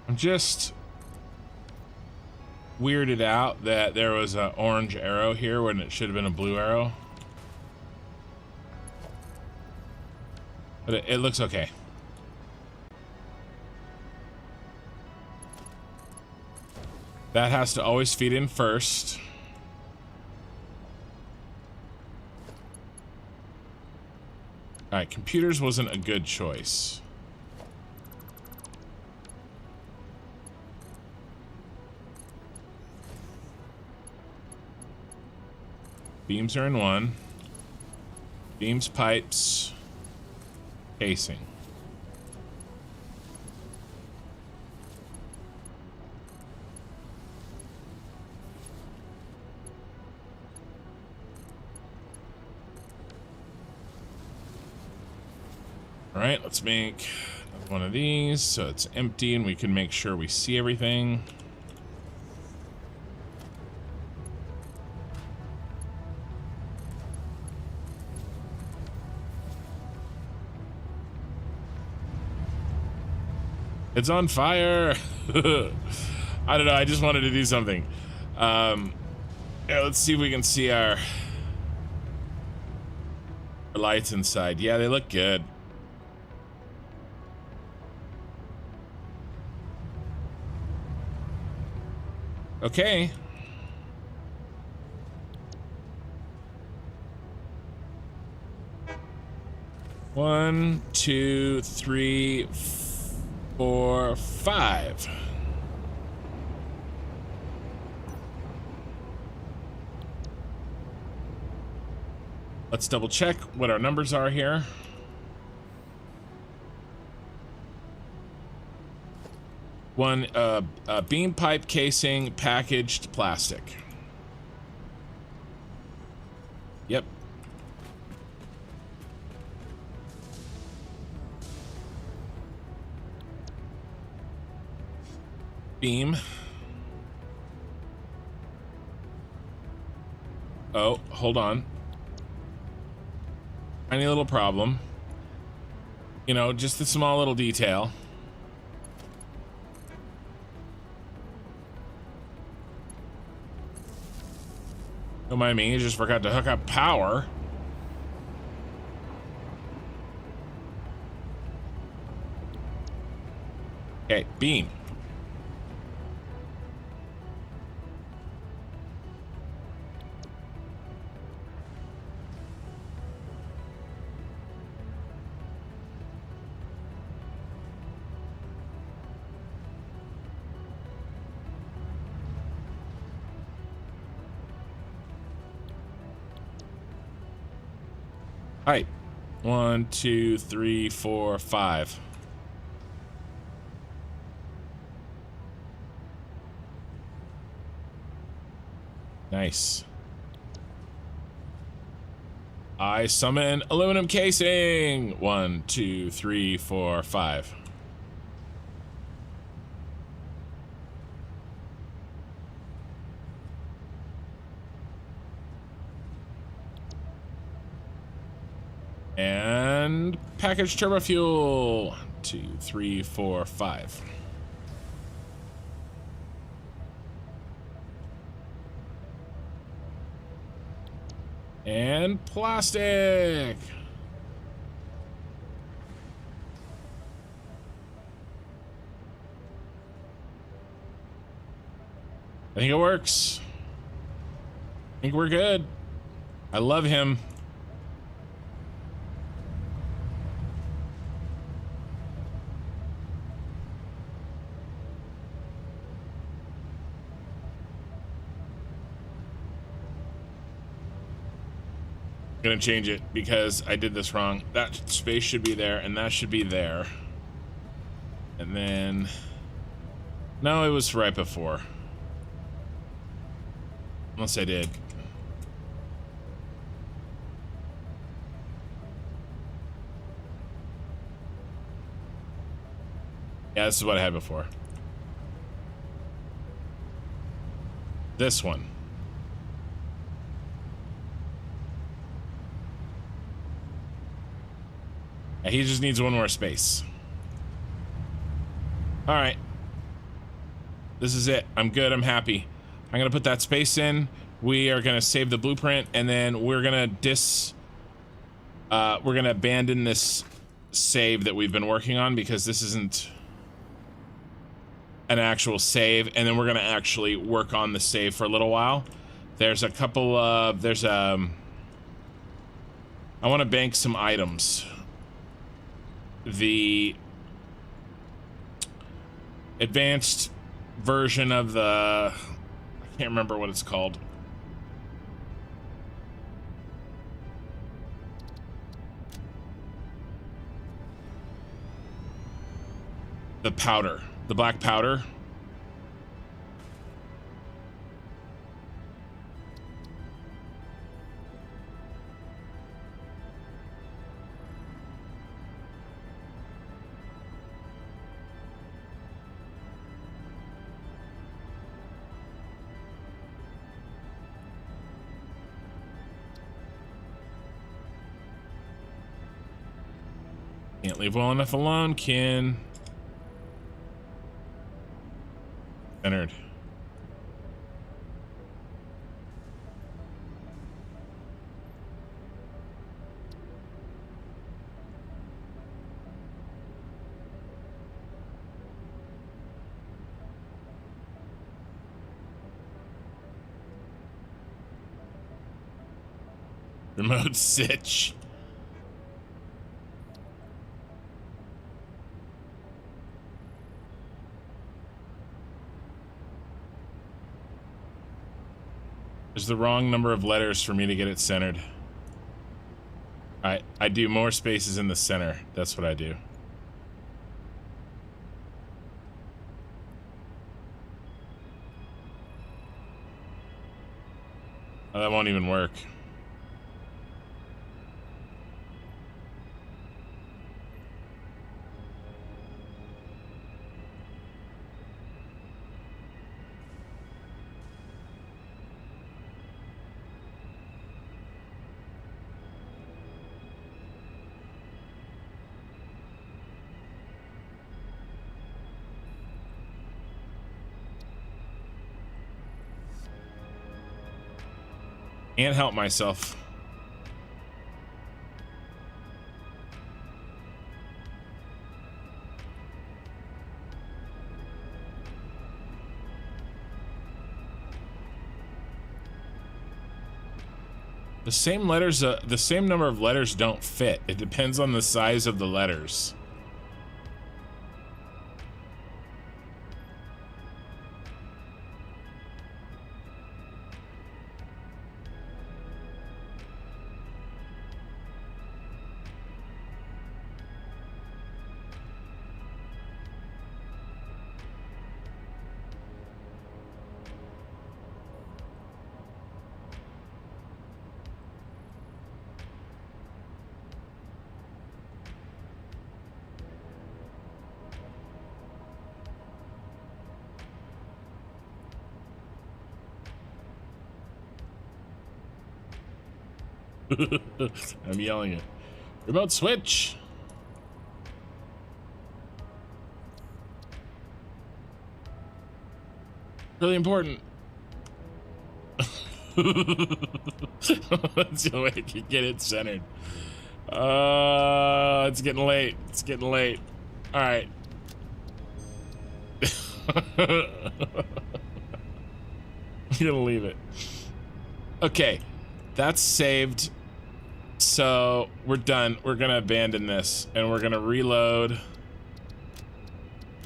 I'm just weirded out that there was an orange arrow here when it should have been a blue arrow. But it looks okay. That has to always feed in first. Alright, computers wasn't a good choice. Beams are in one. Beams, pipes, casing. All right, let's make one of these so it's empty and we can make sure we see everything. It's on fire. I don't know. I just wanted to do something. Yeah, let's see if we can see our lights inside. Yeah, they look good. Okay. One, two, three, 4, 5. Let's double check what our numbers are here. One beam pipe casing, packaged plastic. Yep. Beam. Oh, hold on. Tiny little problem. You know, just a small little detail. Don't mind me, I just forgot to hook up power. Okay, beam. Height. 1, 2, 3, 4, 5. Nice. I summon aluminum casing. 1, 2, 3, 4, 5. And package turbo fuel. 2, 3, 4, 5. And plastic. I think it works. I think we're good. I love him. Gonna change it because I did this wrong. That space should be there and that should be there. And then no, it was right before. Unless I did. Yeah, this is what I had before. This one. He just needs one more space. All right. This is it. I'm good. I'm happy. I'm going to put that space in. We are going to save the blueprint, and then we're going to abandon this save that we've been working on because this isn't an actual save, and then we're going to actually work on the save for a little while. There's a couple of... I want to bank some items. The advanced version of the... I can't remember what it's called. The powder. The black powder. Can't leave well enough alone, Kin. Centered. Remote sitch. There's the wrong number of letters for me to get it centered. I do more spaces in the center. That's what I do. Oh, that won't even work. Can't help myself. The same letters, the same number of letters don't fit. It depends on the size of the letters. I'm yelling it. Remote switch. Really important. That's the way to get it centered. It's getting late. It's getting late. All right. I'm gonna leave it. Okay, that's saved. So we're done. We're gonna abandon this and we're gonna reload.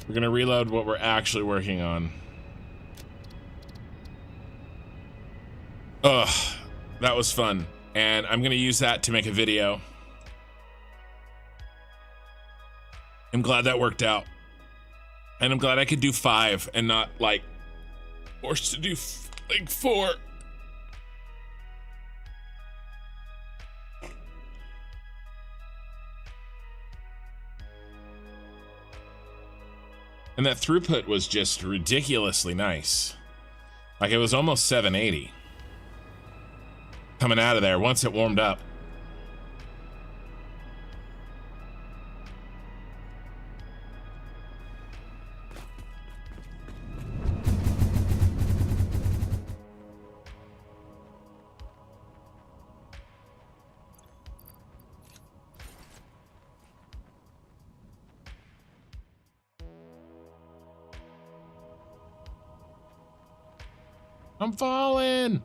We're gonna reload what we're actually working on. Ugh, that was fun. And I'm gonna use that to make a video. I'm glad that worked out. And I'm glad I could do 5 and not like forced to do like 4. And that throughput was just ridiculously nice. Like it was almost 780 coming out of there once it warmed up. I'm falling.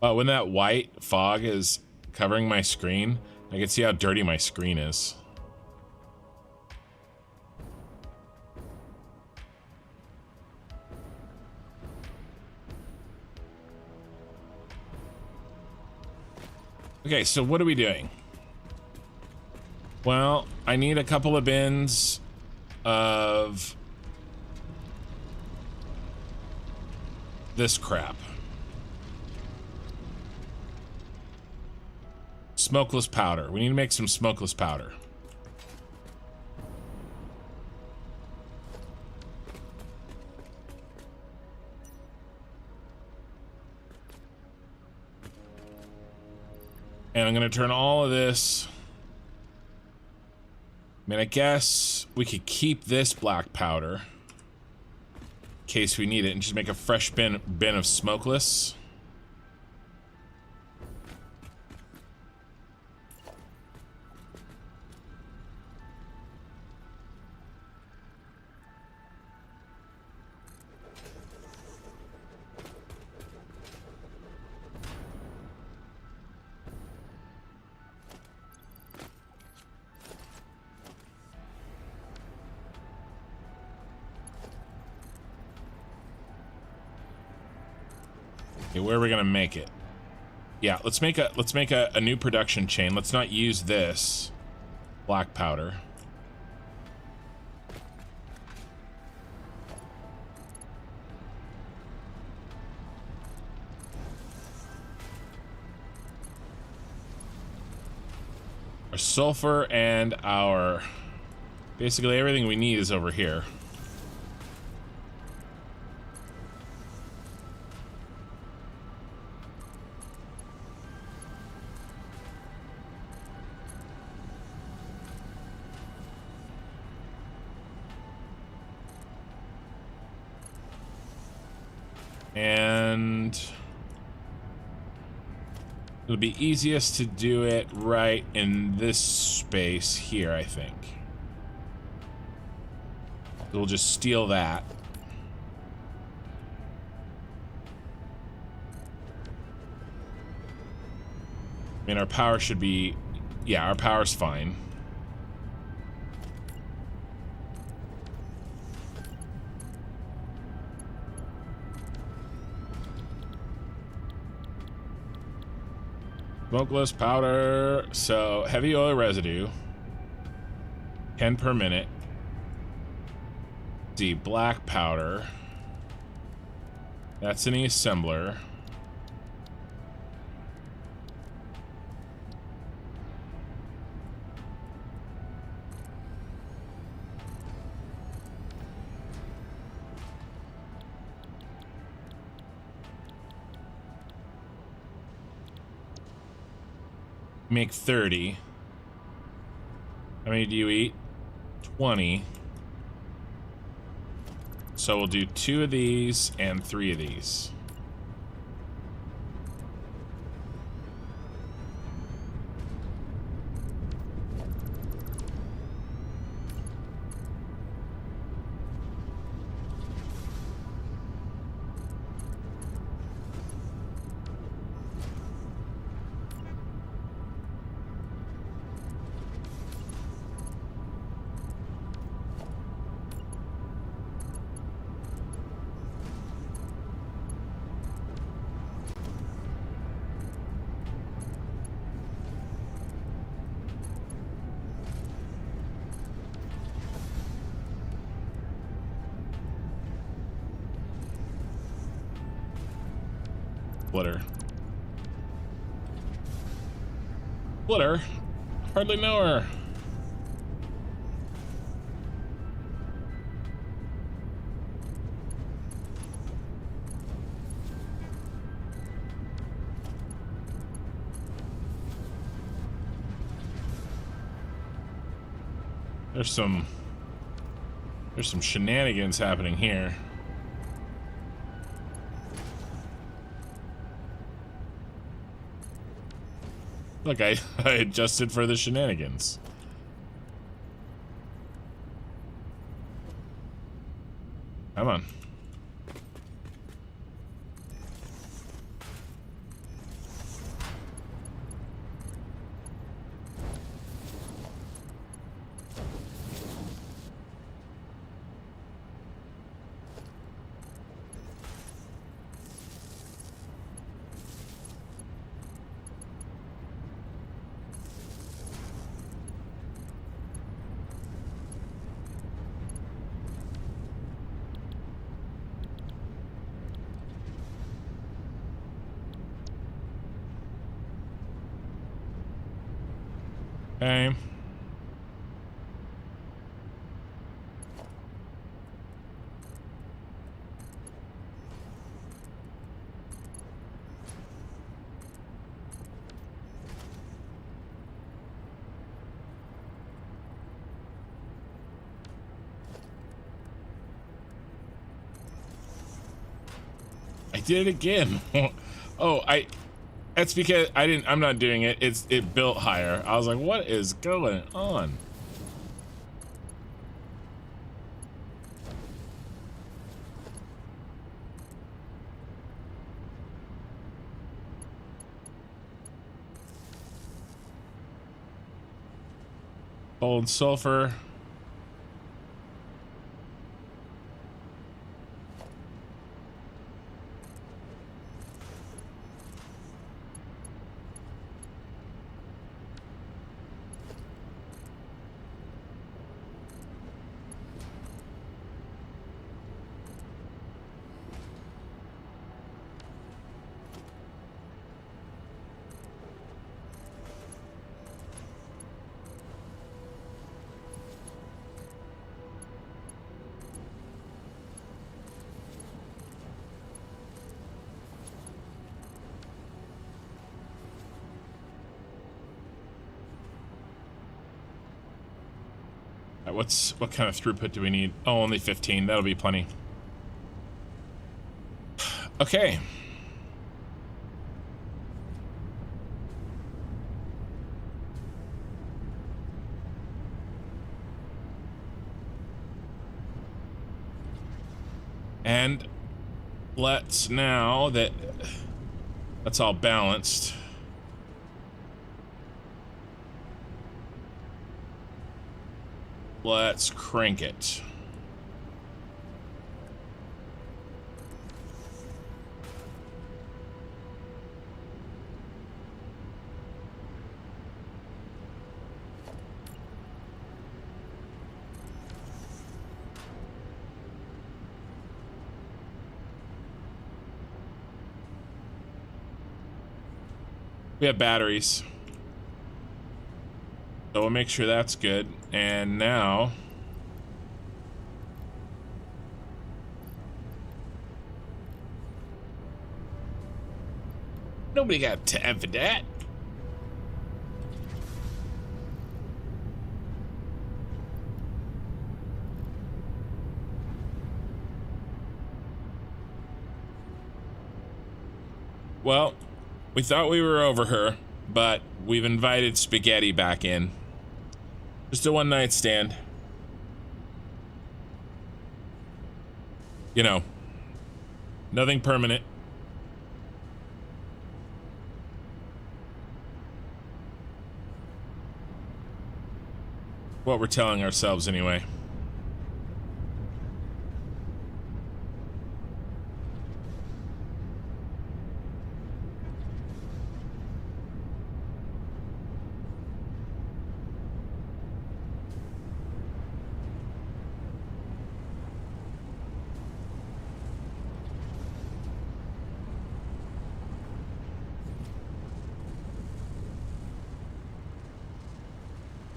Oh, when that white fog is covering my screen, I can see how dirty my screen is. Okay, so what are we doing? Well, I need a couple of bins of this crap. Smokeless powder. We need to make some smokeless powder. And I'm gonna turn all of this. I mean, I guess we could keep this black powder in case we need it and just make a fresh bin of smokeless. Okay, where are we gonna make it? Yeah, let's make a new production chain. Let's not use this black powder. Our sulfur and our basically everything we need is over here. And it'll be easiest to do it right in this space here, I think. We'll just steal that. I mean, our power should be... Yeah, our power's fine. Smokeless powder. So, heavy oil residue. 10 per minute. See, black powder. That's an assembler. Make 30. How many do you eat? 20. So we'll do 2 of these and 3 of these. Splitter. Splitter? Hardly know her. There's some shenanigans happening here. Look, I adjusted for the shenanigans. Come on. Okay. I did it again. Oh, that's because I'm not doing it. It built higher. I was like, what is going on? Gold, sulfur. What kind of throughput do we need? Oh, only 15. That'll be plenty. Okay. And let's, now that that's all balanced, let's crank it. We have batteries, so we'll make sure that's good. And now nobody got time for that. Well, we thought we were over her, but we've invited Spaghetti back in. Just a one-night stand. You know, nothing permanent. What we're telling ourselves anyway.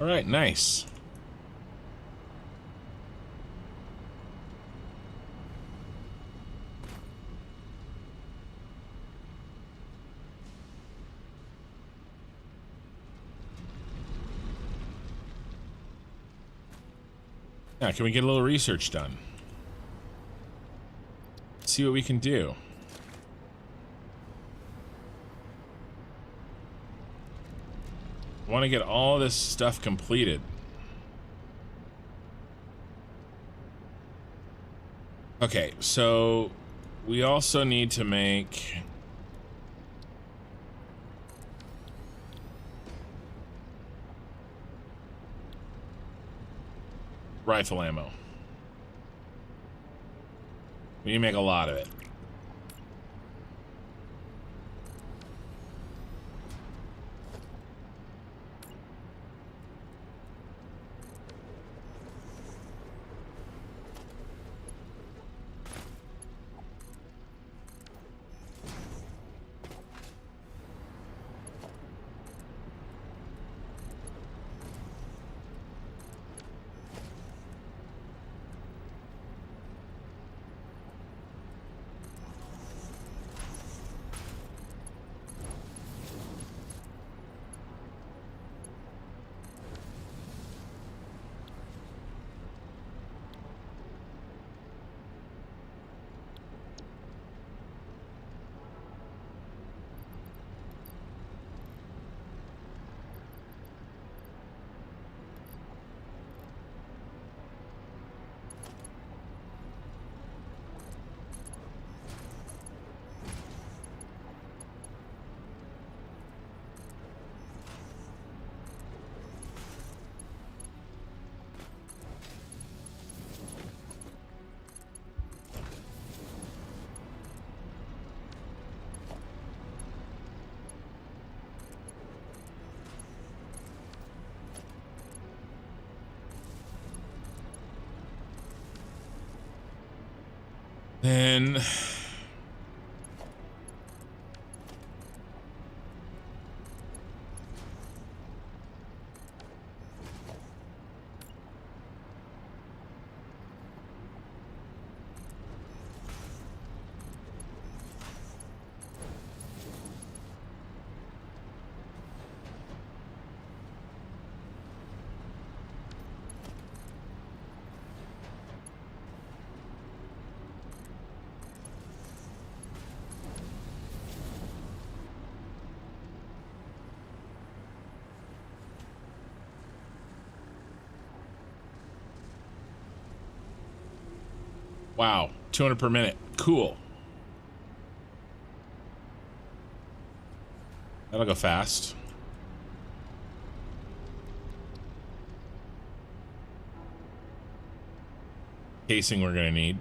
All right, nice. Now, can we get a little research done? See what we can do. I want to get all this stuff completed. Okay, so we also need to make rifle ammo. We need to make a lot of it. Then Wow, 200 per minute. Cool. That'll go fast. Casing we're gonna need.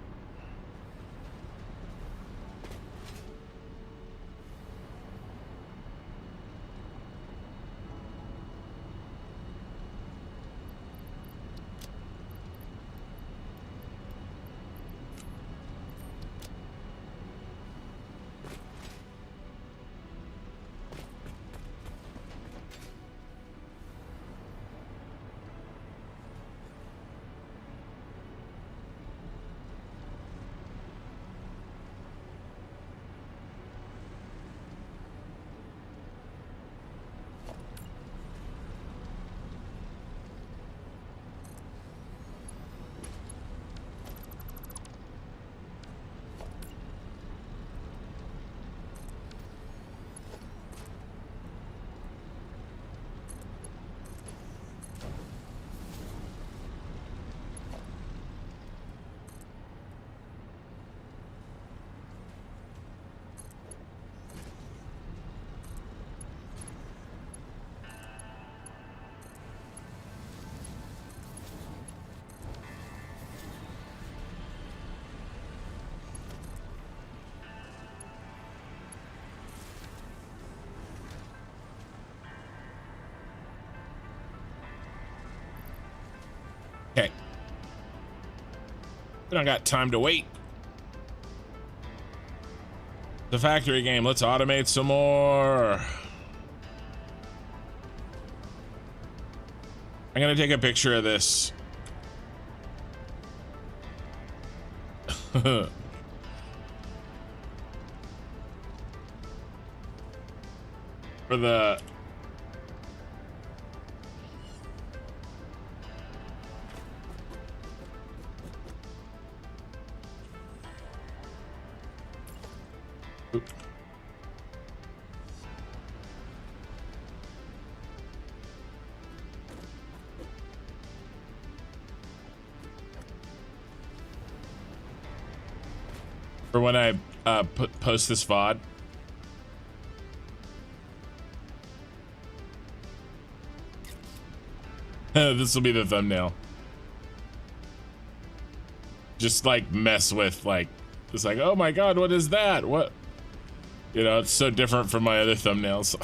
Okay. We don't got time to wait. The factory game, let's automate some more. I'm gonna take a picture of this. For the for when I post this VOD. This will be the thumbnail. Just like mess with like, it's like, oh my god, what is that? What? You know, it's so different from my other thumbnails.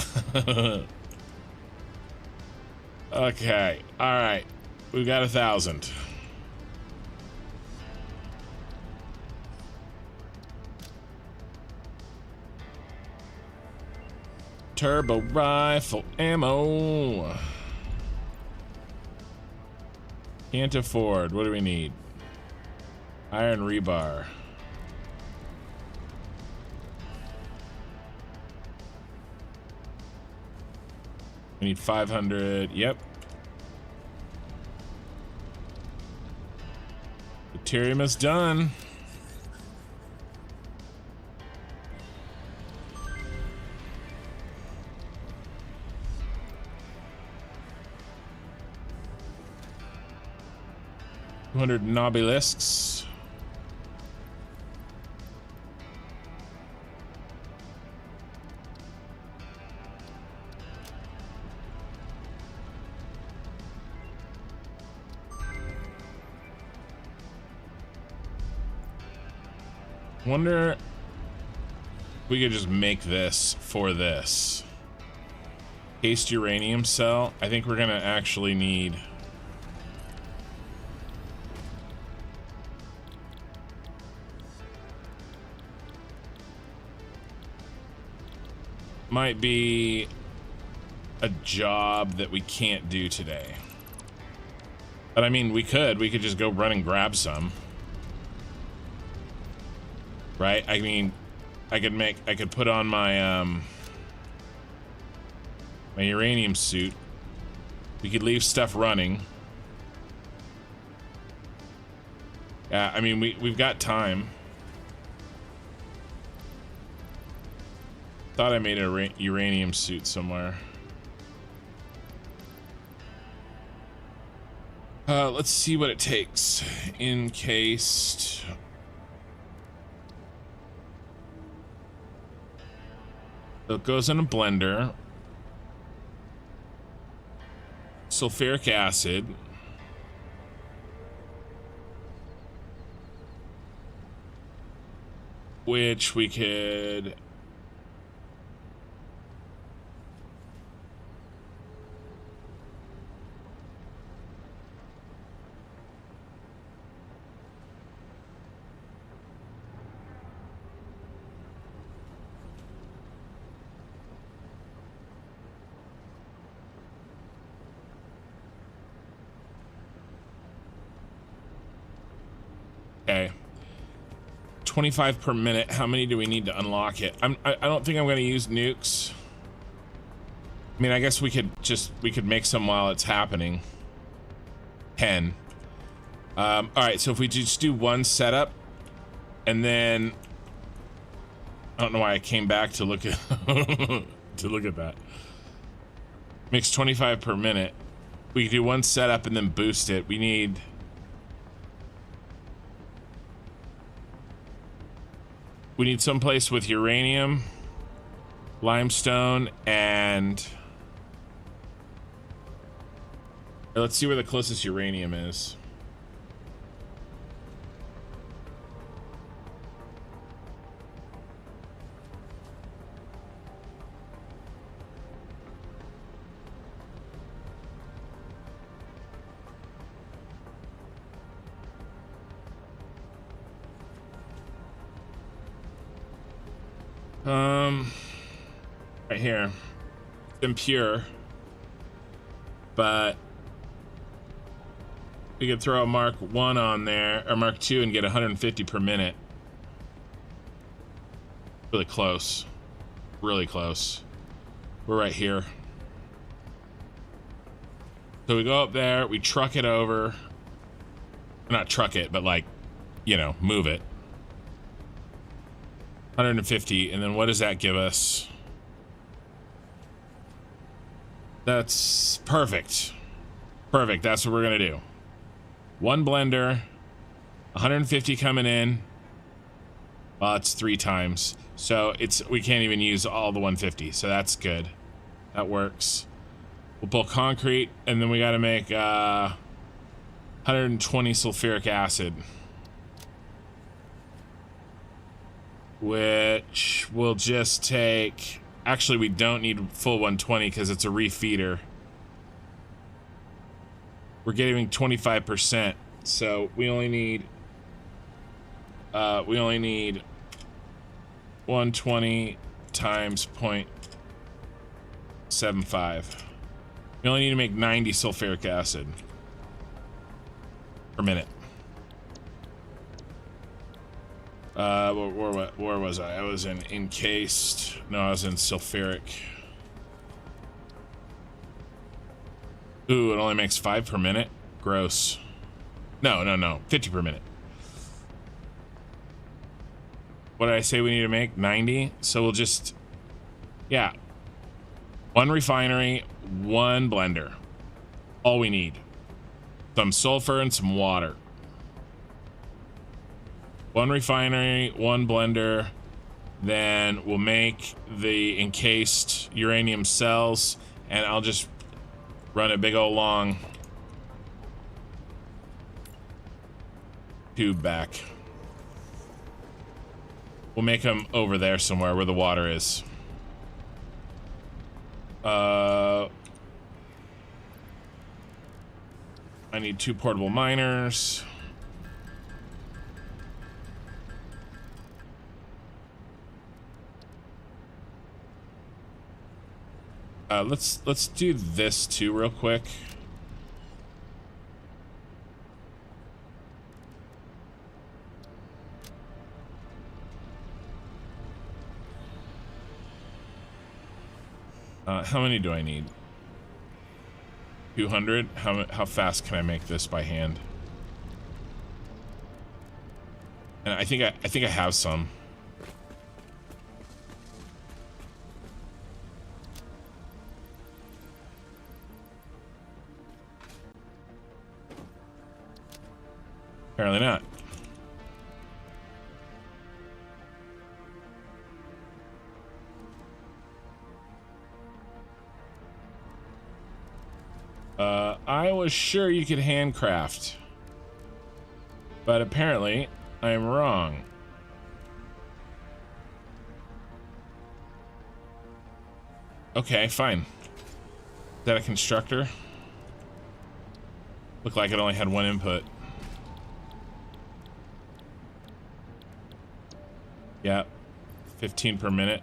Okay, all right, we've got 1,000. Turbo rifle ammo. Can't afford. What do we need? Iron rebar. We need 500. Yep. Deuterium is done. $200 nobelisks. Wonder if we could just make this for this. Cased uranium cell. I think we're gonna actually need might be a job that we can't do today. But I mean, we could just go run and grab some. Right? I mean, I could put on my my uranium suit. We could leave stuff running. Yeah, I mean, we've got time. Thought I made a uranium suit somewhere. Let's see what it takes. Encased So it goes in a blender. Sulfuric acid. Which we could... Okay. 25 per minute. How many do we need to unlock it? I don't think I'm going to use nukes. I mean, I guess we could make some while it's happening. 10. All right, so if we just do one setup, and then I don't know why I came back to look at to look at that. Makes 25 per minute. We could do one setup and then boost it. We need... someplace with uranium, limestone, and... Let's see where the closest uranium is. Right here. It's impure, but we could throw a Mark 1 on there, or Mark 2, and get 150 per minute. Really close. Really close. We're right here. So we go up there, we truck it over. Not truck it, but like, you know, move it. 150, and then what does that give us? That's perfect. Perfect, that's what we're gonna do. One blender, 150 coming in. Well, it's 3 times. So we can't even use all the 150, so that's good. That works. We'll pull concrete, and then we gotta make 120 sulfuric acid. Which will just take... Actually, we don't need full 120 because it's a refeeder. We're getting 25%, so we only need 120 times 0.75. We only need to make 90 sulfuric acid per minute. Where was I? I was in encased. No, I was in sulfuric. Ooh, it only makes 5 per minute. Gross. No. 50 per minute. What did I say we need to make? 90? So we'll just... Yeah. 1 refinery, 1 blender. All we need. Some sulfur and some water. 1 refinery, 1 blender, then we'll make the encased uranium cells, and I'll just run a big old long tube back. We'll make them over there somewhere where the water is. I need 2 portable miners. Let's do this too real quick. How many do I need? 200? How fast can I make this by hand? And I think I have some. Apparently not. I was sure you could handcraft, but apparently I'm wrong. Okay, fine. Is that a constructor? Looked like it only had one input. Yeah, 15 per minute.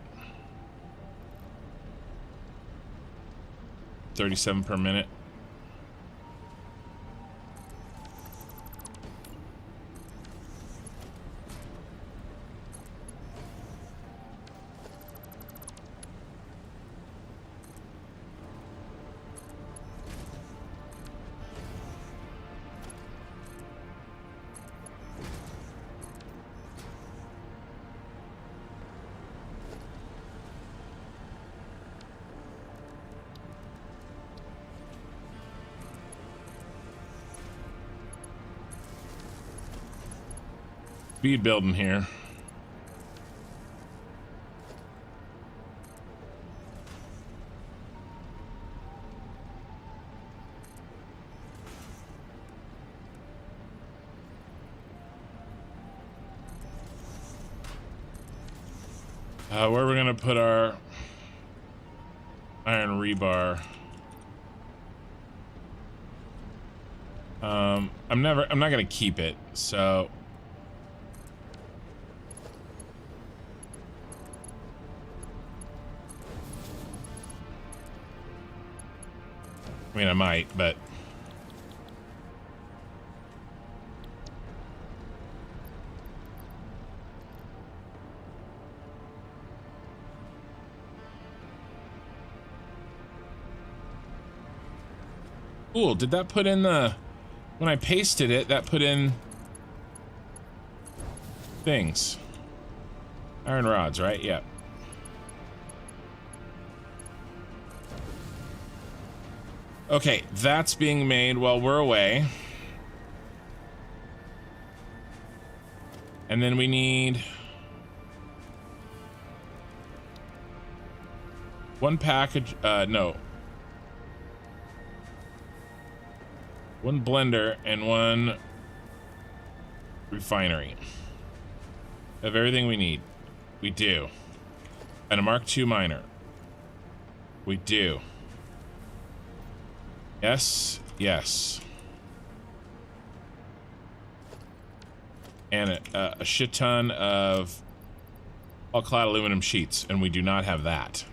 37 per minute. Speed building here. Where we're gonna put our iron rebar. I'm not gonna keep it, so I mean, I might, but cool. Did that put in the, when I pasted it, that put in things. Iron rods, right? Yeah. Okay, that's being made while we're away. And then we need one package, no. One blender and one refinery. Of everything we need. We do. And a Mark II miner. We do. Yes, yes. And a shit ton of all-clad aluminum sheets, and we do not have that.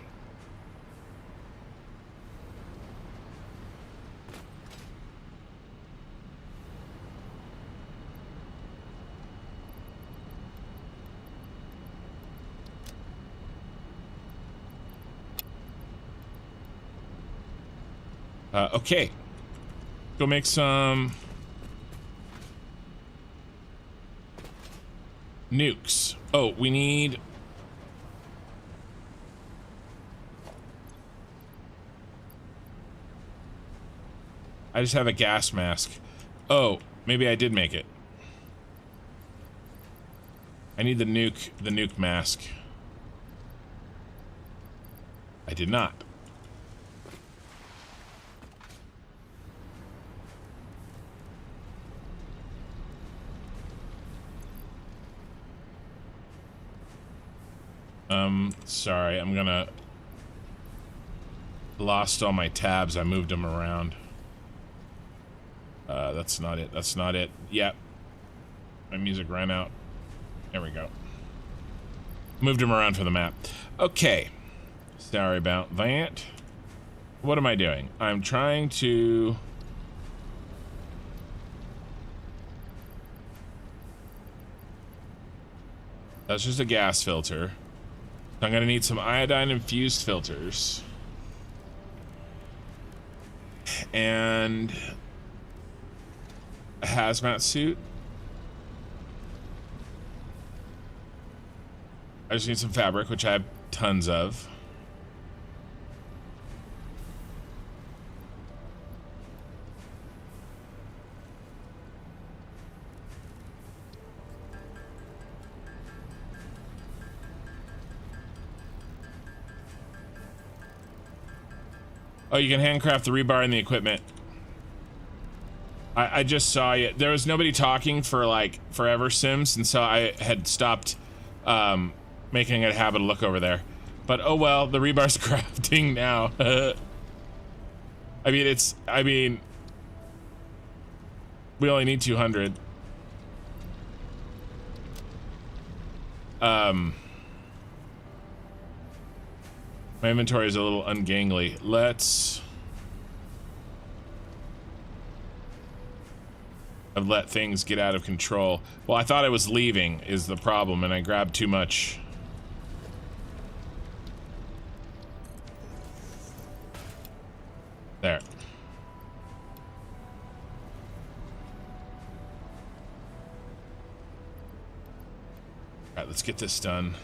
Okay. Go make some nukes. Oh, we need... I just have a gas mask. Oh, maybe I did make it. I need the nuke mask. I did not. Sorry, I'm gonna... Lost all my tabs, I moved them around. That's not it, that's not it. Yep. My music ran out. There we go. Moved them around for the map. Okay. Sorry about that. What am I doing? I'm trying to... That's just a gas filter. I'm gonna need some iodine infused filters. And a hazmat suit. I just need some fabric, which I have tons of. Oh, you can handcraft the rebar and the equipment. I just saw you. There was nobody talking for like forever, Sims, and so I had stopped making it a habit to look over there. But oh well, the rebar's crafting now. I mean, we only need 200. My inventory is a little ungangly. Let's let things get out of control. Well, I thought I was leaving is the problem, and I grabbed too much. There. All right, let's get this done.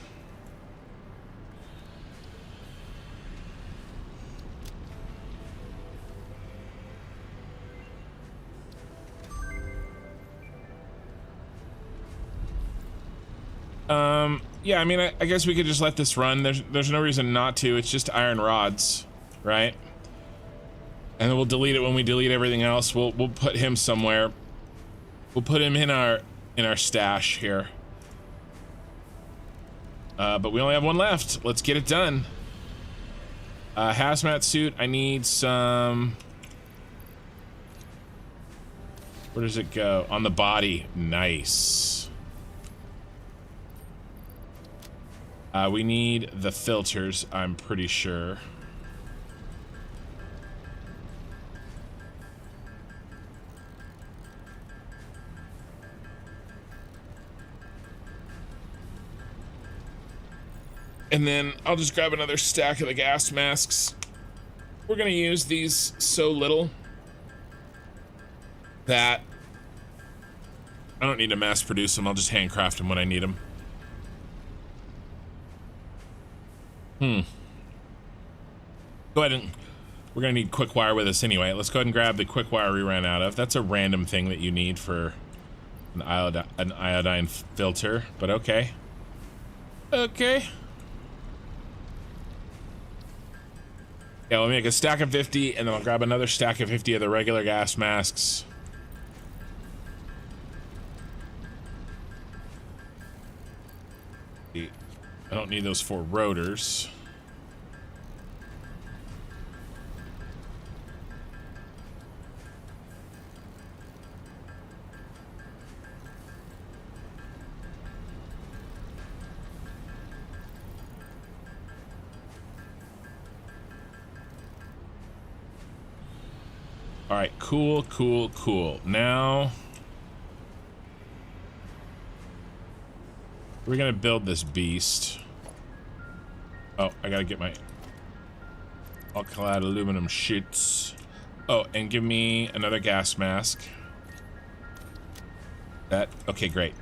Yeah, I mean, I guess we could just let this run. There's no reason not to. It's just iron rods, right? And then we'll delete it when we delete everything else. We'll put him somewhere. We'll put him in our stash here. But we only have one left. Let's get it done. Hazmat suit. I need some. Where does it go? On the body. Nice. We need the filters, I'm pretty sure. And then I'll just grab another stack of the gas masks. We're gonna use these so little that I don't need to mass produce them. I'll just handcraft them when I need them. Go ahead and we're gonna need quick wire with us anyway. Let's go ahead and grab the quick wire we ran out of. That's a random thing that you need for an iodine filter, but okay. Okay. Yeah, we'll make a stack of 50, and then I'll grab another stack of 50 of the regular gas masks. I don't need those 4 rotors. All right, cool, cool, cool. Now we're gonna build this beast. Oh, I gotta get my alkali aluminum sheets. Oh, and give me another gas mask. That, okay, great.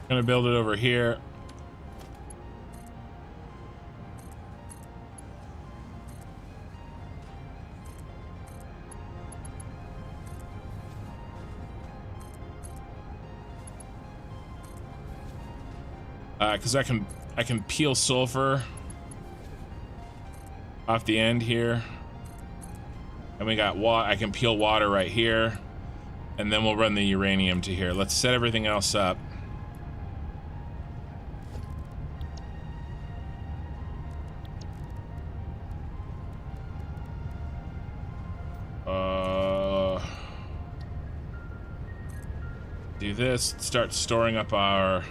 Gonna build it over here. Because I can peel sulfur off the end here, and we got water. I can peel water right here, and then we'll run the uranium to here. Let's set everything else up. Do this, start storing up our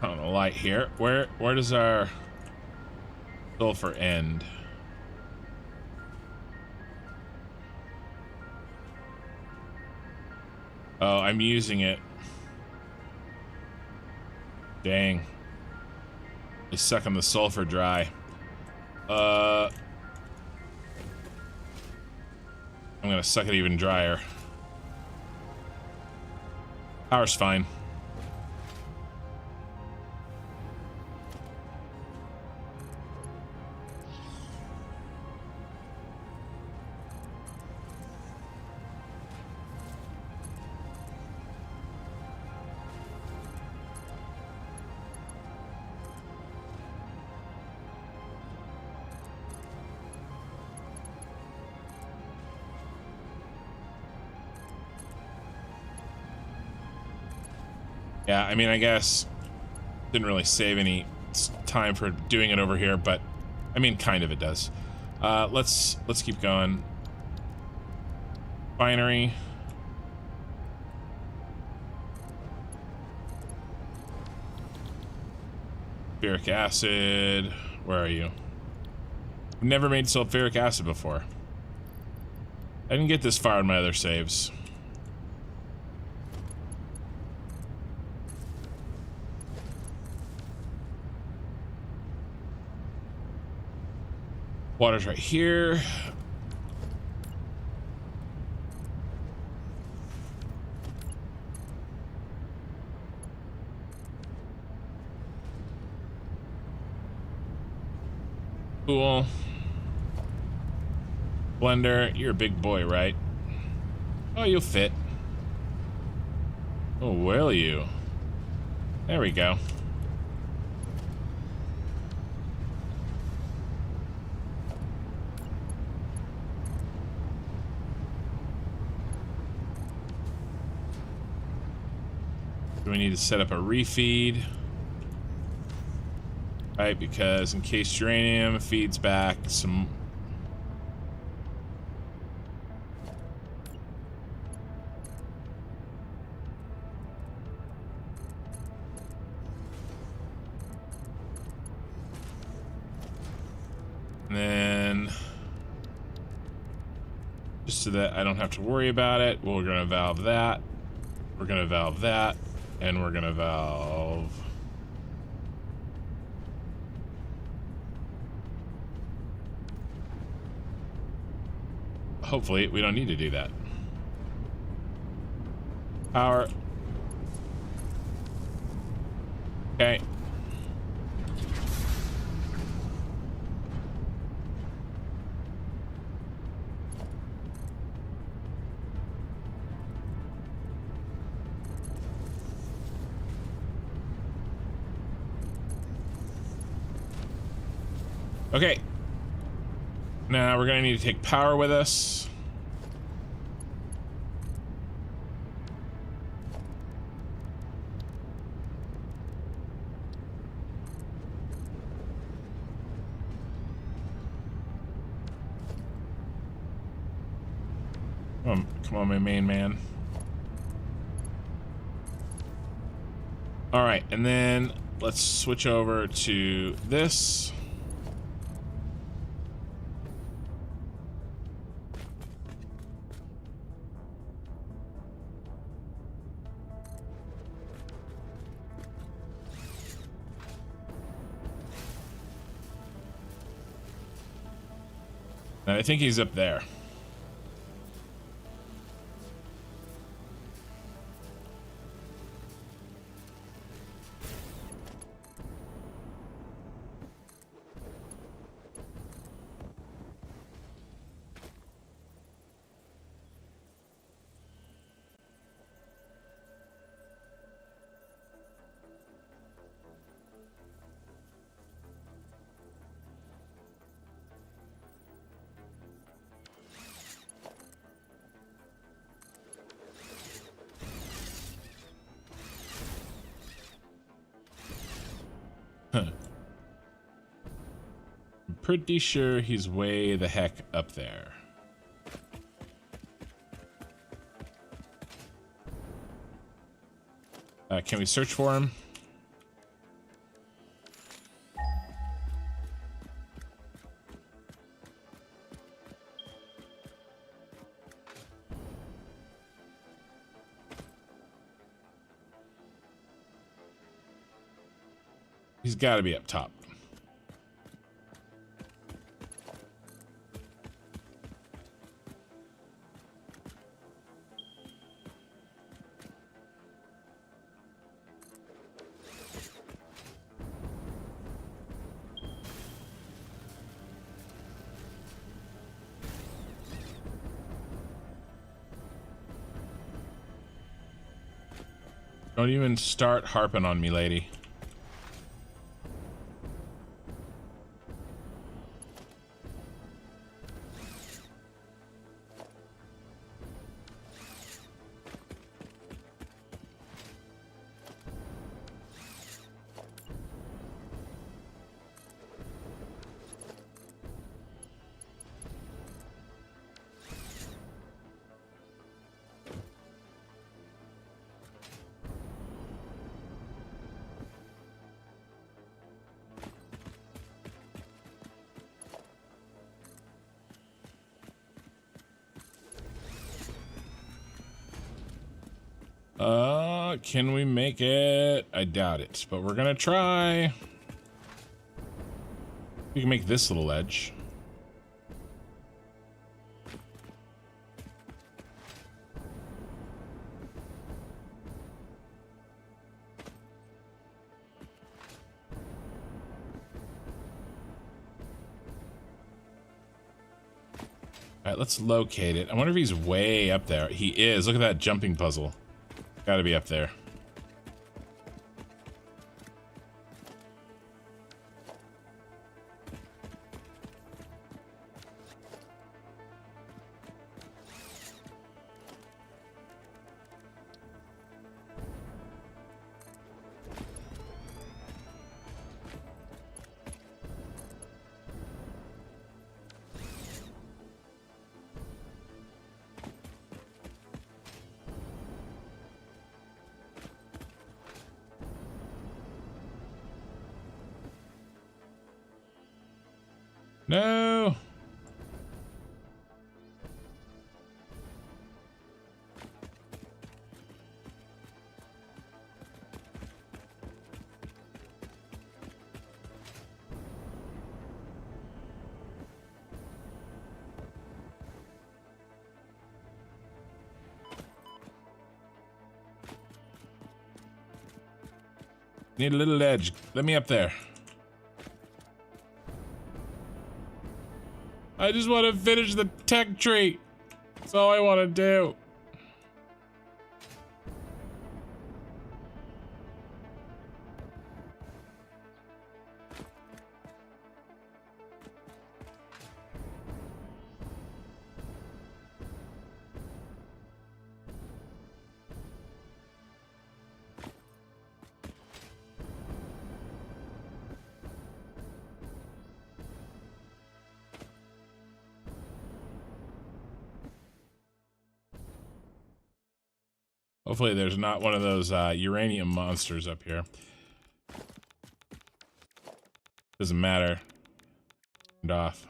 light here. Where does our sulfur end? Oh, I'm using it. Dang. He's sucking the sulfur dry. I'm gonna suck it even drier. Power's fine. Yeah, I mean, I guess didn't really save any time for doing it over here, but I mean, kind of it does. Let's keep going. Binary. Sulfuric acid. Where are you? I've never made sulfuric acid before. I didn't get this far in my other saves. Water's right here. Cool. Blender, you're a big boy, right? Oh, you'll fit. Oh, will you? There we go. Do we need to set up a refeed? Right, because in case uranium feeds back some... And then... just so that I don't have to worry about it, we're gonna valve that. We're gonna valve that. And we're gonna valve... Hopefully, we don't need to do that. Power. Okay. Okay. Now we're gonna need to take power with us. Come on, my main man. All right, and then let's switch over to this. And I think he's up there. I'm pretty sure he's way the heck up there. Can we search for him? He's got to be up top. Don't even start harping on me, lady. Can we make it? I doubt it, but we're gonna try. We can make this little ledge. All right, let's locate it. I wonder if he's way up there. He is. Look at that jumping puzzle. Gotta be up there. No. Need a little edge. Let me up there. I just want to finish the tech tree. That's all I want to do. Hopefully there's not one of those uranium monsters up here. Doesn't matter. And off.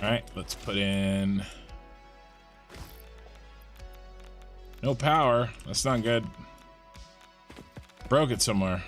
All right, let's put in no power. That's not good. Broke it somewhere.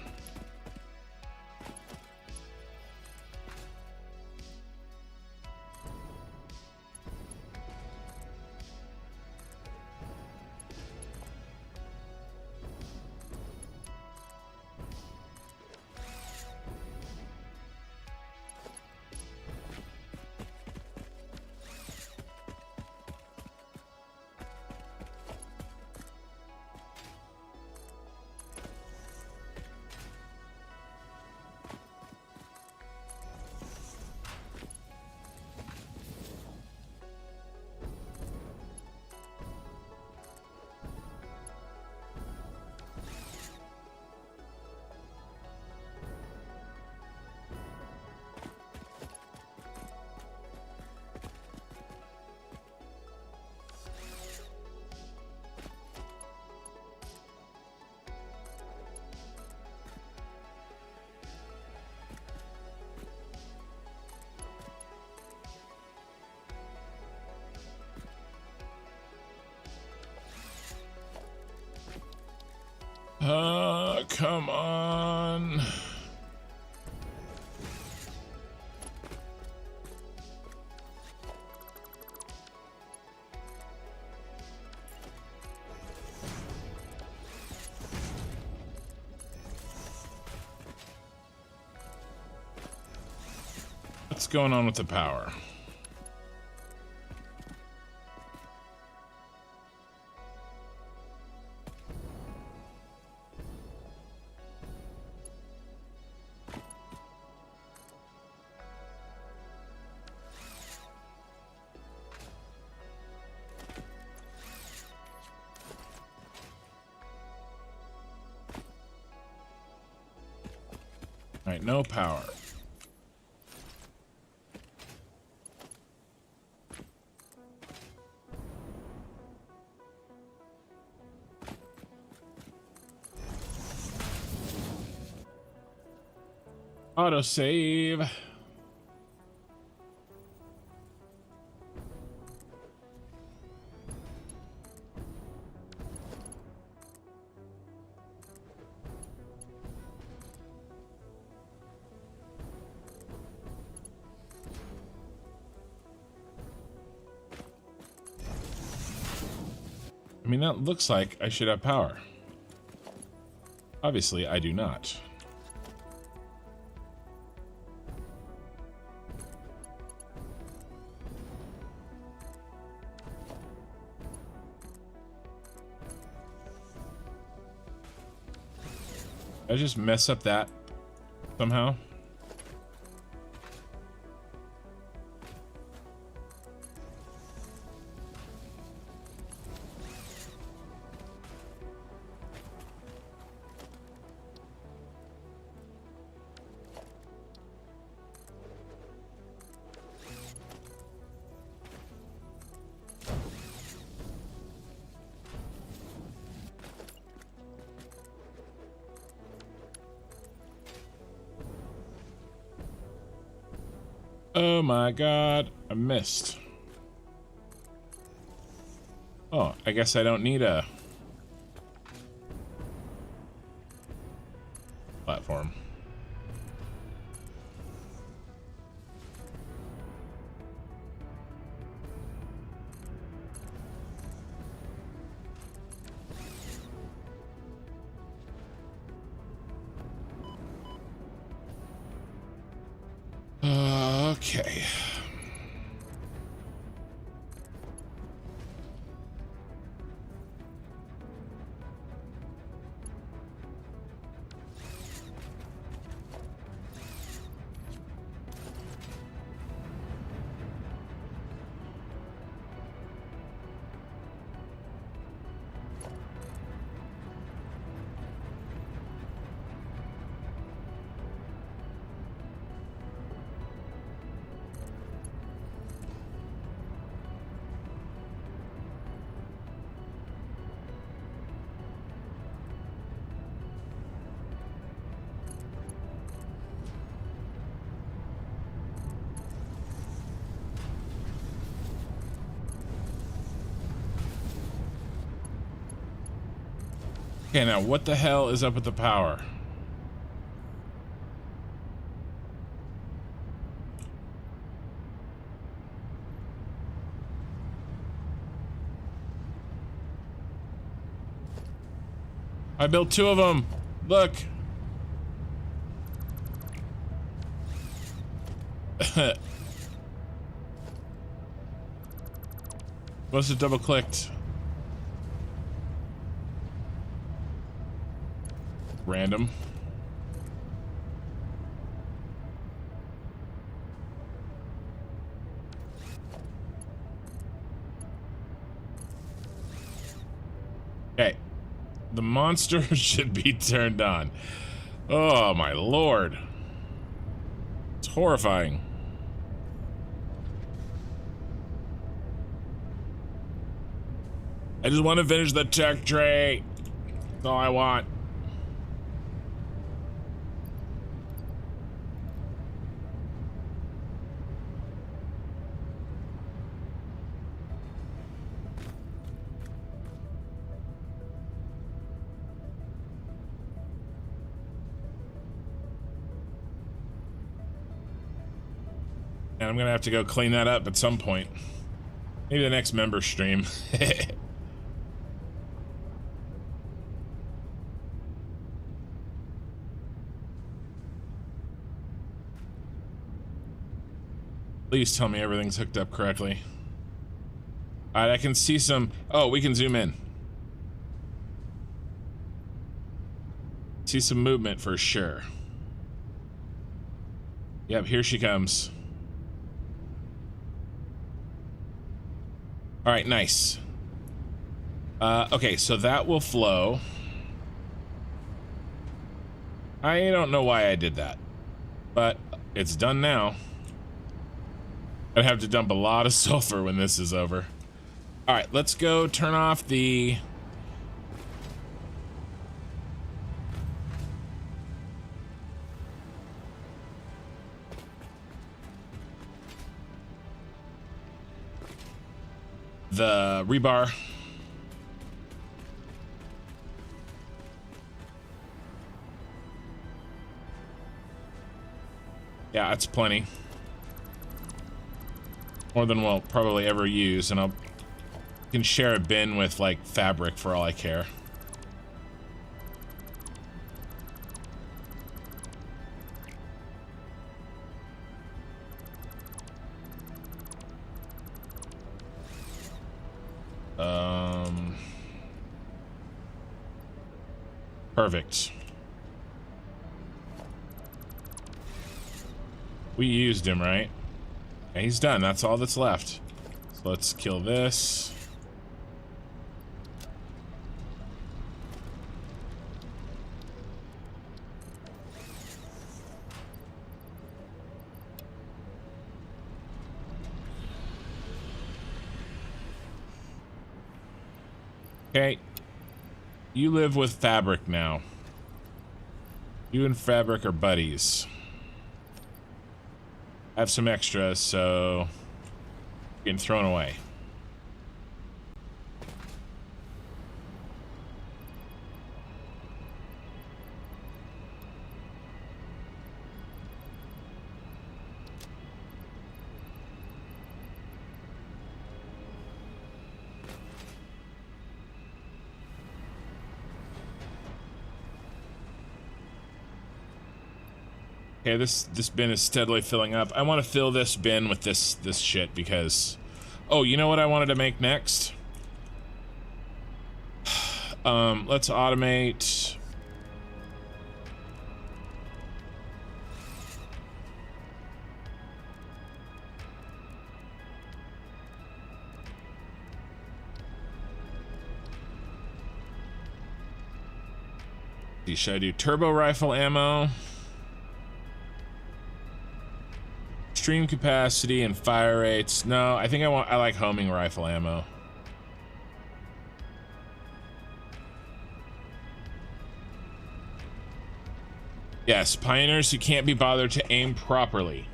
come on. What's going on with the power? All right, no power. Autosave. I mean, that looks like I should have power. Obviously, I do not. Did I just mess up that somehow? Oh my god, I missed. Oh, I guess I don't need a platform. Okay. Okay, now what the hell is up with the power? I built 2 of them. Look. Must have double clicked. Random. Okay. The monster should be turned on. Oh my lord. It's horrifying. I just want to finish the tech tray. That's all I want. And I'm gonna have to go clean that up at some point. Maybe the next member stream. Please tell me everything's hooked up correctly. Alright, I can see some... Oh, we can zoom in. See some movement for sure. Yep, here she comes. Alright, nice. Okay, so that will flow. I don't know why I did that, but it's done now. I'd have to dump a lot of sulfur when this is over. Alright, let's go turn off the... rebar. Yeah, that's plenty. More than we'll probably ever use, and I can share a bin with, like, fabric for all I care. Perfect. We used him, right? Yeah, he's done. That's all that's left. So let's kill this. Okay. You live with Fabric now. You and Fabric are buddies. I have some extras, so getting thrown away. Okay, this bin is steadily filling up. I want to fill this bin with this shit because... Oh, you know what I wanted to make next? Let's automate... Should I do turbo rifle ammo? Stream capacity and fire rates. No, I think I like homing rifle ammo. Yes, pioneers who can't be bothered to aim properly.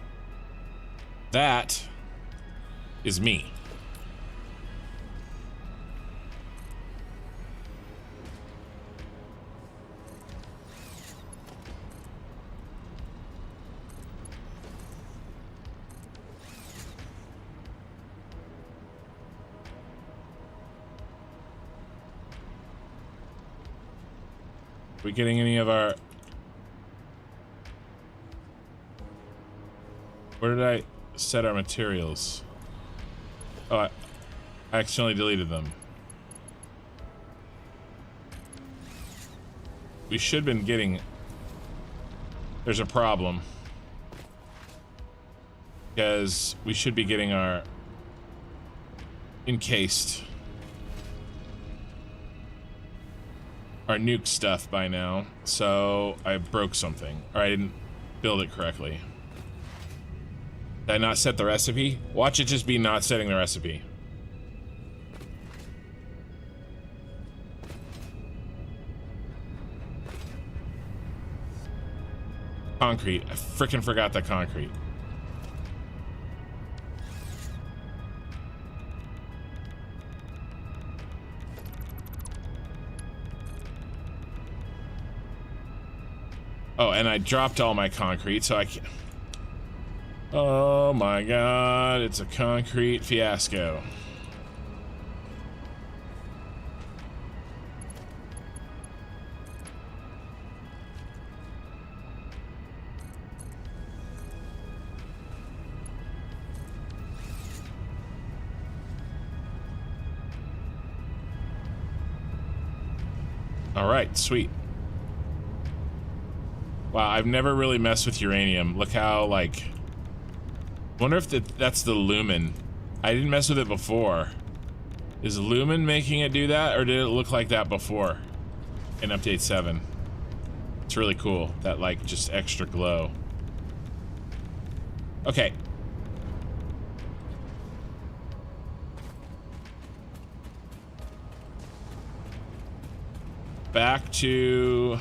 That is me. We getting any of our... Where did I set our materials? Oh, I accidentally deleted them. We should have been getting... There's a problem. Because we should be getting our... encased... our nuke stuff by now, so I broke something, or I didn't build it correctly. Did I not set the recipe? Watch it just be not setting the recipe. Concrete. I frickin' forgot the concrete. Oh, and I dropped all my concrete, so I can't... Oh my god, it's a concrete fiasco. All right, sweet. Wow, I've never really messed with uranium. Look how, like... Wonder if that's the Lumen. I didn't mess with it before. Is Lumen making it do that, or did it look like that before in Update 7? It's really cool. That, like, just extra glow. Okay. Back to...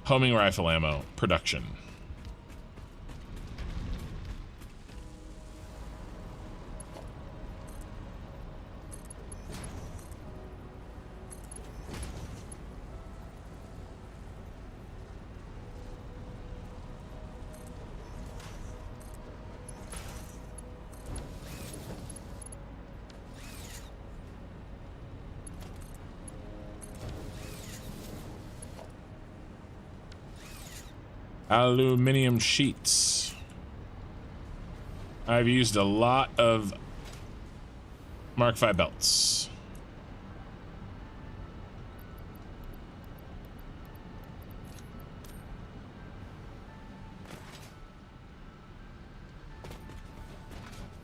homing rifle ammo production. Aluminium sheets. I've used a lot of Mark V belts.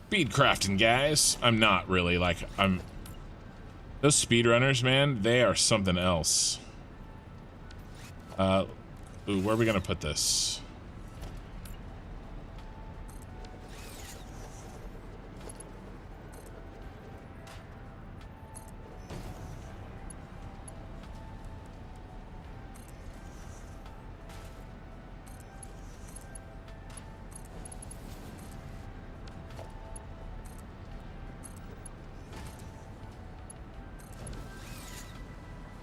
Speed crafting, guys. I'm not really, like, those speedrunners, man, they are something else. Ooh, where are we gonna put this?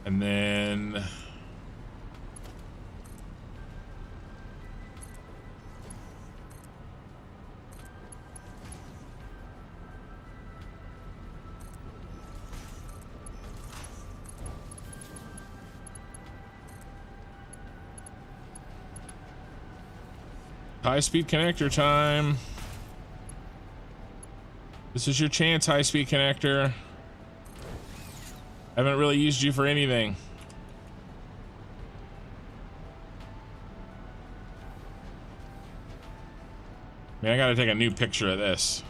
And then... high-speed connector time. This is your chance, high-speed connector. I haven't really used you for anything. I mean, I gotta take a new picture of this.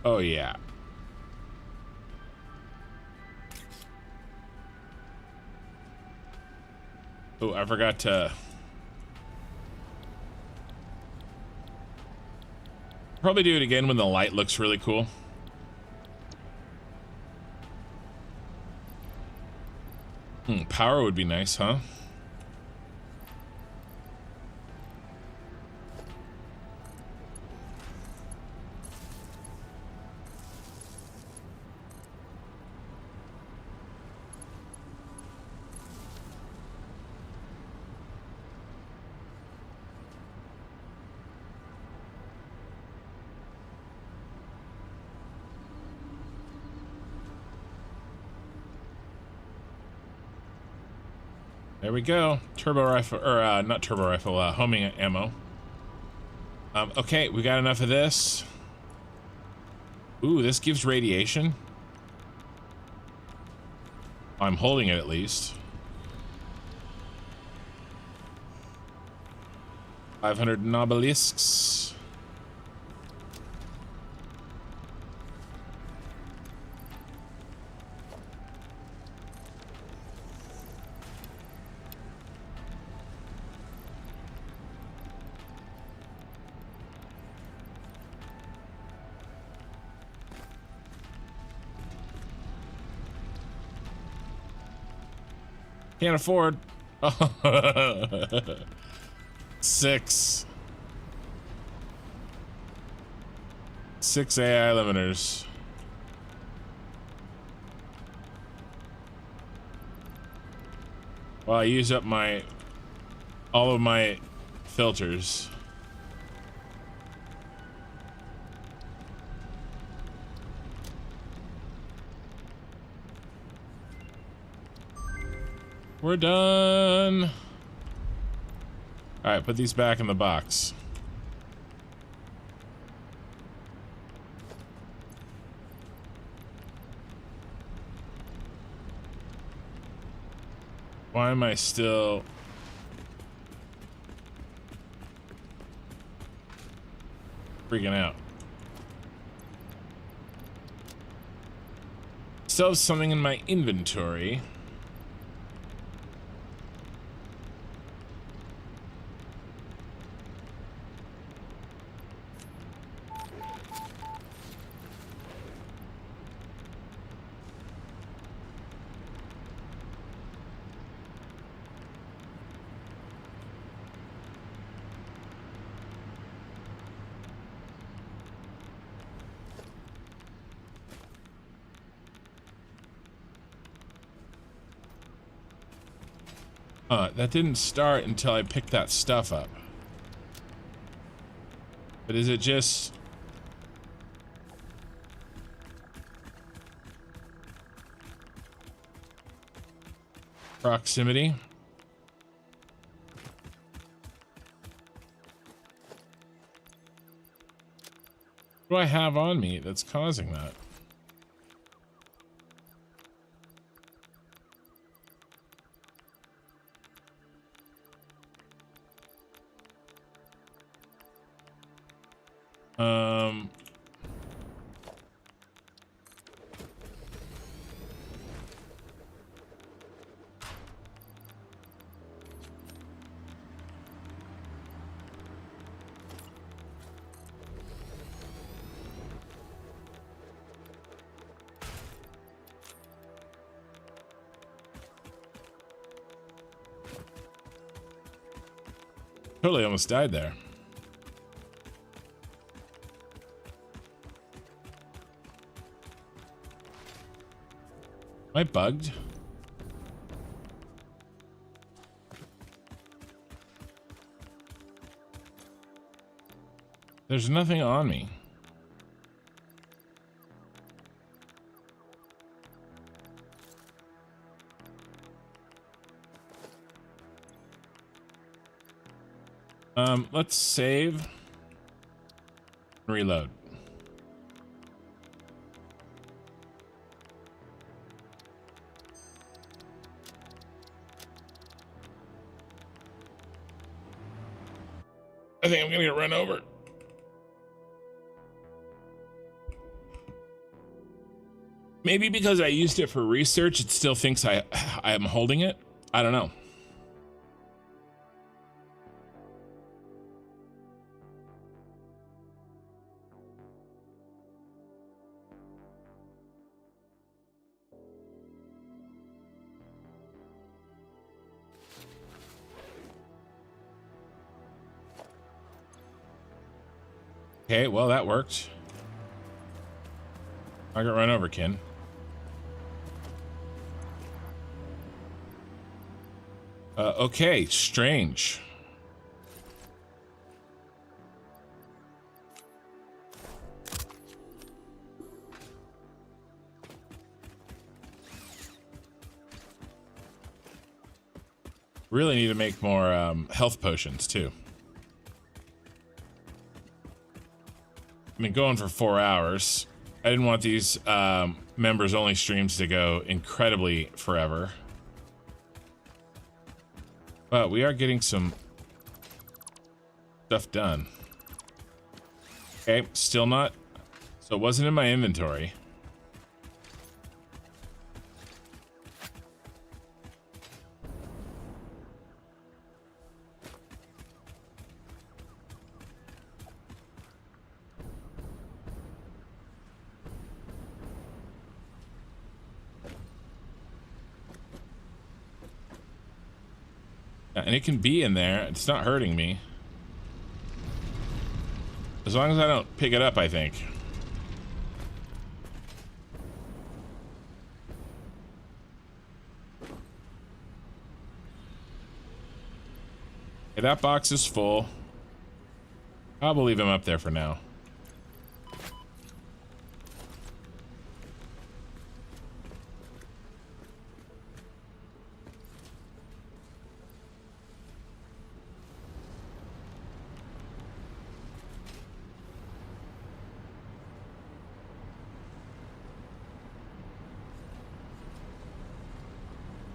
Oh, yeah. Oh, I forgot to... probably do it again when the light looks really cool. Power would be nice, huh? There we go. Turbo rifle, or not turbo rifle, homing ammo. Okay, we got enough of this. Ooh, this gives radiation. I'm holding it at least. 500 obelisks. Can't afford. Six AI limiters. Well, I use up all of my filters. We're done. All right, put these back in the box. Why am I still... freaking out? Still have something in my inventory. That didn't start until I picked that stuff up. But is it just... proximity? What do I have on me that's causing that? Totally almost died there. Am I bugged? There's nothing on me. Let's save and reload. I think I'm gonna get run over. Maybe because I used it for research, it still thinks I am holding it. I don't know. Okay, well, that worked. I got run over, Ken. Okay, strange. Really need to make more health potions, too. I've been going for 4 hours. I didn't want these members only streams to go incredibly forever. But we are getting some stuff done. Okay, still not. So it wasn't in my inventory. And it can be in there. It's not hurting me. As long as I don't pick it up, I think. Okay, that box is full. I'll leave him up there for now.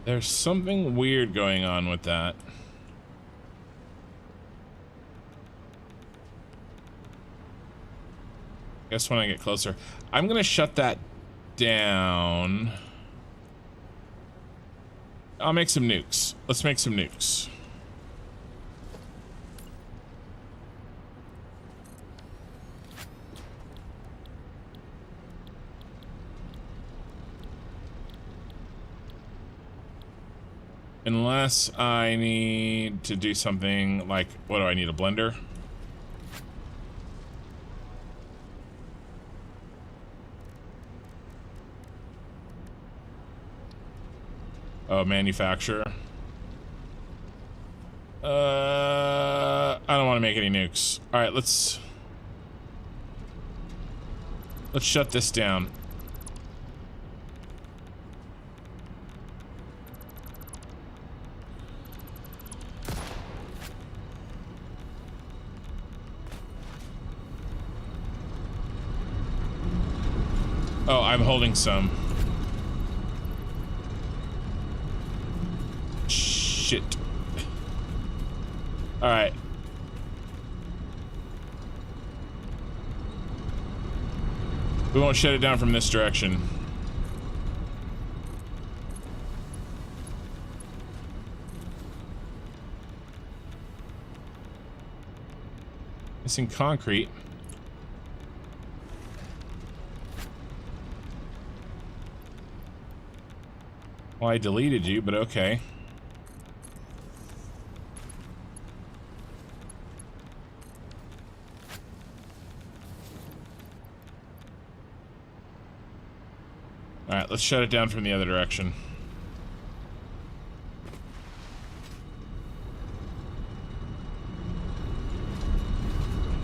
There's something weird going on with that. Guess when I get closer, I'm gonna shut that down. I'll make some nukes. Let's make some nukes. Unless I need to do something like, what do I need, a blender? Oh, manufacturer. I don't want to make any nukes. All right, let's shut this down. Oh, I'm holding some. Shit. All right. We won't shut it down from this direction. Missing concrete. Well, I deleted you, but okay. All right, let's shut it down from the other direction.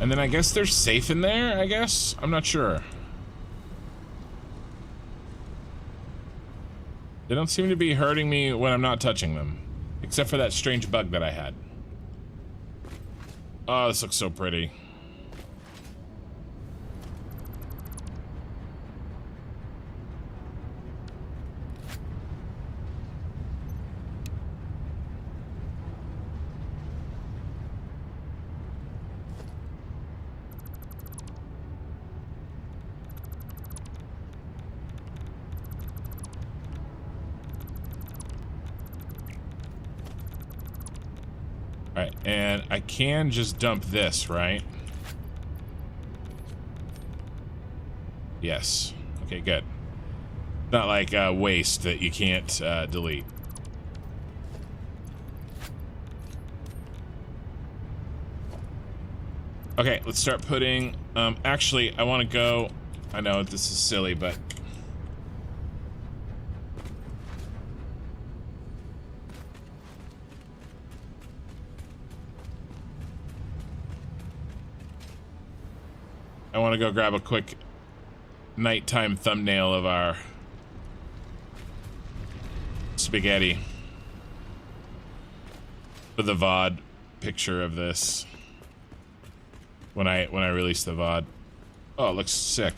And then I guess they're safe in there, I guess? I'm not sure. They don't seem to be hurting me when I'm not touching them. Except for that strange bug that I had. Oh, this looks so pretty. Alright, and I can just dump this, right? Yes. Okay, good. Not like waste that you can't delete. Okay, let's start putting... actually, I want to go... I know this is silly, but... I want to go grab a quick nighttime thumbnail of our spaghetti for the VOD picture of this when I release the VOD. Oh, it looks sick.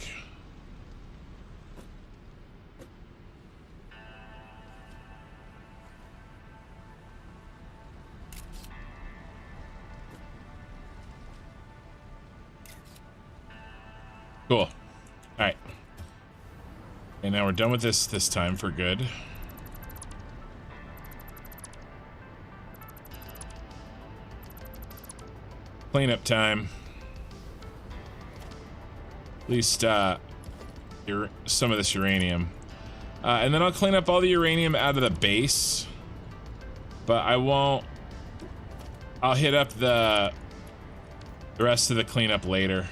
Cool. All right. And now we're done with this time for good. Cleanup time. At least some of this uranium. And then I'll clean up all the uranium out of the base. But I won't I'll hit up the rest of the cleanup later.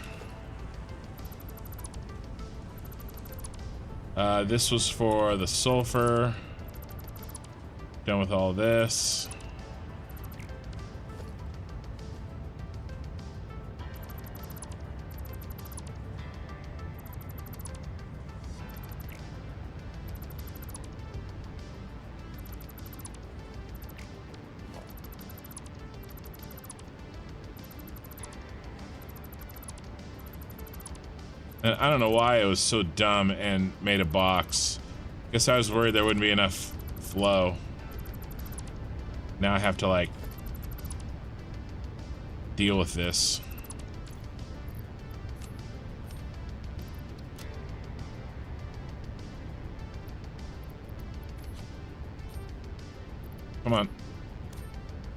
This was for the sulfur. Done with all this. And I don't know why it was so dumb and made a box. Guess I was worried there wouldn't be enough flow. Now I have to, like, deal with this. Come on.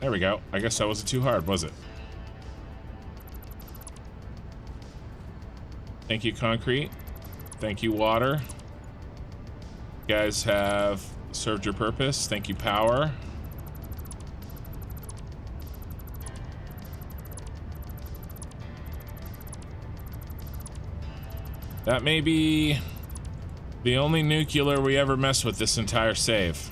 There we go. I guess that wasn't too hard, was it? Thank you, concrete. Thank you, water. You guys have served your purpose. Thank you, power. That may be the only nuclear we ever mess with this entire save.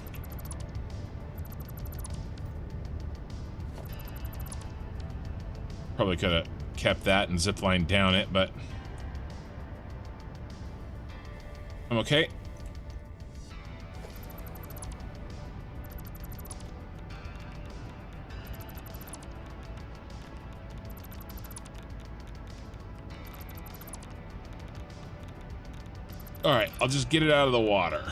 Probably could have kept that and ziplined down it, but I'm okay. All right, I'll just get it out of the water.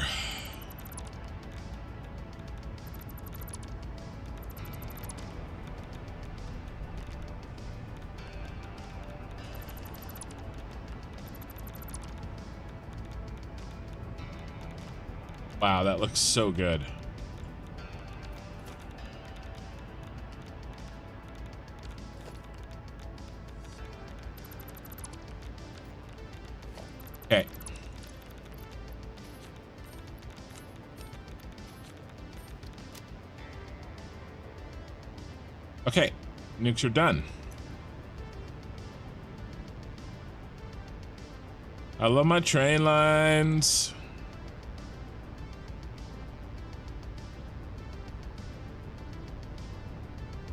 Wow, that looks so good. Okay. Okay, nukes are done. I love my train lines.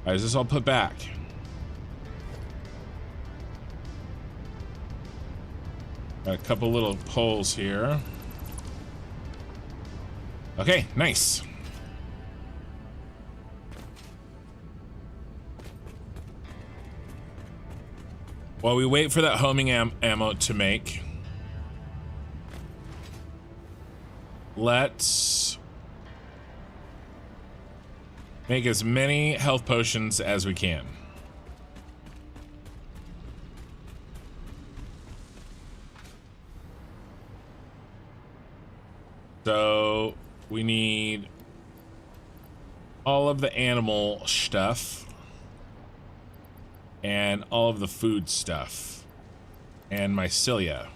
All right, is this all put back? Got a couple little holes here. Okay, nice. While we wait for that homing ammo to make, let's make as many health potions as we can. So we need all of the animal stuff and all of the food stuff and mycelia.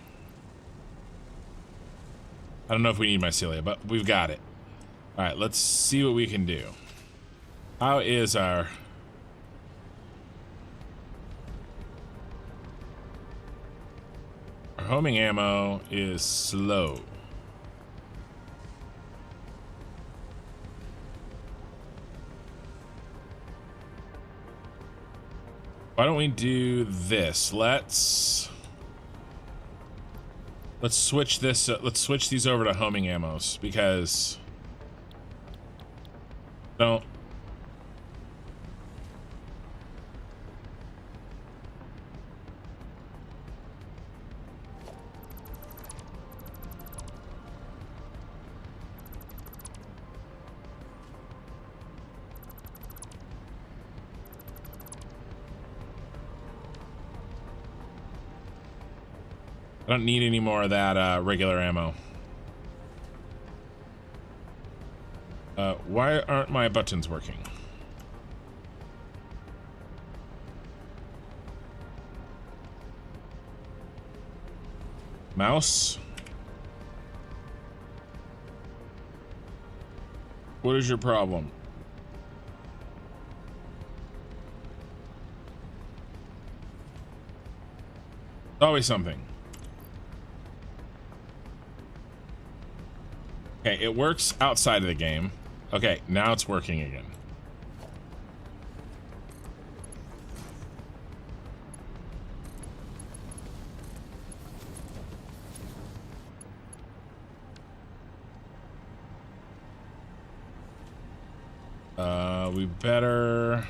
I don't know if we need mycelia, but we've got it. All right, let's see what we can do. How is our homing ammo is slow. Why don't we do this? Let's switch this. Let's switch these over to homing ammos because don't. I don't need any more of that regular ammo. Why aren't my buttons working? Mouse? What is your problem? Always something. Okay, it works outside of the game. Okay, now it's working again. We better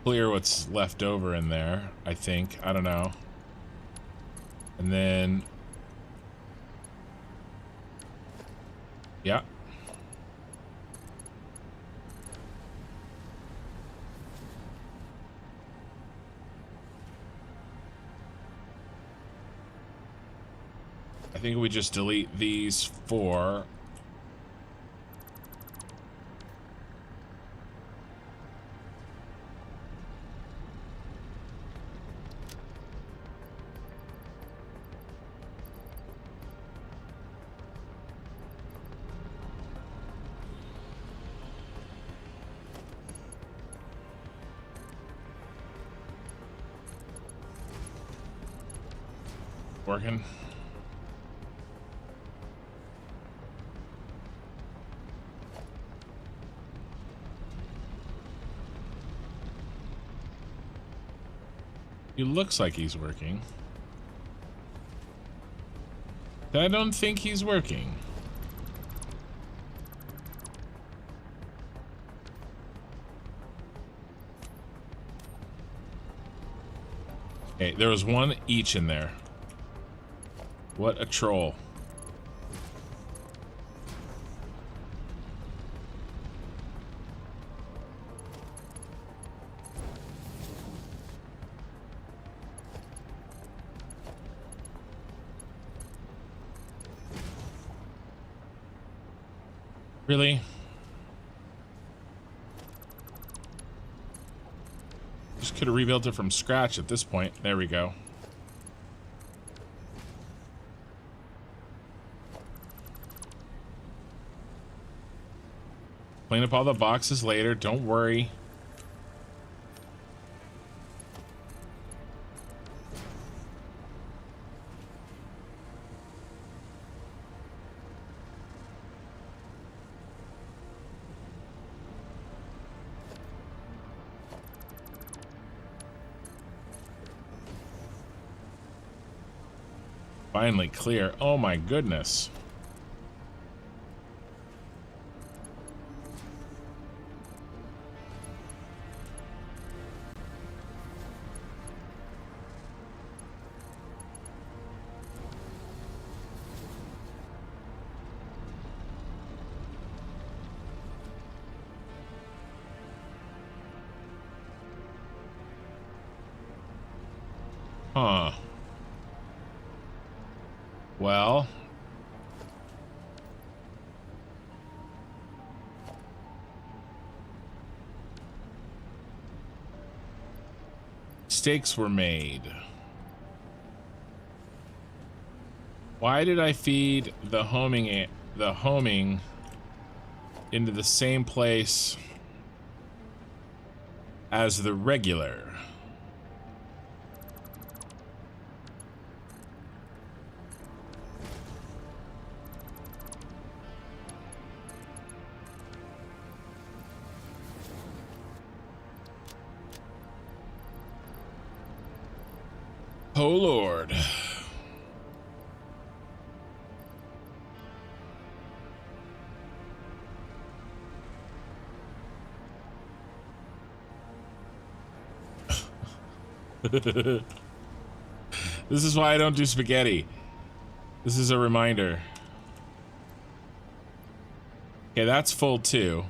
clear what's left over in there, I think. I don't know. And then... yeah. I think we just delete these 4. Working. He looks like he's working. I don't think he's working. Okay, there was 1 each in there. What a troll. Really? Just could have rebuilt it from scratch at this point. There we go. Clean up all the boxes later, don't worry. Finally clear. Oh my goodness. Huh. Well. Mistakes were made. Why did I feed the homing into the same place as the regular? Oh Lord. This is why I don't do spaghetti. This is a reminder. Okay, that's full too.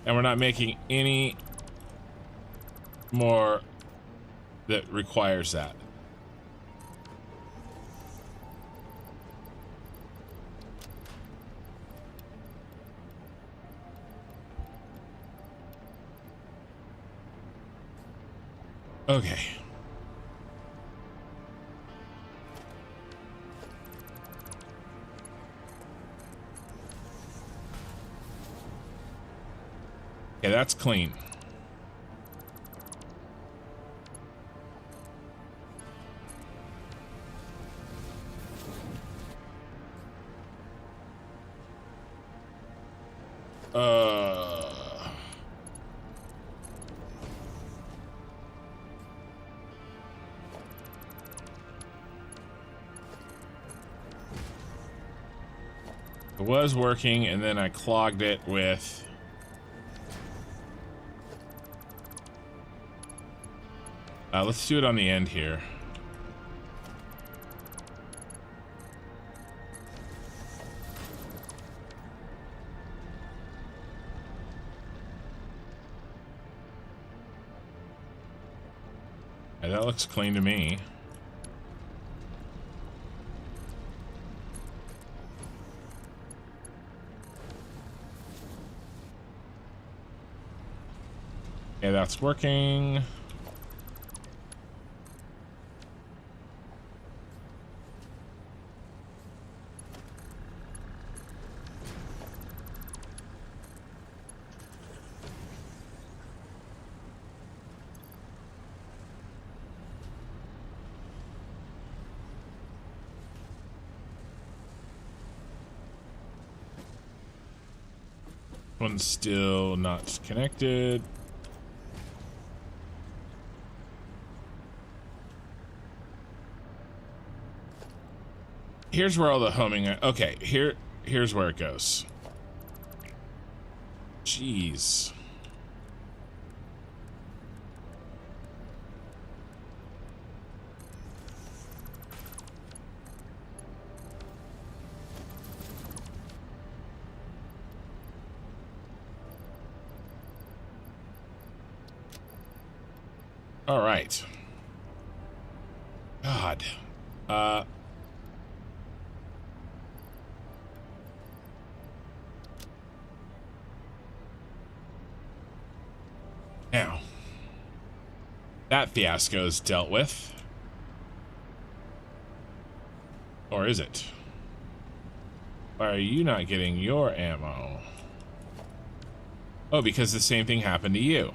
And we're not making any more that requires that. Okay. Okay, that's clean. It was working, and then I clogged it with... let's do it on the end here. Yeah, that looks clean to me. Yeah, that's working. One's still not connected. Here's where all the homing... Okay, here's where it goes. Jeez. All right. God. Now, that fiasco is dealt with. Or is it? Why are you not getting your ammo? Oh, because the same thing happened to you.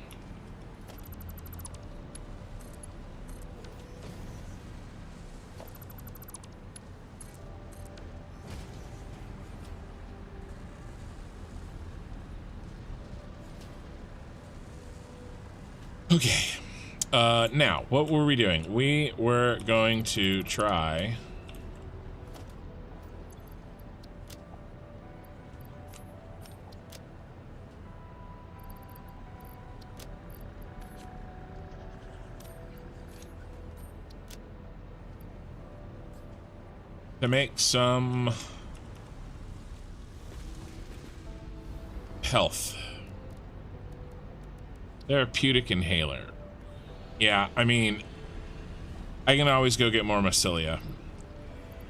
Okay. Now, what were we doing? We were going to try... to make some... health. Therapeutic inhaler. Yeah, I mean, I can always go get more mycelia.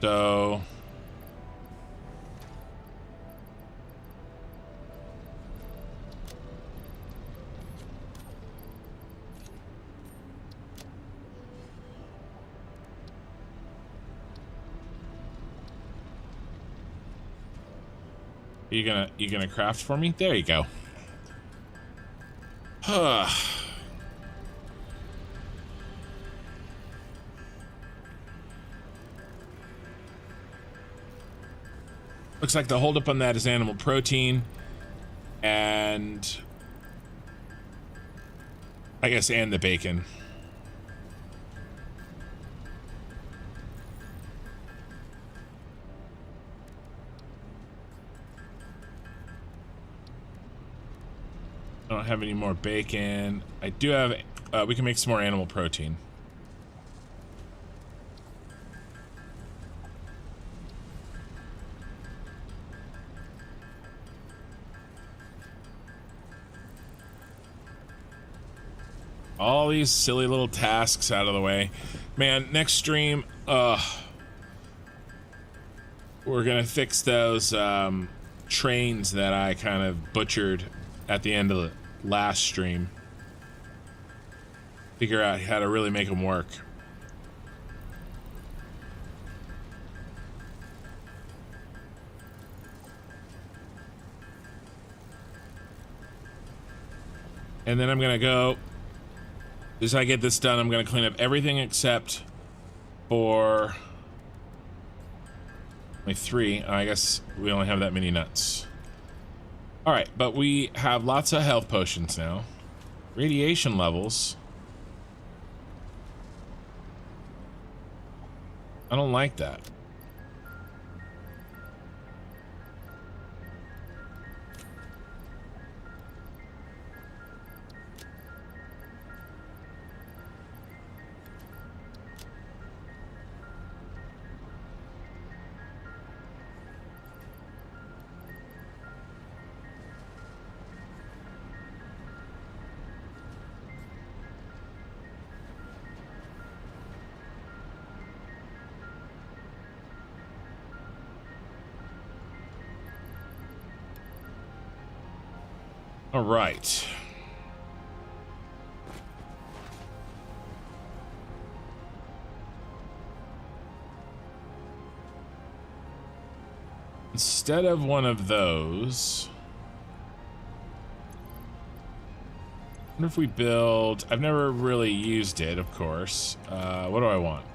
So... You gonna craft for me? There you go. Looks like the holdup on that is animal protein, and I guess and the bacon. I don't have any more bacon. I do have, we can make some more animal protein. All these silly little tasks out of the way. Man, next stream, we're gonna fix those trains that I kind of butchered at the end of the last stream. Figure out how to really make them work. And then I'm gonna go, as I get this done, I'm gonna clean up everything except for only 3. I guess we only have that many nuts. All right, but we have lots of health potions now. Radiation levels. I don't like that. All right. Instead of one of those, I wonder if we build, I've never really used it, of course. What do I want?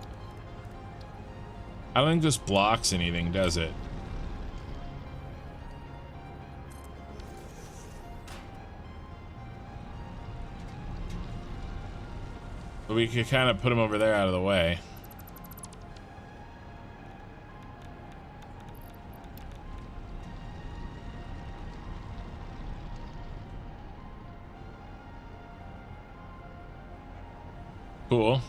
I don't think this blocks anything, does it? But we could kind of put them over there out of the way. Cool.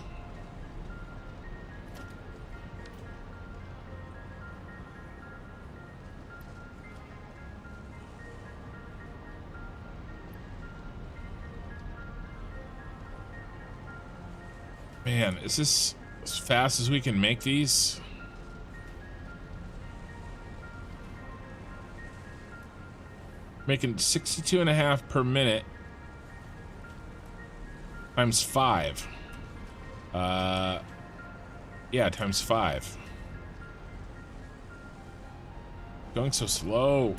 Man, is this as fast as we can make these? Making 62.5 per minute times 5. Yeah, times 5. Going so slow.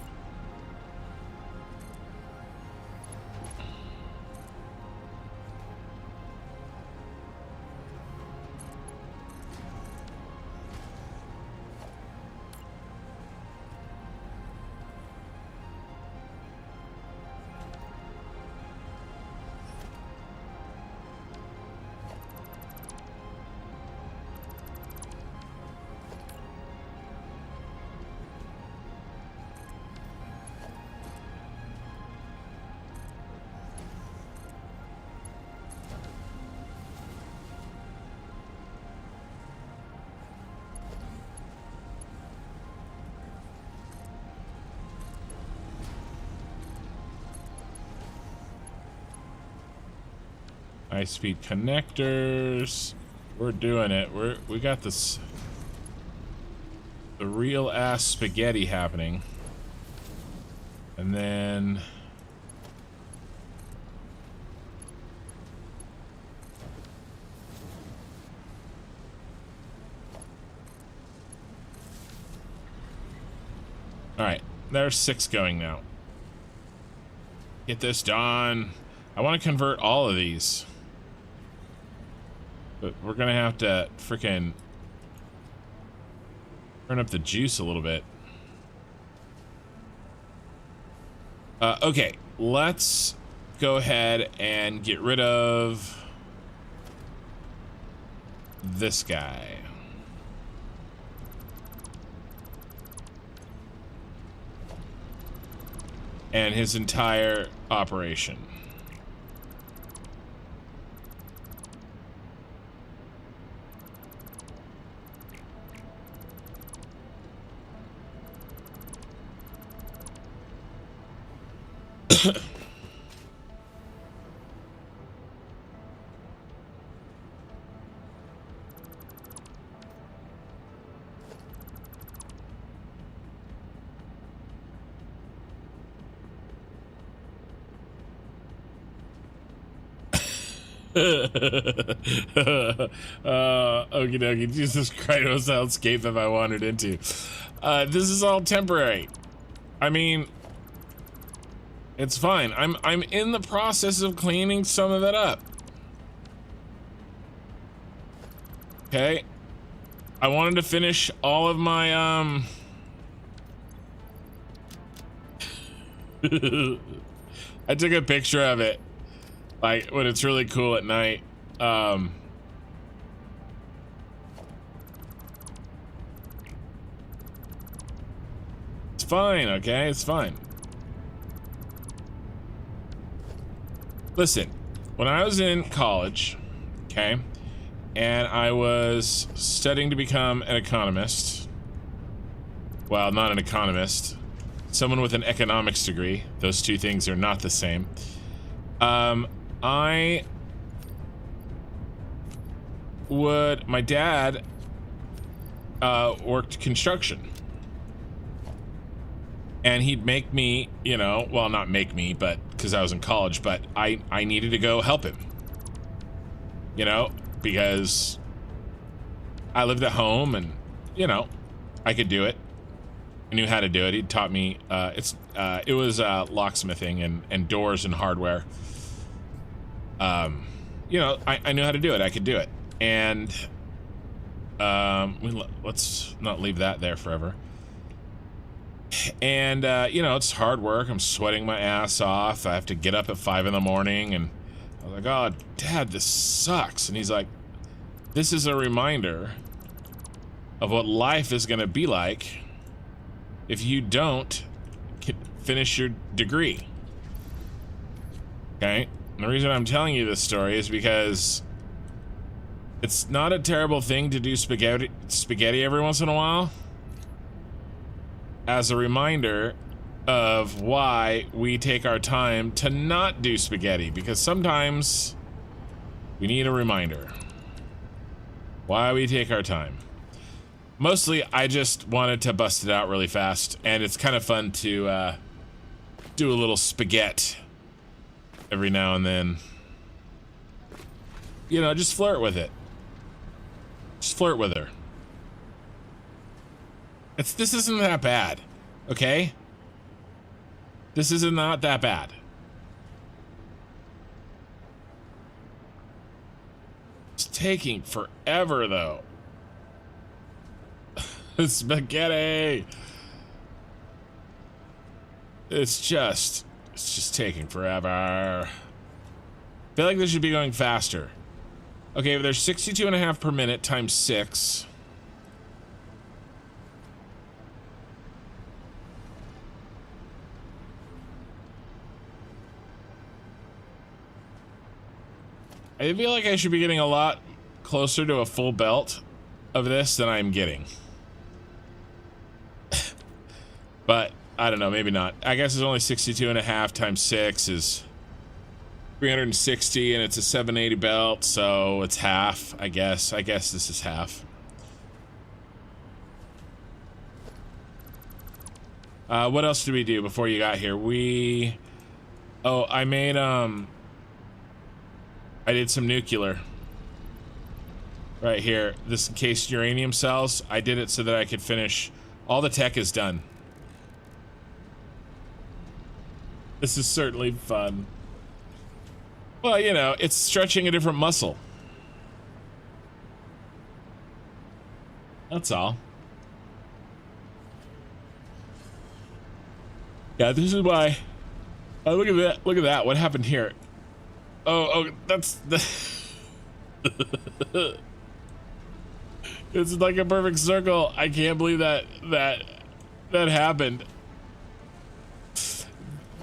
High-speed connectors. We're doing it. We got this. The real ass spaghetti happening. And then all right, there's 6 going now. Get this done. I want to convert all of these. But we're gonna have to freaking turn up the juice a little bit. Okay, let's go ahead and get rid of this guy. And his entire operation. Okie dokie, Jesus Christ, hellscape if I wandered into. This is all temporary. I mean, it's fine. I'm in the process of cleaning some of it up. Okay. I wanted to finish all of my I took a picture of it. Like when it's really cool at night. It's fine, okay? It's fine. Listen, when I was in college, okay, and I was studying to become an economist. Well, not an economist. Someone with an economics degree. Those two things are not the same. My dad worked construction, and he'd make me, you know, well, not make me, but because I was in college, but I needed to go help him. You know, because I lived at home and, you know, I could do it. I knew how to do it. He taught me, it was locksmithing and doors and hardware. You know, I knew how to do it. I could do it. And let's not leave that there forever. And, you know, it's hard work. I'm sweating my ass off. I have to get up at 5 in the morning, and I was like, oh, Dad, this sucks. And he's like, this is a reminder of what life is going to be like if you don't finish your degree. Okay? And the reason I'm telling you this story is because it's not a terrible thing to do spaghetti every once in a while, as a reminder of why we take our time to not do spaghetti, because sometimes we need a reminder why we take our time. Mostly, I just wanted to bust it out really fast, and it's kind of fun to do a little spaghetti every now and then. You know, just flirt with it. Just flirt with her. This isn't that bad, okay? This is not that bad. It's taking forever, though. Spaghetti. It's just taking forever. I feel like this should be going faster. Okay, there's 62.5 per minute times 6. I feel like I should be getting a lot closer to a full belt of this than I'm getting. But I don't know, maybe not. I guess it's only 62.5 times 6 is 360, and it's a 780 belt, so it's half, I guess. I guess this is half. What else did we do before you got here? Oh, I made, I did some nuclear. Right here. This encased uranium cells. I did it so that I could finish. All the tech is done. This is certainly fun. Well, you know, it's stretching a different muscle. That's all. Yeah, this is why. Oh, look at that. Look at that. What happened here? Oh, that's the... It's like a perfect circle. I can't believe that happened.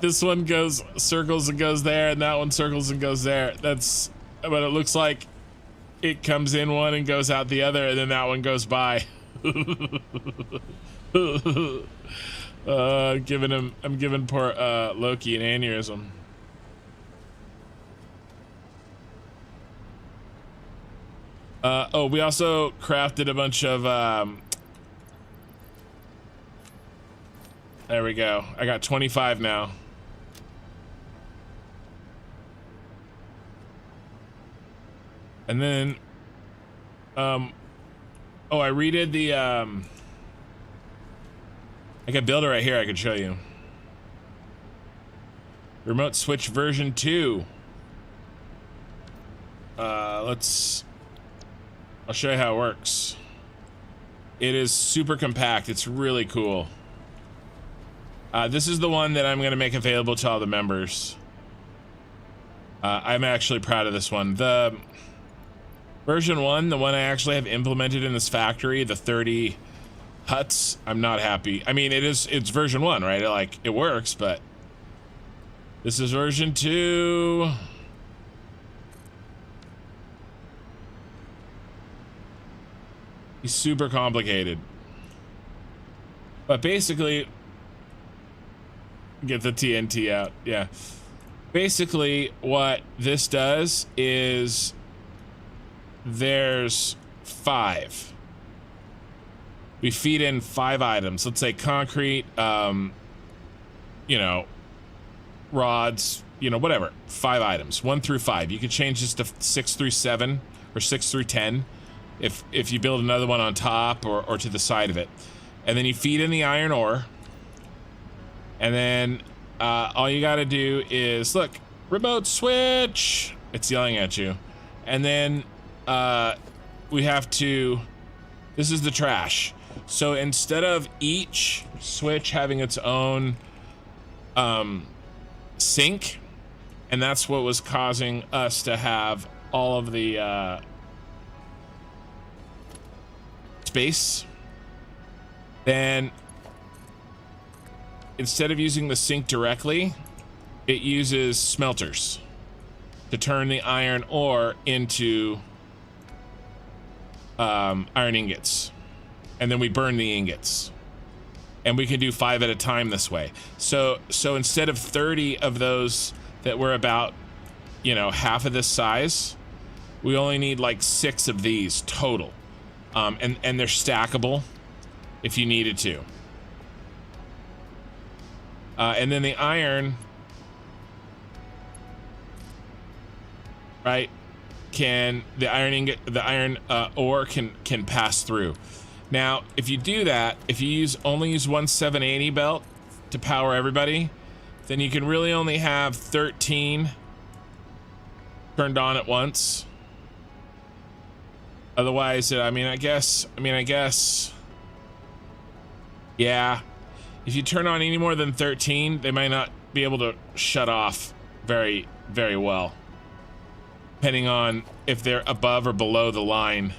This one goes circles and goes there, and that one circles and goes there. But it looks like it comes in one and goes out the other, and then that one goes by. I'm giving poor Loki an aneurysm. Oh, we also crafted a bunch of, there we go. I got 25 now. And then, oh, I redid the, I can build it right here. I can show you. Remote switch version 2. I'll show you how it works. It is super compact. It's really cool. This is the one that I'm going to make available to all the members. I'm actually proud of this one. The version 1, the one I actually have implemented in this factory, the 30 huts, I'm not happy. I mean, it's version 1, right? It works, but this is version 2. He's super complicated. But basically, get the TNT out. Yeah. Basically, what this does is there's 5. We feed in 5 items. Let's say concrete, you know, rods, you know, whatever, 5 items, 1 through 5. You could change this to 6 through 7 or 6 through 10 if you build another one on top or to the side of it. And then you feed in the iron ore. And then all you got to do is, look, remote switch. It's yelling at you. And then we have to, this is the trash. So instead of each switch having its own sink, and that's what was causing us to have all of the space, then instead of using the sink directly, it uses smelters to turn the iron ore into iron ingots. And then we burn the ingots. And we can do 5 at a time this way. So instead of 30 of those that were about, you know, half of this size, we only need like 6 of these total. And they're stackable if you needed to. And then the iron, right, the iron ore can pass through. Now, if you do that, if you only use one 780 belt to power everybody, then you can really only have 13 turned on at once. Otherwise, I guess, yeah. If you turn on any more than 13, they might not be able to shut off very, very well, depending on if they're above or below the line.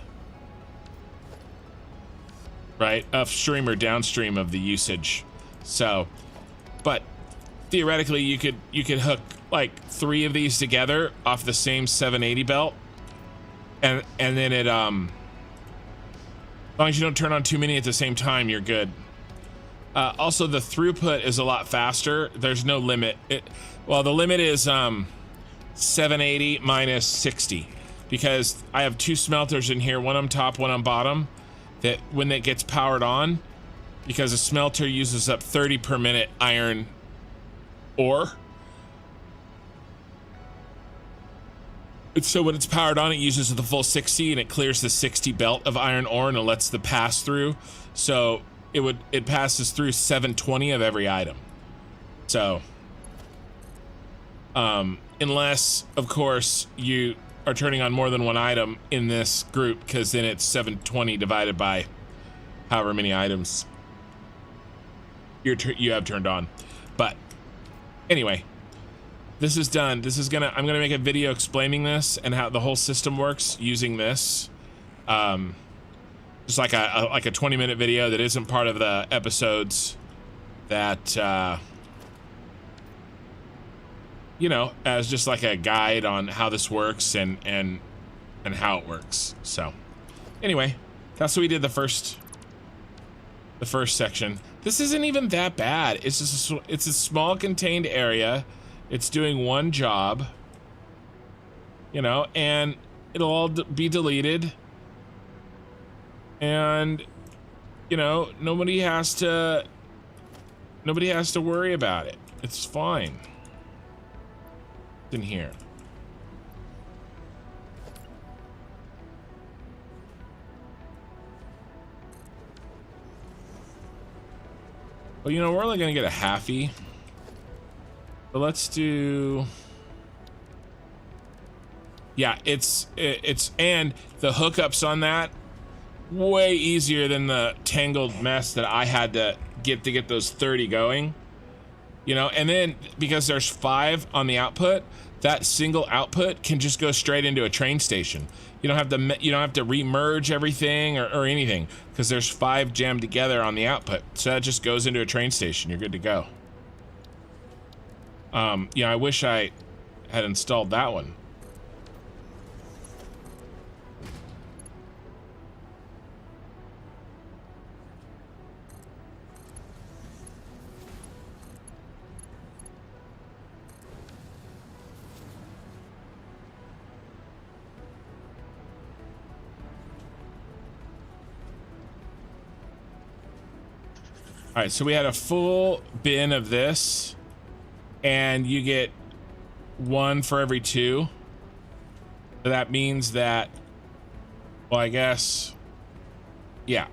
Right, upstream or downstream of the usage. So, but theoretically, you could hook like 3 of these together off the same 780 belt, and then it as long as you don't turn on too many at the same time, you're good. Also, the throughput is a lot faster. There's no limit. Well, the limit is 780 minus 60, because I have 2 smelters in here, one on top, one on bottom. That when it gets powered on, because a smelter uses up 30 per minute iron ore. And so when it's powered on, it uses the full 60 and it clears the 60 belt of iron ore and it lets the pass through. So it passes through 720 of every item. So unless of course you are turning on more than one item in this group, because then it's 720 divided by however many items you have turned on. But anyway, this is done. I'm gonna make a video explaining this and how the whole system works using this. Just like a 20-minute video that isn't part of the episodes that you know, as just like a guide on how this works and how it works. So anyway, that's what we did the first section. This isn't even that bad. It's just it's a small contained area. It's doing one job, you know, and it'll all be deleted. And you know, nobody has to worry about it. It's fine. In here. Well, you know, we're only gonna get a halfie, but let's do, yeah, it's and the hookups on that way easier than the tangled mess that I had to get those 30 going. You know, and then because there's 5 on the output, that single output can just go straight into a train station. You don't have to remerge everything or anything, because there's 5 jammed together on the output. So that just goes into a train station. You're good to go. Yeah, I wish I had installed that one. All right, so we had a full bin of this, and you get one for every two. So that means that, well, I guess, yeah.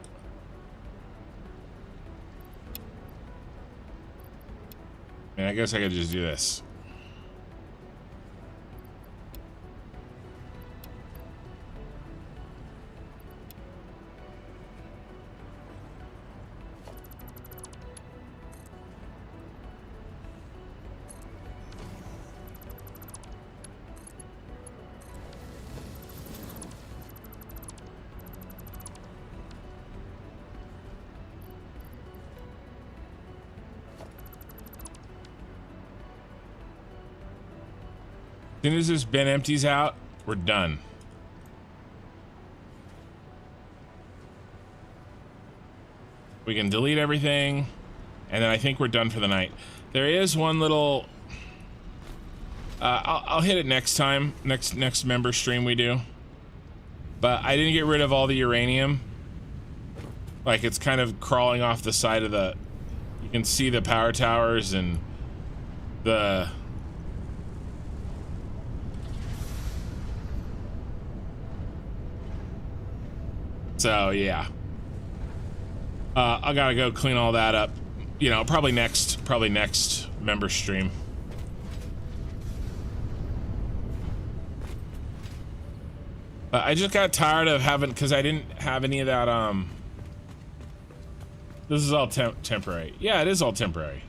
And I guess I could just do this. As soon as this bin empties out, we're done. We can delete everything, and then I think we're done for the night. There is one little... I'll hit it next time, next member stream we do. But I didn't get rid of all the uranium. Like, it's kind of crawling off the side of the... You can see the power towers and the... So, yeah. I gotta go clean all that up. You know, probably next member stream. I just got tired of having, because I didn't have any of that, this is all temporary. Yeah, it is all temporary.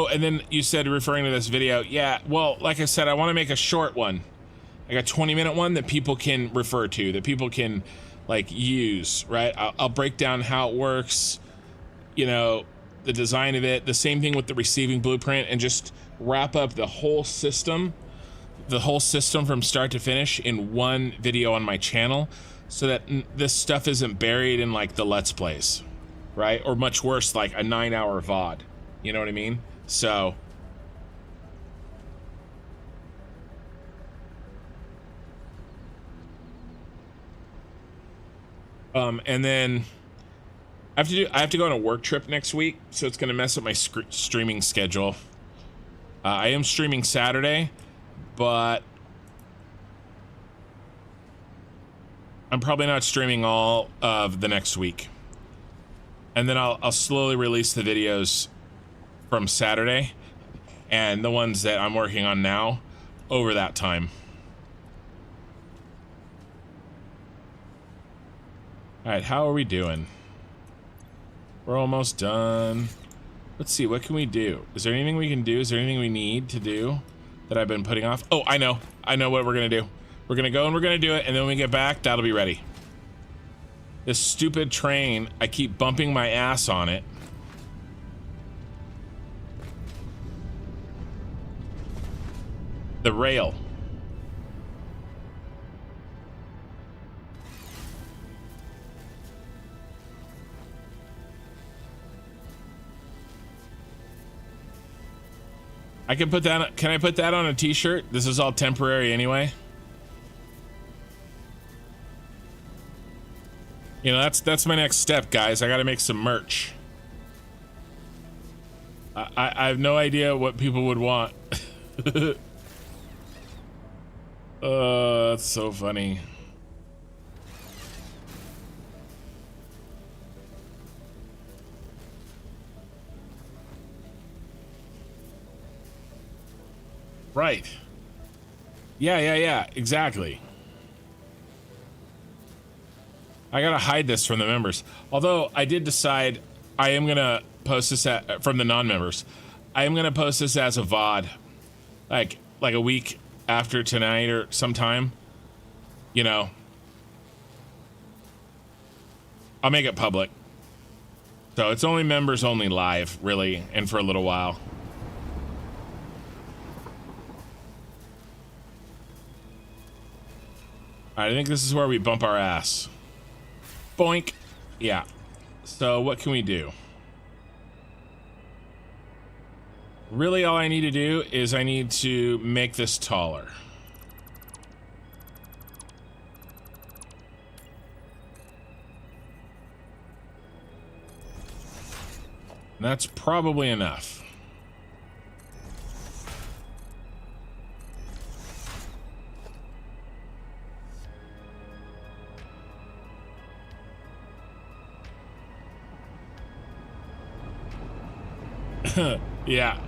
And then you said, referring to this video, yeah, well, like I said, I want to make a short one, like a 20-minute one that people can refer to, that people can, like, use, right? I'll break down how it works, you know, the design of it, the same thing with the receiving blueprint, and just wrap up the whole system from start to finish in one video on my channel, so that this stuff isn't buried in, like, the Let's Plays, right? Or much worse, like a 9-hour VOD. You know what I mean? So, and then I have to go on a work trip next week, so it's gonna mess up my streaming schedule. I am streaming Saturday, but I'm probably not streaming all of the next week, and then I'll slowly release the videos from Saturday and the ones that I'm working on now over that time. All right, how are we doing? We're almost done. Let's see, what can we do? Is there anything we can do? Is there anything we need to do that I've been putting off? Oh, I know what we're gonna do. We're gonna go and we're gonna do it, and then when we get back, that'll be ready. This stupid train, I keep bumping my ass on it. The rail. I can put that, can I put that on a t-shirt? This is all temporary anyway. You know, that's my next step, guys. I gotta make some merch. I have no idea what people would want. That's so funny. Right. Yeah, exactly. I gotta hide this from the members. Although I did decide I am gonna post this from the non-members. I am gonna post this as a VOD, like a week after tonight or sometime. You know, I'll make it public. So it's only members only live, really, and for a little while. Alright, I think this is where we bump our ass. Boink. Yeah. So what can we do? Really, all I need to do is I need to make this taller. That's probably enough. Yeah.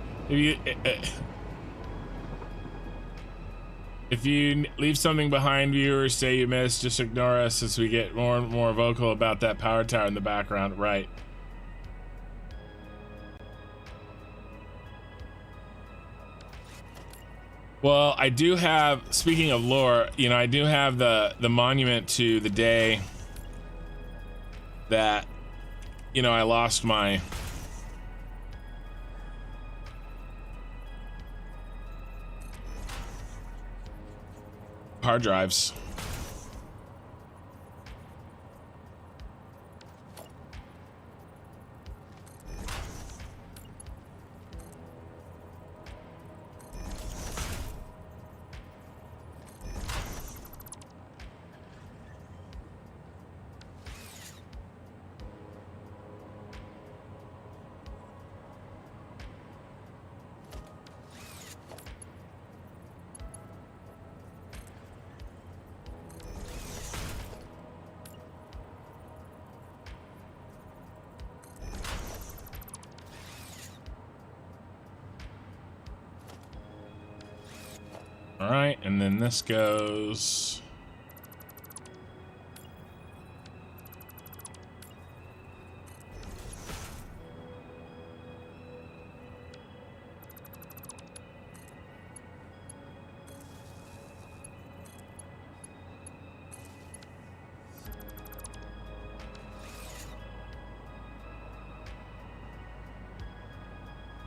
If you leave something behind you or say you missed, just ignore us as we get more and more vocal about that power tower in the background. Right. Well, I do have, speaking of lore, you know, I do have the monument to the day that, you know, I lost my hard drives. All right, and then this goes.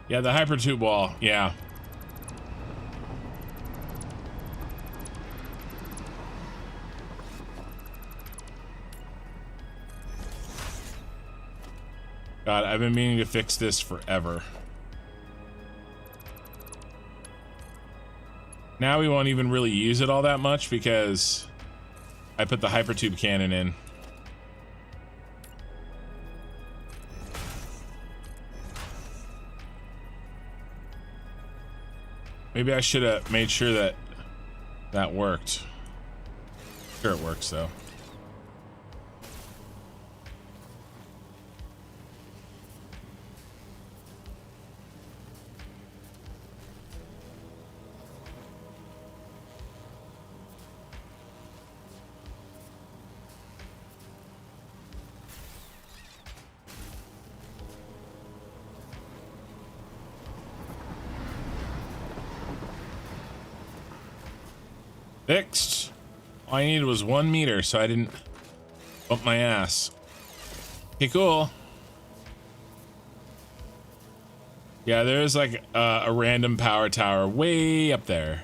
Yeah, the hypertube wall, yeah. God, I've been meaning to fix this forever. Now we won't even really use it all that much because I put the hypertube cannon in. Maybe I should have made sure that that worked. Sure, it works though. Fixed. All I needed was 1 meter, so I didn't bump my ass. Okay, cool. Yeah, there's like a random power tower way up there.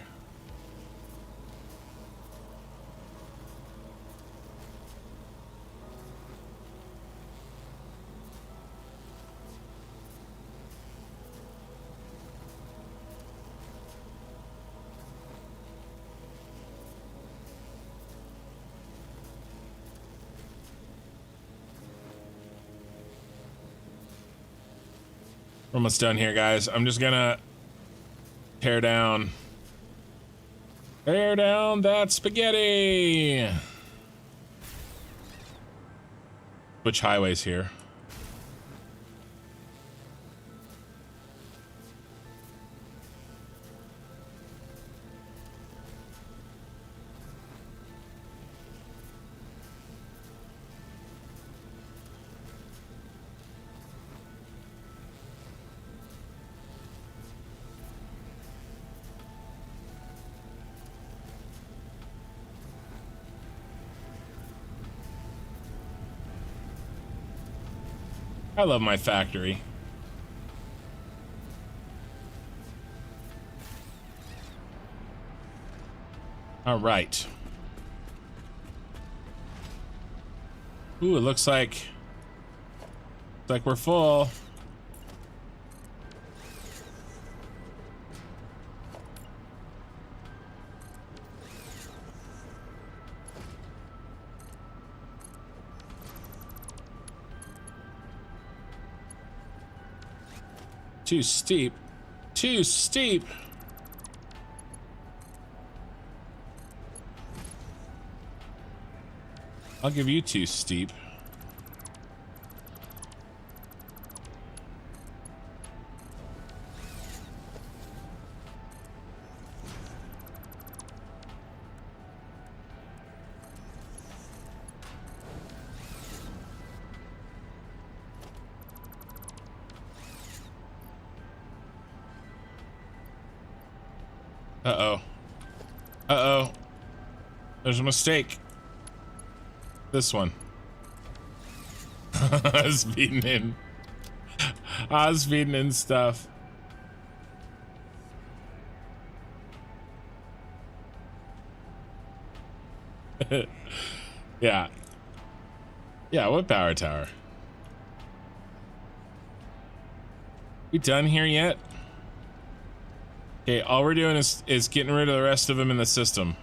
We're almost done here, guys. I'm just gonna tear down that spaghetti. Which highways here? I love my factory. All right. Ooh, it looks like we're full. Too steep. Too steep. I'll give you too steep. Uh-oh. Uh-oh. There's a mistake. This one. I was feeding in. I was feeding in stuff. Yeah. Yeah, what power tower? We done here yet? Okay, all we're doing is getting rid of the rest of them in the system.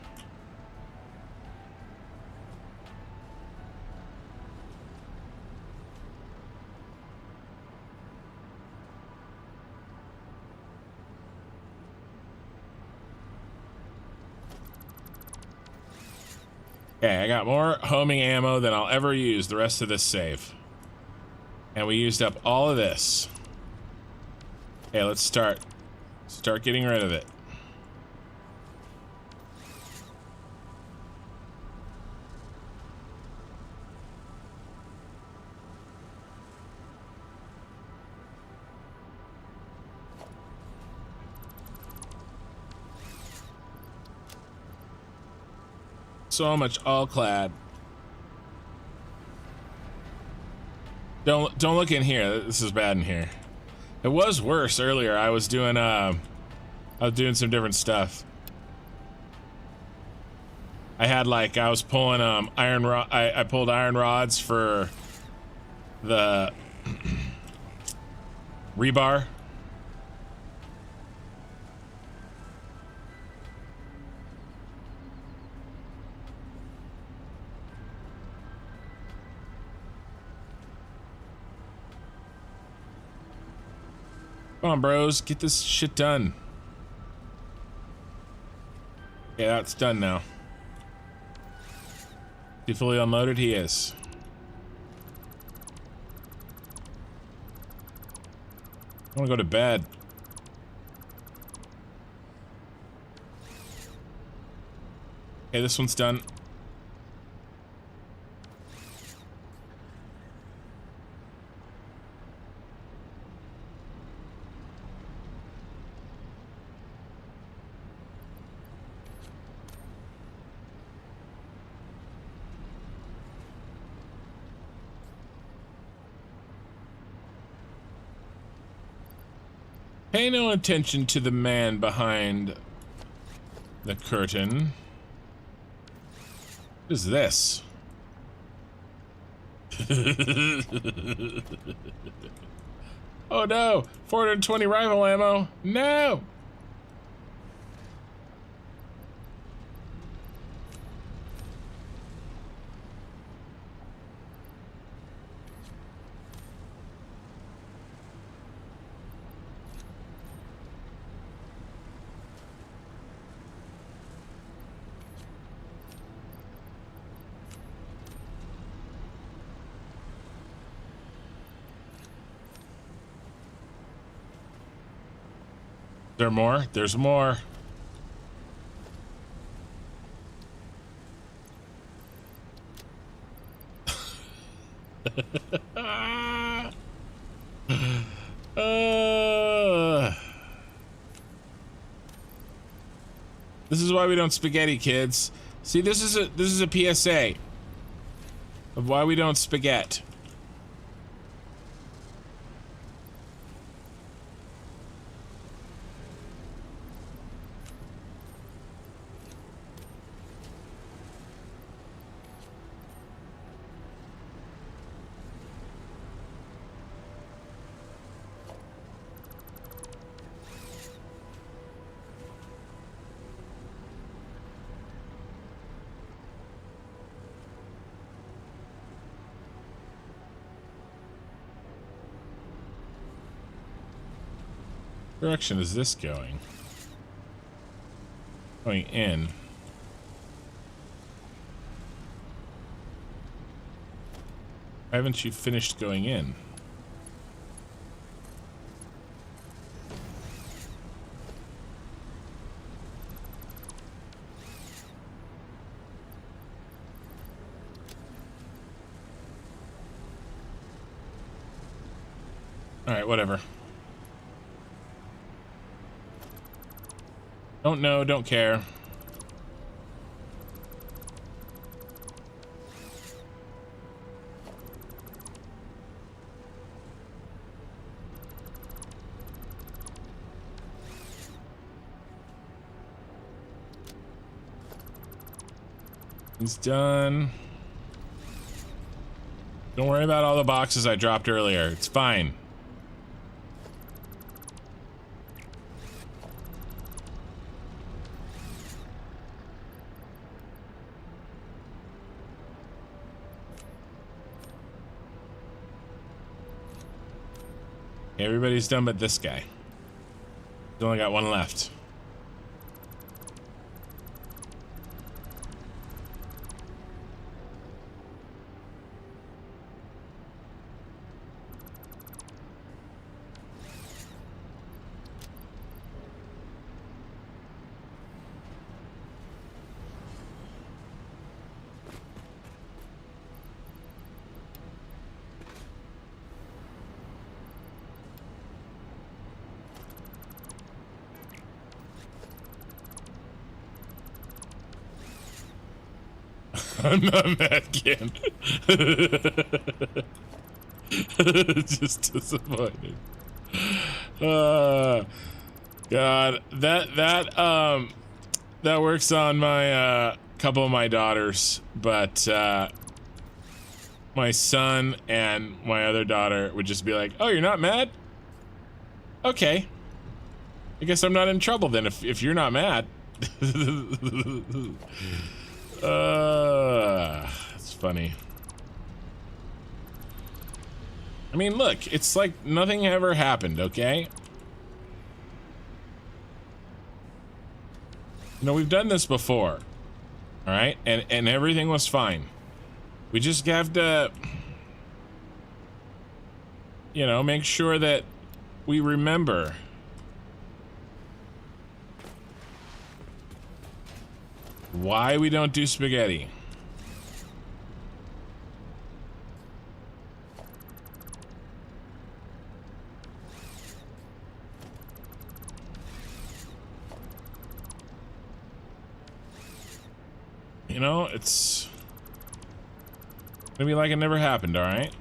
Okay, I got more homing ammo than I'll ever use the rest of this save. And we used up all of this. Okay, let's start getting rid of it. So much all clad. Don't look in here. This is bad in here. It was worse earlier. I was doing some different stuff. I was pulling iron rod. I pulled iron rods for the rebar. Come on, bros, get this shit done. Yeah, that's done now. He fully unloaded? He is. I want to go to bed. Okay, this one's done. Pay no attention to the man behind the curtain. What is this? Oh no! 420 rifle ammo! No! There more? There's more. This is why we don't spaghetti, kids. See, this is a PSA of why we don't spaghetti. direction is this going? Going in. Why haven't you finished going in? Alright, whatever. Don't know, don't care. He's done. Don't worry about all the boxes I dropped earlier. It's fine. Everybody's done but this guy. He's only got one left. I'm not mad, Ken. Just disappointed. God, that works on my couple of my daughters, but my son and my other daughter would just be like, "Oh, you're not mad? Okay, I guess I'm not in trouble then if you're not mad." It's funny. I mean, look, it's like nothing ever happened, okay? You know, we've done this before, all right? And everything was fine. We just have to, you know, make sure that we remember. Why we don't do spaghetti. You know, it's gonna be like it never happened, all right?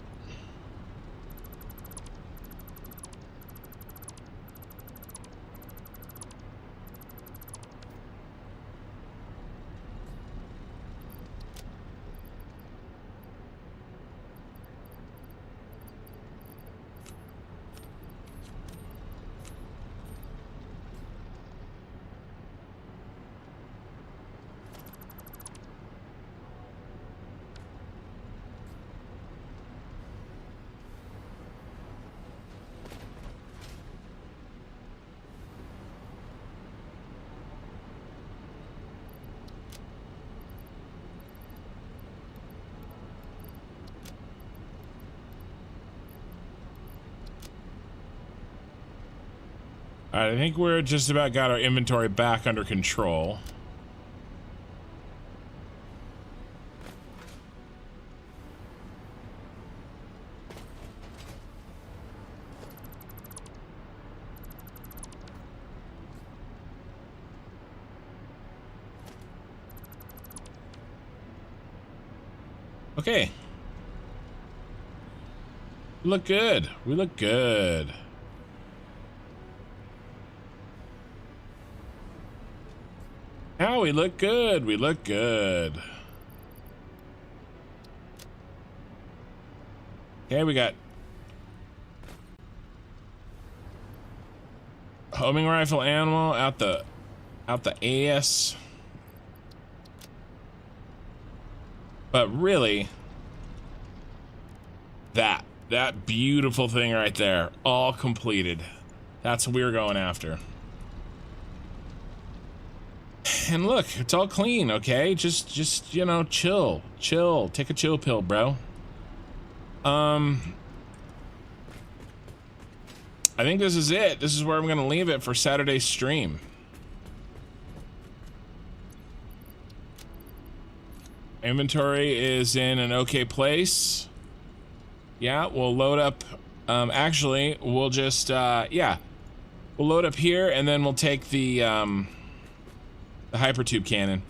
All right, I think we're just about got our inventory back under control. Okay. We look good. We look good. Now we look good. We look good. Okay, we got homing rifle ammo out the ass. But really, that beautiful thing right there, all completed. That's what we were going after. And look, it's all clean, okay? Just, you know, chill. Take a chill pill, bro. I think this is it. This is where I'm gonna leave it for Saturday's stream. Inventory is in an okay place. Yeah, we'll load up. Actually, we'll just, yeah. We'll load up here, and then we'll take the hypertube cannon.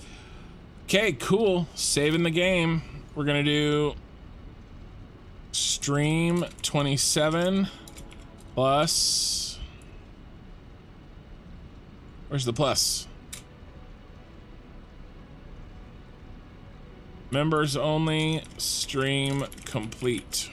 Okay, cool. Saving the game. We're gonna do stream 27 plus. Where's the plus? Members only, stream complete.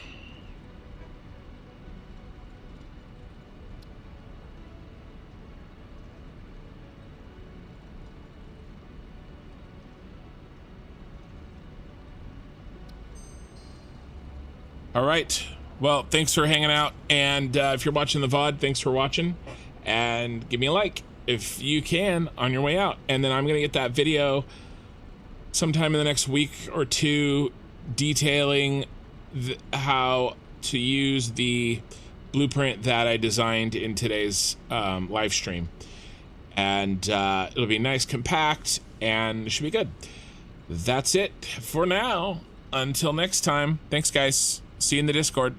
All right. Well, thanks for hanging out. And if you're watching the VOD, thanks for watching. And give me a like if you can on your way out. And then I'm going to get that video sometime in the next week or two detailing how to use the blueprint that I designed in today's live stream. And it'll be nice, compact, and it should be good. That's it for now. Until next time. Thanks, guys. See you in the Discord.